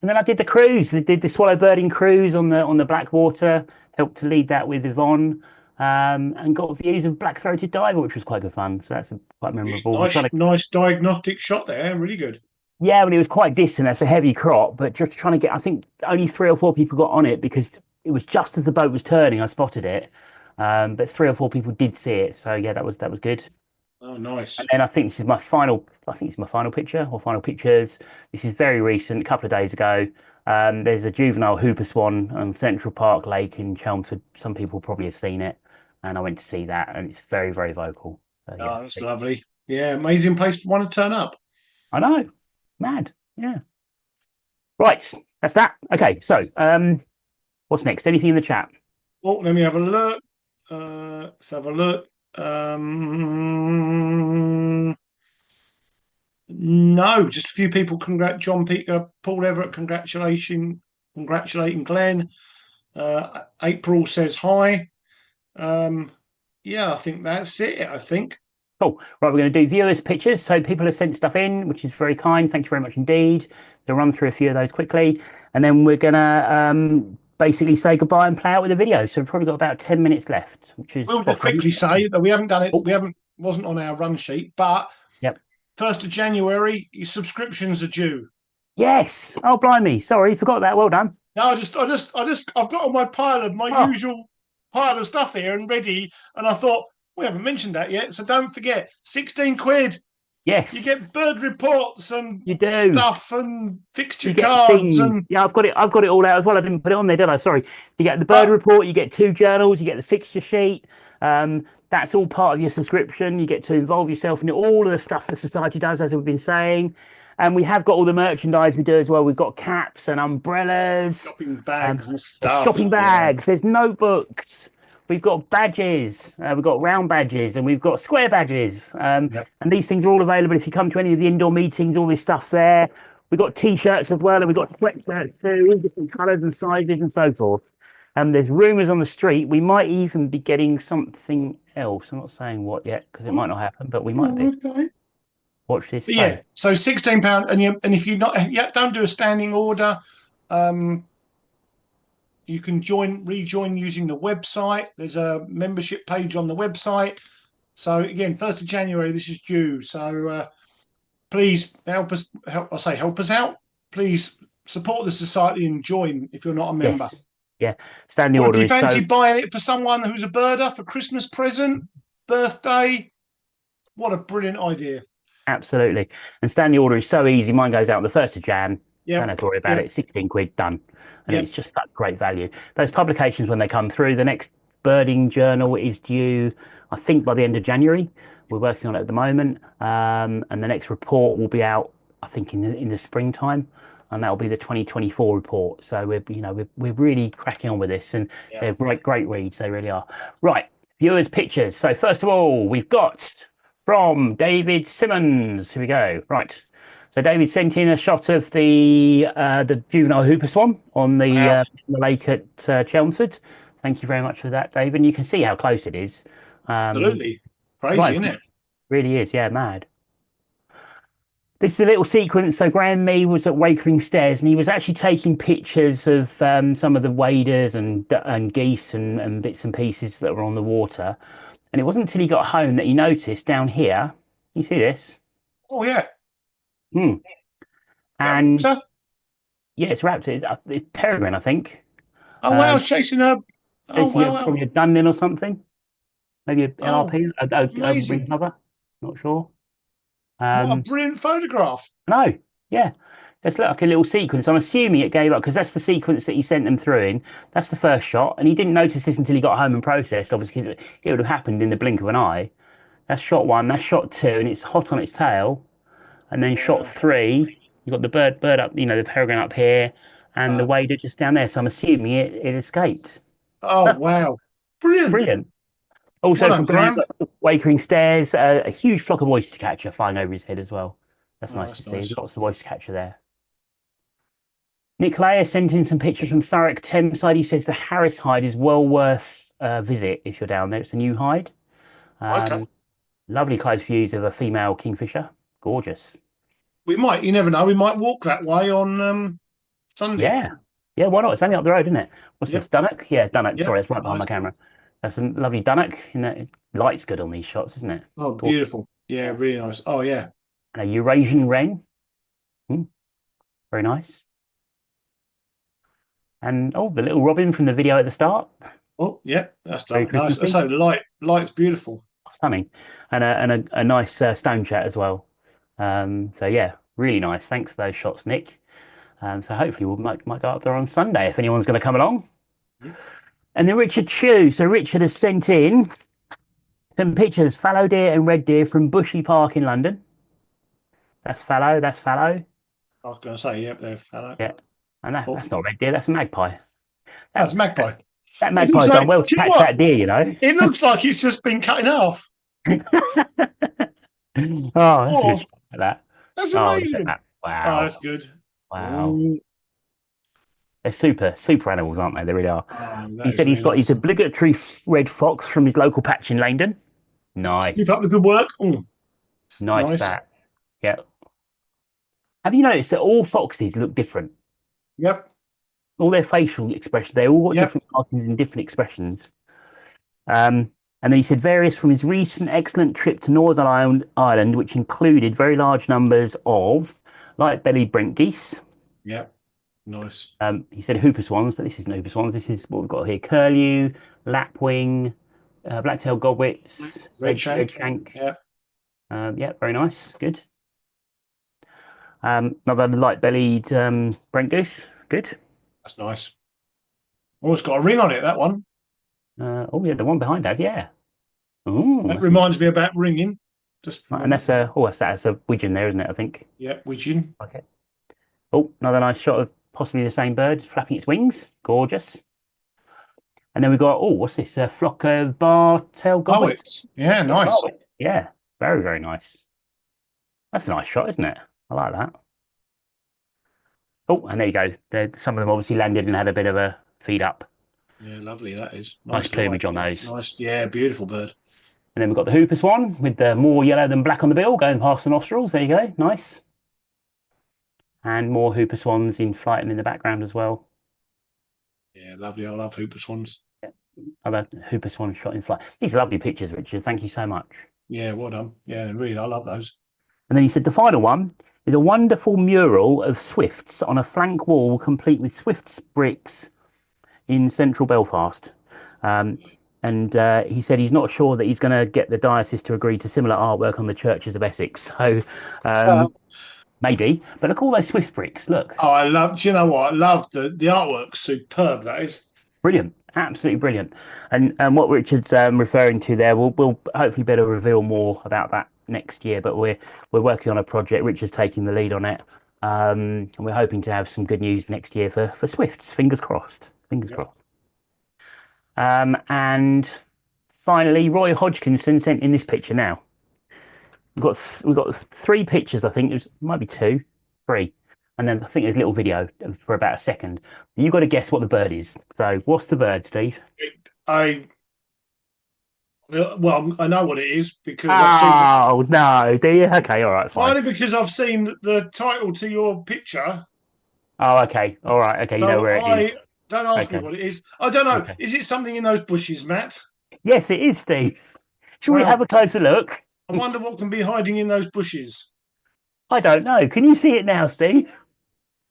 And then I did the cruise. I did the swallow birding cruise on the Blackwater. Helped to lead that with Yvonne, and got views of black-throated diver, which was quite good fun. So that's quite memorable. We're trying Nice, to, nice diagnostic shot there. Really good. yeah, but it was quite distant. That's a heavy crop, but just trying to get. I think only 3 or 4 people got on it because it was just as the boat was turning. I spotted it, but 3 or 4 people did see it. So yeah, that was good. Oh, And nice. then I think this is my final. I think it's my final picture or final pictures. This is very recent, a couple of days ago. There's a juvenile hooper swan on Central Park Lake in Chelmsford. Some people probably have seen it, and I went to see that, and it's very, very vocal. So yeah, Oh, that's lovely. Yeah, amazing place for one to turn up. I know, mad. Yeah. Right, that's that. Okay, so what's next? Anything in the chat? Oh, let me have a look. Let's have a look. No, just a few people. John Peter, Paul Everett, congratulating Glenn. April says hi. Yeah, I think that's it. I think. Cool. Right, we're going to do viewers' pictures. So people have sent stuff in, which is very kind. Thank you very much indeed. To run through a few of those quickly, and then we're going to basically say goodbye and play out with a video. So we've probably got about 10 minutes left, which is We'll just quickly say that we haven't done it. Oh, We haven't wasn't on our run sheet, but yep. 1st of January, your subscriptions are due. Yes. Oh, blimey. Sorry, forgot that. Well done. No, I've got on my pile of my Oh, usual pile of stuff here and ready, and I thought we haven't mentioned that yet, so don't forget, 16 quid. yes, You get bird reports and you do. stuff and fixture You get cards things. and Yeah, I've got it. I've got it all out as well. I didn't put it on there, did I? Sorry. You get the bird but report. You get 2 journals. You get the fixture sheet. That's all part of your subscription. You get to involve yourself in all of the stuff the society does, as we've been saying. And we have got all the merchandise we do as well. We've got caps and umbrellas, shopping um, bags and there's stuff. shopping Yeah. bags. There's notebooks. We've got badges. We've got round badges and we've got square badges. Yep. And these things are all available if you come to any of the indoor meetings. All this stuff's there. We've got t-shirts as well, and we've got sweatshirts too, in different colours and sizes and so forth. There's rumours on the street. We might even be getting something else. I'm not saying what yet because it might not happen, but we might be. Okay. Watch this But yeah, space. so £16, and if you not don't do a standing order, you can rejoin using the website. There's a membership page on the website. So again, 1st of January, this is due. So please help us. Help us out. Please support the society and join if you're not a member. Yes. Yeah. Standing Or if order you is so. fancy buying it for someone who's a birder for Christmas present, birthday, what a brilliant idea. Absolutely. And standing order is so easy. Mine goes out on the 1st of Jan. Yeah. Don't have to worry about it. 16 quid done. And Yep. it's just that great value. Those publications, when they come through, the next birding journal is due, I think, by the end of January. We're working on it at the moment. And the next report will be out, I think, in the springtime. And that'll be the 2024 report. So we're really cracking on with this, and Yeah. they're great reads. They really are. Right, viewers' pictures. So first of all, we've got from David Simmons. Here we go. Right. So David sent in a shot of the juvenile hooper swan on Wow. the lake at Chelmsford. Thank you very much for that, David. And you can see how close it is. Absolutely. Crazy, Right, isn't it? Really is, yeah, mad. This is a little sequence. So Graham Mee was at Wakering Stairs, and he was actually taking pictures of some of the waders and geese and bits and pieces that were on the water. And it wasn't until he got home that he noticed down here. You see this? Oh yeah, Hmm. that And raptor. yeah, it's raptor. It's peregrine, I think. Oh wow, Um, it's chasing a. Oh chasing wow, wow. probably a dunlin or something. Maybe a Oh, LRP, a ring amazing! cover. Not sure. What a Um, brilliant photograph. no, yeah. It's like a little sequence. I'm assuming it gave up because that's the sequence that he sent them through in. That's the first shot, and he didn't notice this until he got home and processed. Obviously, 'cause it would have happened in the blink of an eye. That's shot one. That's shot two, and it's hot on its tail. And then shot Yeah. three, you've got the bird up, the peregrine up here, and the Uh, wader just down there. So I'm assuming it escaped. oh wow, brilliant. Brilliant. Well Also done, from Graham, Graham. Wakering Stairs, a huge flock of oyster catcher flying over his head as well. That's Oh, nice to that's see. nice. Lots of oyster catcher there. Nick Layer sent in some pictures from Thurrock Thameside. He says the Harris hide is well worth a visit if you're down there. It's a new hide. Okay, Um, lovely close views of a female kingfisher. Gorgeous. we might. You never know. We might walk that way on Sunday. Yeah. Yeah, why not? It's only up the road, isn't it? What's this? Yep. Dunnock? Yeah, Dunnock. Yep. Sorry, it's right behind my Nice. camera. That's a lovely Dunnock. Light's good on these shots, isn't it? Oh, Gorgeous. beautiful. Yeah, really nice. Oh yeah. And a Eurasian wren. Hmm, very nice. And oh, the little robin from the video at the start. Oh yeah, that's Very nice. Christmassy. So the light's beautiful. Stunning. And a nice stone chat as well. So yeah, really nice. Thanks for those shots, Nick. So hopefully we might go up there on Sunday if anyone's going to come along. Yep. And then Richard Chew. So Richard has sent in some pictures, fallow deer and red deer from Bushy Park in London. That's fallow, that's fallow. I was going to say, yep, there. Hello. Yeah. And Oh, that's not red deer, that's a magpie. that's That, magpie. that It looks magpie's done like. well to Do you know catch what? that deer, you know. It looks like it's just been cut in half. Oh, that's a good Oh, shot at that. that's Oh, look at amazing. that. Oh, Wow. that's good. Wow. Oh, They're super animals, aren't they? They really are. that He is said he's really got his nice. obligatory red fox from his local patch in Langdon. Keep Nice. up the good work. Oh, Nice nice. that. Yeah. Have you noticed that all foxes look different? Yep. All their facial expressions, they all got Yep. different markings and different expressions. And then he said various from his recent excellent trip to Ireland, which included very large numbers of light-bellied brent geese. Yep. Nice. He said hooper swans, but this isn't hooper swans. This is what we've got here: curlew, lapwing, black-tailed godwits, Red red shank. shank. Yep. Yeah, very nice, good. Another light-bellied brent goose, good. That's nice. Oh, it's got a ring on it, that one. Oh yeah, the one behind that, yeah. Oh, That reminds me about ringing. Just right, and remember. that's a widgeon there, isn't it? I think. Yep, widgeon. Okay. Oh, another nice shot of possibly the same bird flapping its wings. Gorgeous. And then we've got, oh, what's this? A flock of bar-tailed Oh, godwits. it's yeah, Flock of nice. godwits. Yeah, very nice. That's a nice shot, isn't it? I like that. Oh, and there you go. Some of them obviously landed and had a bit of a feed up. Yeah, lovely. That is Nice light. plumage on those. Nice. Yeah, beautiful bird. And then we've got the hooper swan with the more yellow than black on the bill going past the nostrils. There you go. Nice. And more hooper swans in flight and in the background as well. Yeah, lovely. I love hooper swans. Other hooper swan shot in flight. These are lovely pictures, Richard. Thank you so much. Yeah, well done. Yeah, really, I love those. And then he said the final one is a wonderful mural of swifts on a flank wall complete with swifts bricks in central Belfast. And he said he's not sure that he's going to get the diocese to agree to similar artwork on the churches of Essex. So maybe, but look, all those Swift bricks. Look, Oh, I love. Do you know what? I love the artwork. Superb. That is. brilliant, absolutely brilliant. And what Richard's referring to there, we'll hopefully better reveal more about that next year. But we're working on a project. Richard's taking the lead on it, and we're hoping to have some good news next year for Swifts. Fingers crossed. Fingers crossed. And finally, Roy Hodgkinson sent in this picture now. We've got three pictures, I think. It might be two, three. And then I think there's a little video for about a second. You've got to guess what the bird is. So what's the bird, Steve? I Well, I know what it is because I've seen it. Oh no, do you? Okay, all right, fine. Only because I've seen the title to your picture. Oh, okay, all right, okay. You know So where it is. I don't ask me Okay, what it is. I don't know. okay. Is it something in those bushes, Matt? Yes, it is, Steve. Shall we have Wow. a closer look? I wonder what can be hiding in those bushes. I don't know. Can you see it now, Steve?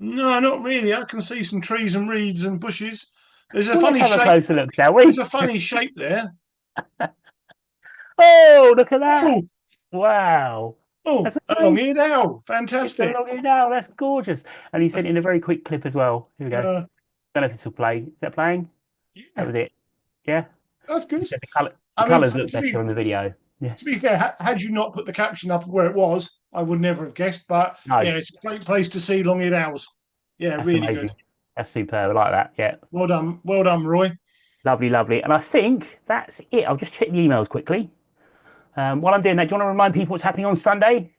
No, not really. I can see some trees and reeds and bushes. There's a Well, let's funny have a shape. closer look, shall There's we? a funny shape there. Oh, look at that! Oh, Wow, oh, that's a amazing. long-eared owl. It's a Fantastic. long now. That's gorgeous. And he sent in a very quick clip as well. Here we go. Uh, Don't know if this will play. Is that playing? That yeah, was it. Yeah. that's He good. said the I mean, colours look better on the video. Yeah. to be fair, had you not put the caption up of where it was, I would never have guessed. But No, yeah, it's a great place to see long-eared owls. Yeah, that's really good. amazing. That's superb. I like that. Yeah. Well done, Roy. Lovely, lovely. And I think that's it. I'll just check the emails quickly. While I'm doing that, do you want to remind people what's happening on Sunday,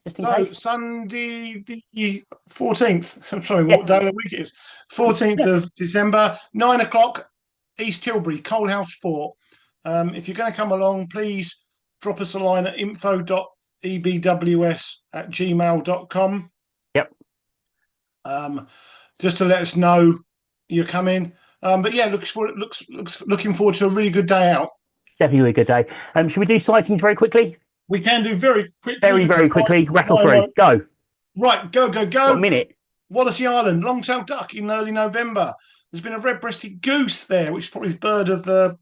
just in So case? Sunday the 14th. I'm sorry, what day of Yes. the week it is? 14th Yeah. of December, 9 o'clock, East Tilbury, Coalhouse Fort. If you're going to come along, please drop us a line at info.ebws@gmail.com. Yep. Just to let us know you're coming. But yeah, looking forward to a really good day out. Definitely a good day. Should we do sightings very quickly? We can do very quickly Very, with the very quickly. Rattle time through. on. Go. Right, go, go, Got a go. minute. Wallasey Island, long-tailed duck in early November. There's been a red-breasted goose there, which is probably the bird of the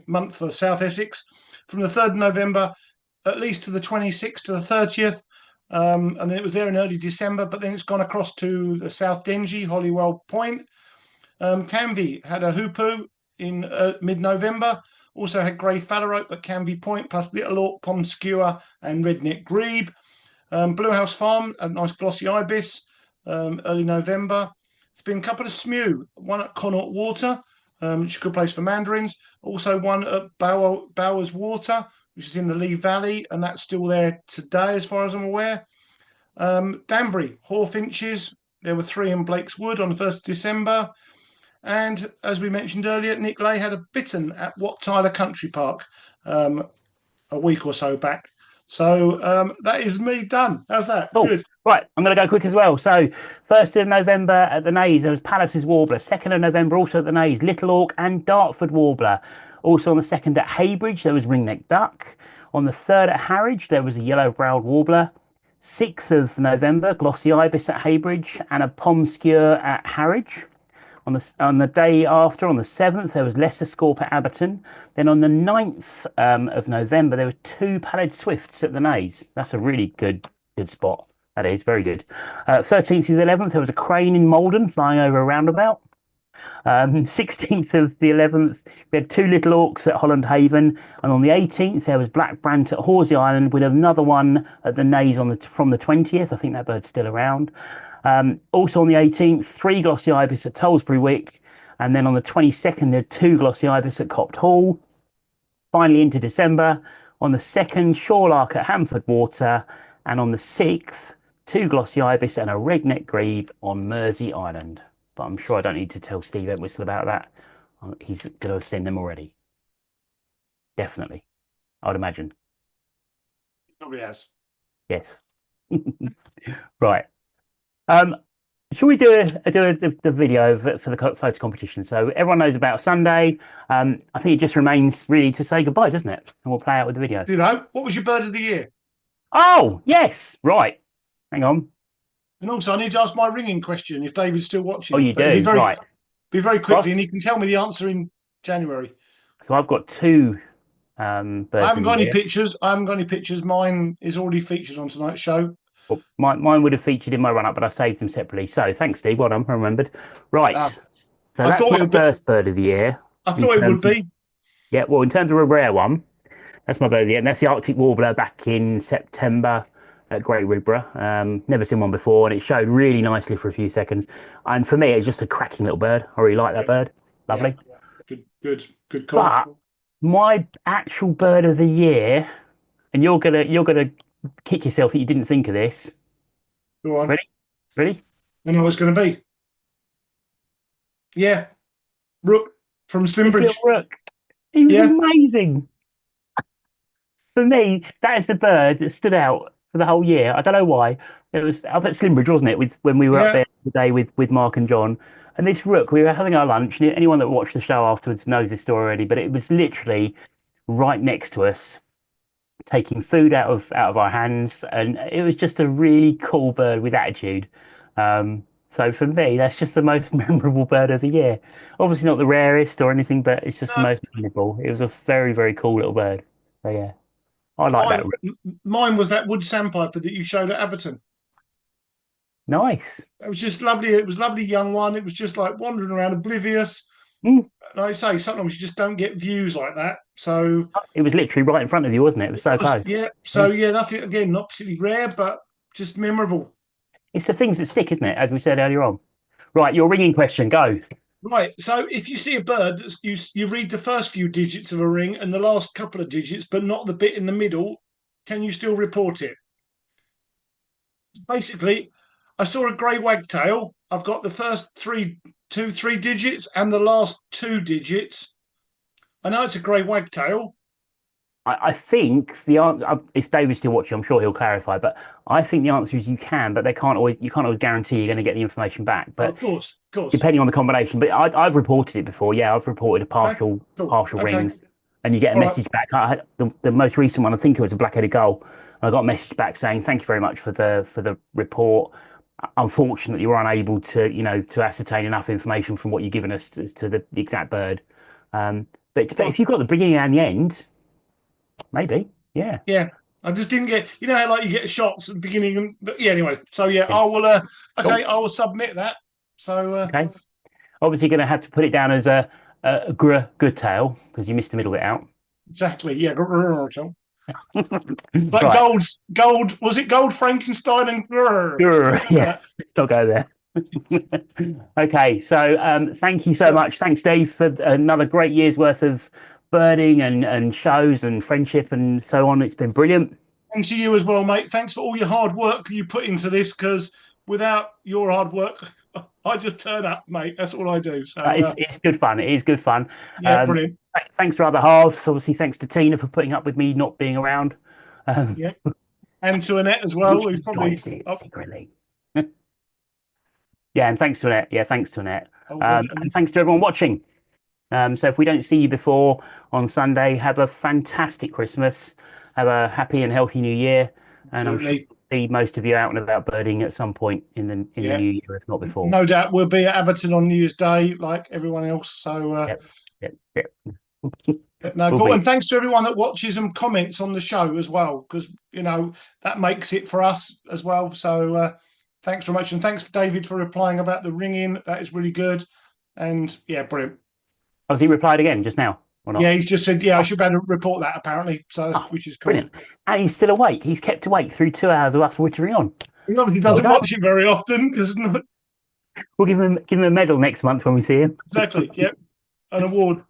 month for South Essex, from the 3rd of November at least to the 26th to the 30th. And then it was there in early December, but then it's gone across to the South Dengie, Hollywell Point. Canvey had a hoopoo in mid-November. Also had grey phalarope at Canvey Point, plus little auk, pond skewer, and redneck grebe. Blue House Farm, a nice glossy ibis, early November. There's been a couple of smew, one at Connaught Water, which is a good place for mandarins. Also one at Bowers Water, which is in the Lee Valley, and that's still there today, as far as I'm aware. Danbury, Hawfinches, there were 3 in Blake's Wood on the 1st of December. And as we mentioned earlier, Nick Lay had a bittern at Wat Tyler Country Park a week or so back. So that is me done. How's that? Oh, Good. right. I'm going to go quick as well. So, 1st of November at the Naze, there was Palace's Warbler. 2nd of November, also at the Naze, Little Auk and Dartford Warbler. Also on the 2nd at Haybridge, there was Ringneck Duck. On the 3rd at Harwich, there was a Yellow-browed Warbler. 6th of November, Glossy Ibis at Haybridge and a Pom Skewer at Harwich. On the day after, on the 7th, there was Lesser Scorp at Abberton. Then on the 9th of November, there were 2 Pallid Swifts at the Naze. That's a really good spot. That is very good. 13th to the 11th, there was a crane in Malden flying over a roundabout. 16th of the 11th, we had 2 little auks at Holland Haven. And on the 18th, there was Black Brant at Horsey Island with another one at the Naze from the 20th. I think that bird's still around. Also on the 18th, 3 glossy ibis at Tollsbury Wick, and then on the 22nd, there are 2 glossy ibis at Copt Hall. Finally, into December, on the 2nd, Shorelark at Hamford Water, and on the 6th, 2 glossy ibis and a redneck grebe on Mersey Island. But I'm sure I don't need to tell Steve Entwistle about that. He's going to have seen them already. Definitely, I would imagine. Probably has. Yes. Right. Should we do the video for the photo competition? So everyone knows about Sunday. I think it just remains really to say goodbye, doesn't it? And we'll play out with the video. You know, what was your bird of the year? Oh, yes. Right. Hang on. And also, I need to ask my ringing question if David's still watching. Oh, you But it'll do? Right. be very quickly, and he can tell me the answer in January. So I've got 2 birds I haven't of got the any year. pictures. I haven't got any pictures. Mine is already featured on tonight's show. Well, mine would have featured in my run-up, but I saved them separately. So thanks, Steve. Well done. I remembered. Right. Ah, So I that's thought it my would be. first bird of the year. I thought it would be. Yeah, well, in terms of a rare one, that's my bird of the year. And that's the Arctic Warbler back in September at Great Ribra. Never seen one before, and it showed really nicely for a few seconds. And for me, it's just a cracking little bird. I really like that bird. Lovely. Yeah. Good call. But my actual bird of the year, and you're gonna kick yourself that you didn't think of this. Go on. Ready? Ready? I know what it's going to be. Yeah, Rook from This Slimbridge. little rook. He was Yeah. amazing. For me, that is the bird that stood out for the whole year. I don't know why. It was up at Slimbridge, wasn't it? With when we were up Yeah, there today with Mark and John. And this rook, we were having our lunch. And anyone that watched the show afterwards knows this story already. But it was literally right next to us, taking food out of our hands, and it was just a really cool bird with attitude. So for me, that's just the most memorable bird of the year. Obviously not the rarest or anything, but it's just the no, most memorable. It was a very, very cool little bird. So yeah, I like that. mine was that wood sandpiper that you showed at Abberton. Nice. It was just lovely. It was a lovely young one. It was just like wandering around oblivious. Mm. Like I say, sometimes you just don't get views like that. So It was literally right in front of you, wasn't it? It was so close. yeah. Yeah. So yeah, nothing again, not particularly rare, but just memorable. It's the things that stick, isn't it? As we said earlier on. Right, your ringing question, go. Right. So if you see a bird that's you read the first few digits of a ring and the last couple of digits, but not the bit in the middle, can you still report it? Basically, I saw a grey wagtail. I've got the first three digits and the last two digits. I know it's a grey wagtail. I think the answer, if David's still watching, I'm sure he'll clarify. But I think the answer is you can, but you can't always guarantee you're going to get the information back. But Of course. depending on the combination. But I've reported it before. Yeah, I've reported a partial Cool. partial Okay. rings, and you get a All right. message back. I had the most recent one, I think it was a black-headed gull. I got a message back saying thank you very much for the report. Unfortunately, we're unable to ascertain enough information from what you've given us to the exact bird. But if you've got the beginning and the end, maybe, yeah. Yeah. I just didn't get, you know how like you get shots at the beginning, but yeah. Anyway, so yeah, Yeah. I will. Okay, I will submit that. So Okay. Obviously, going to have to put it down as a good tail because you missed the middle bit out. exactly, yeah. Like Right. gold. Was it gold Frankenstein and Yeah, don't go there. Okay, so thank you so much. Thanks, Dave, for another great year's worth of birding and shows and friendship and so on. It's been brilliant. And to you as well, mate. Thanks for all your hard work you put into this, because without your hard work, I just turn up, mate. That's all I do. So It's good fun. It is good fun. yeah, brilliant. Thanks to other halves. Obviously, thanks to Tina for putting up with me not being around. Yeah, and to Annette as well, who's probably Likes it secretly. Yeah, and thanks to Annette. Yeah, thanks to Annette. And thanks to everyone watching. So if we don't see you before on Sunday, have a fantastic Christmas. Have a happy and healthy New Year. And I'm sure absolutely. we'll see most of you out and about birding at some point in the Yeah. new year, if not before. No doubt we'll be at Abberton on New Year's Day, like everyone else. So Yep. no, Will cool. be. And thanks to everyone that watches and comments on the show as well, because that makes it for us as well. So thanks very much, and thanks for David for replying about the ringing. That is really good, and yeah, brilliant. Has he replied again just now or not? Yeah, he's just said, yeah, I should be able to report that apparently. So which is cool. Brilliant. And he's still awake. He's kept awake through 2 hours of us wittering on. He obviously doesn't Well done. watch it very often because We'll give him a medal next month when we see him. exactly, yep, an award.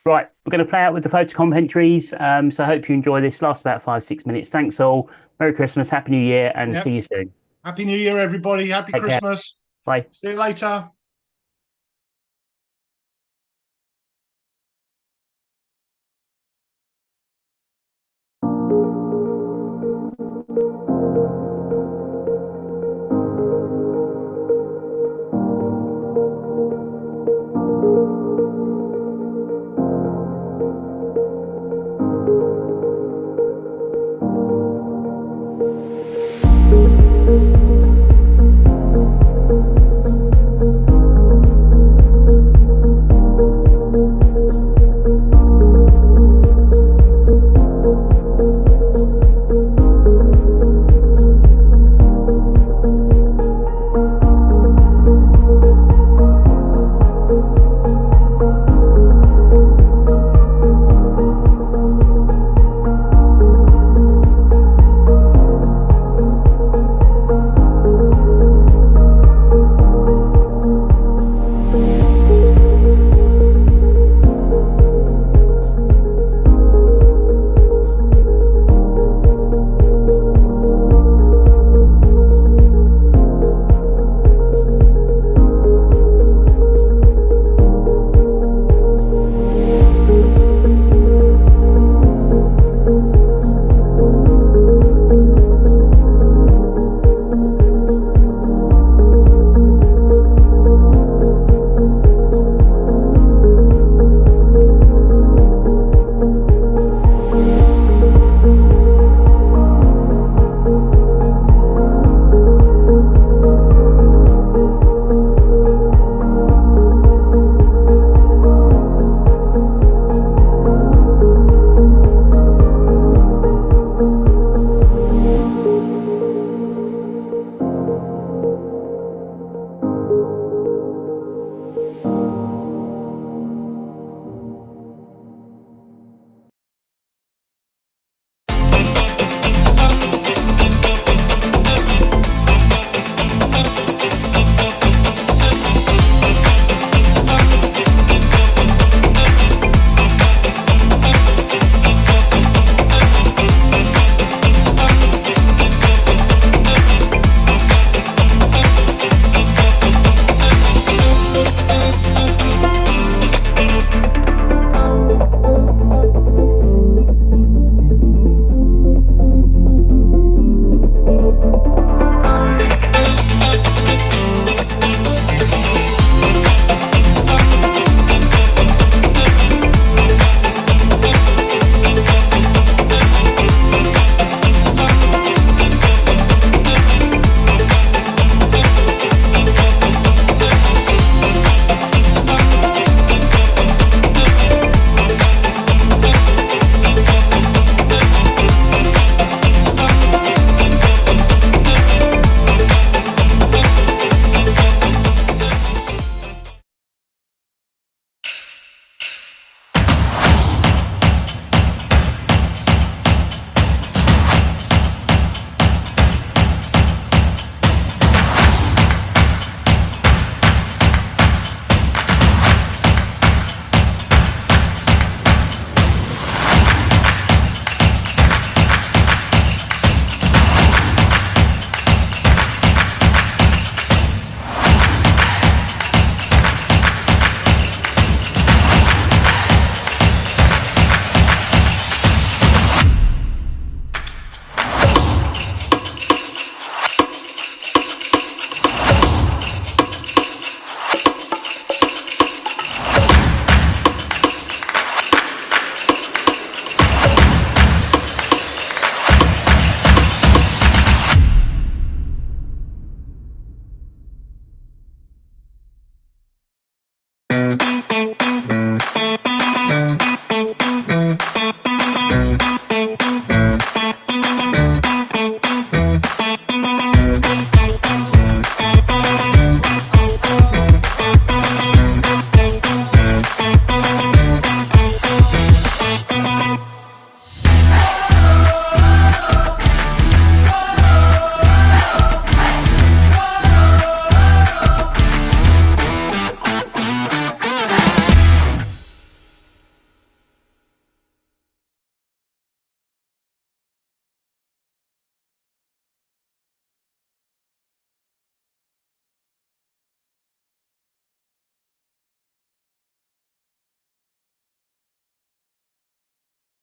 Right, we're going to play out with the photo commentaries. So I hope you enjoy this. Lasts about 5-6 minutes. Thanks all. Merry Christmas, Happy New Year, and Yep. see you soon. Happy New Year, everybody. Happy Take care. Christmas. Bye. See you later.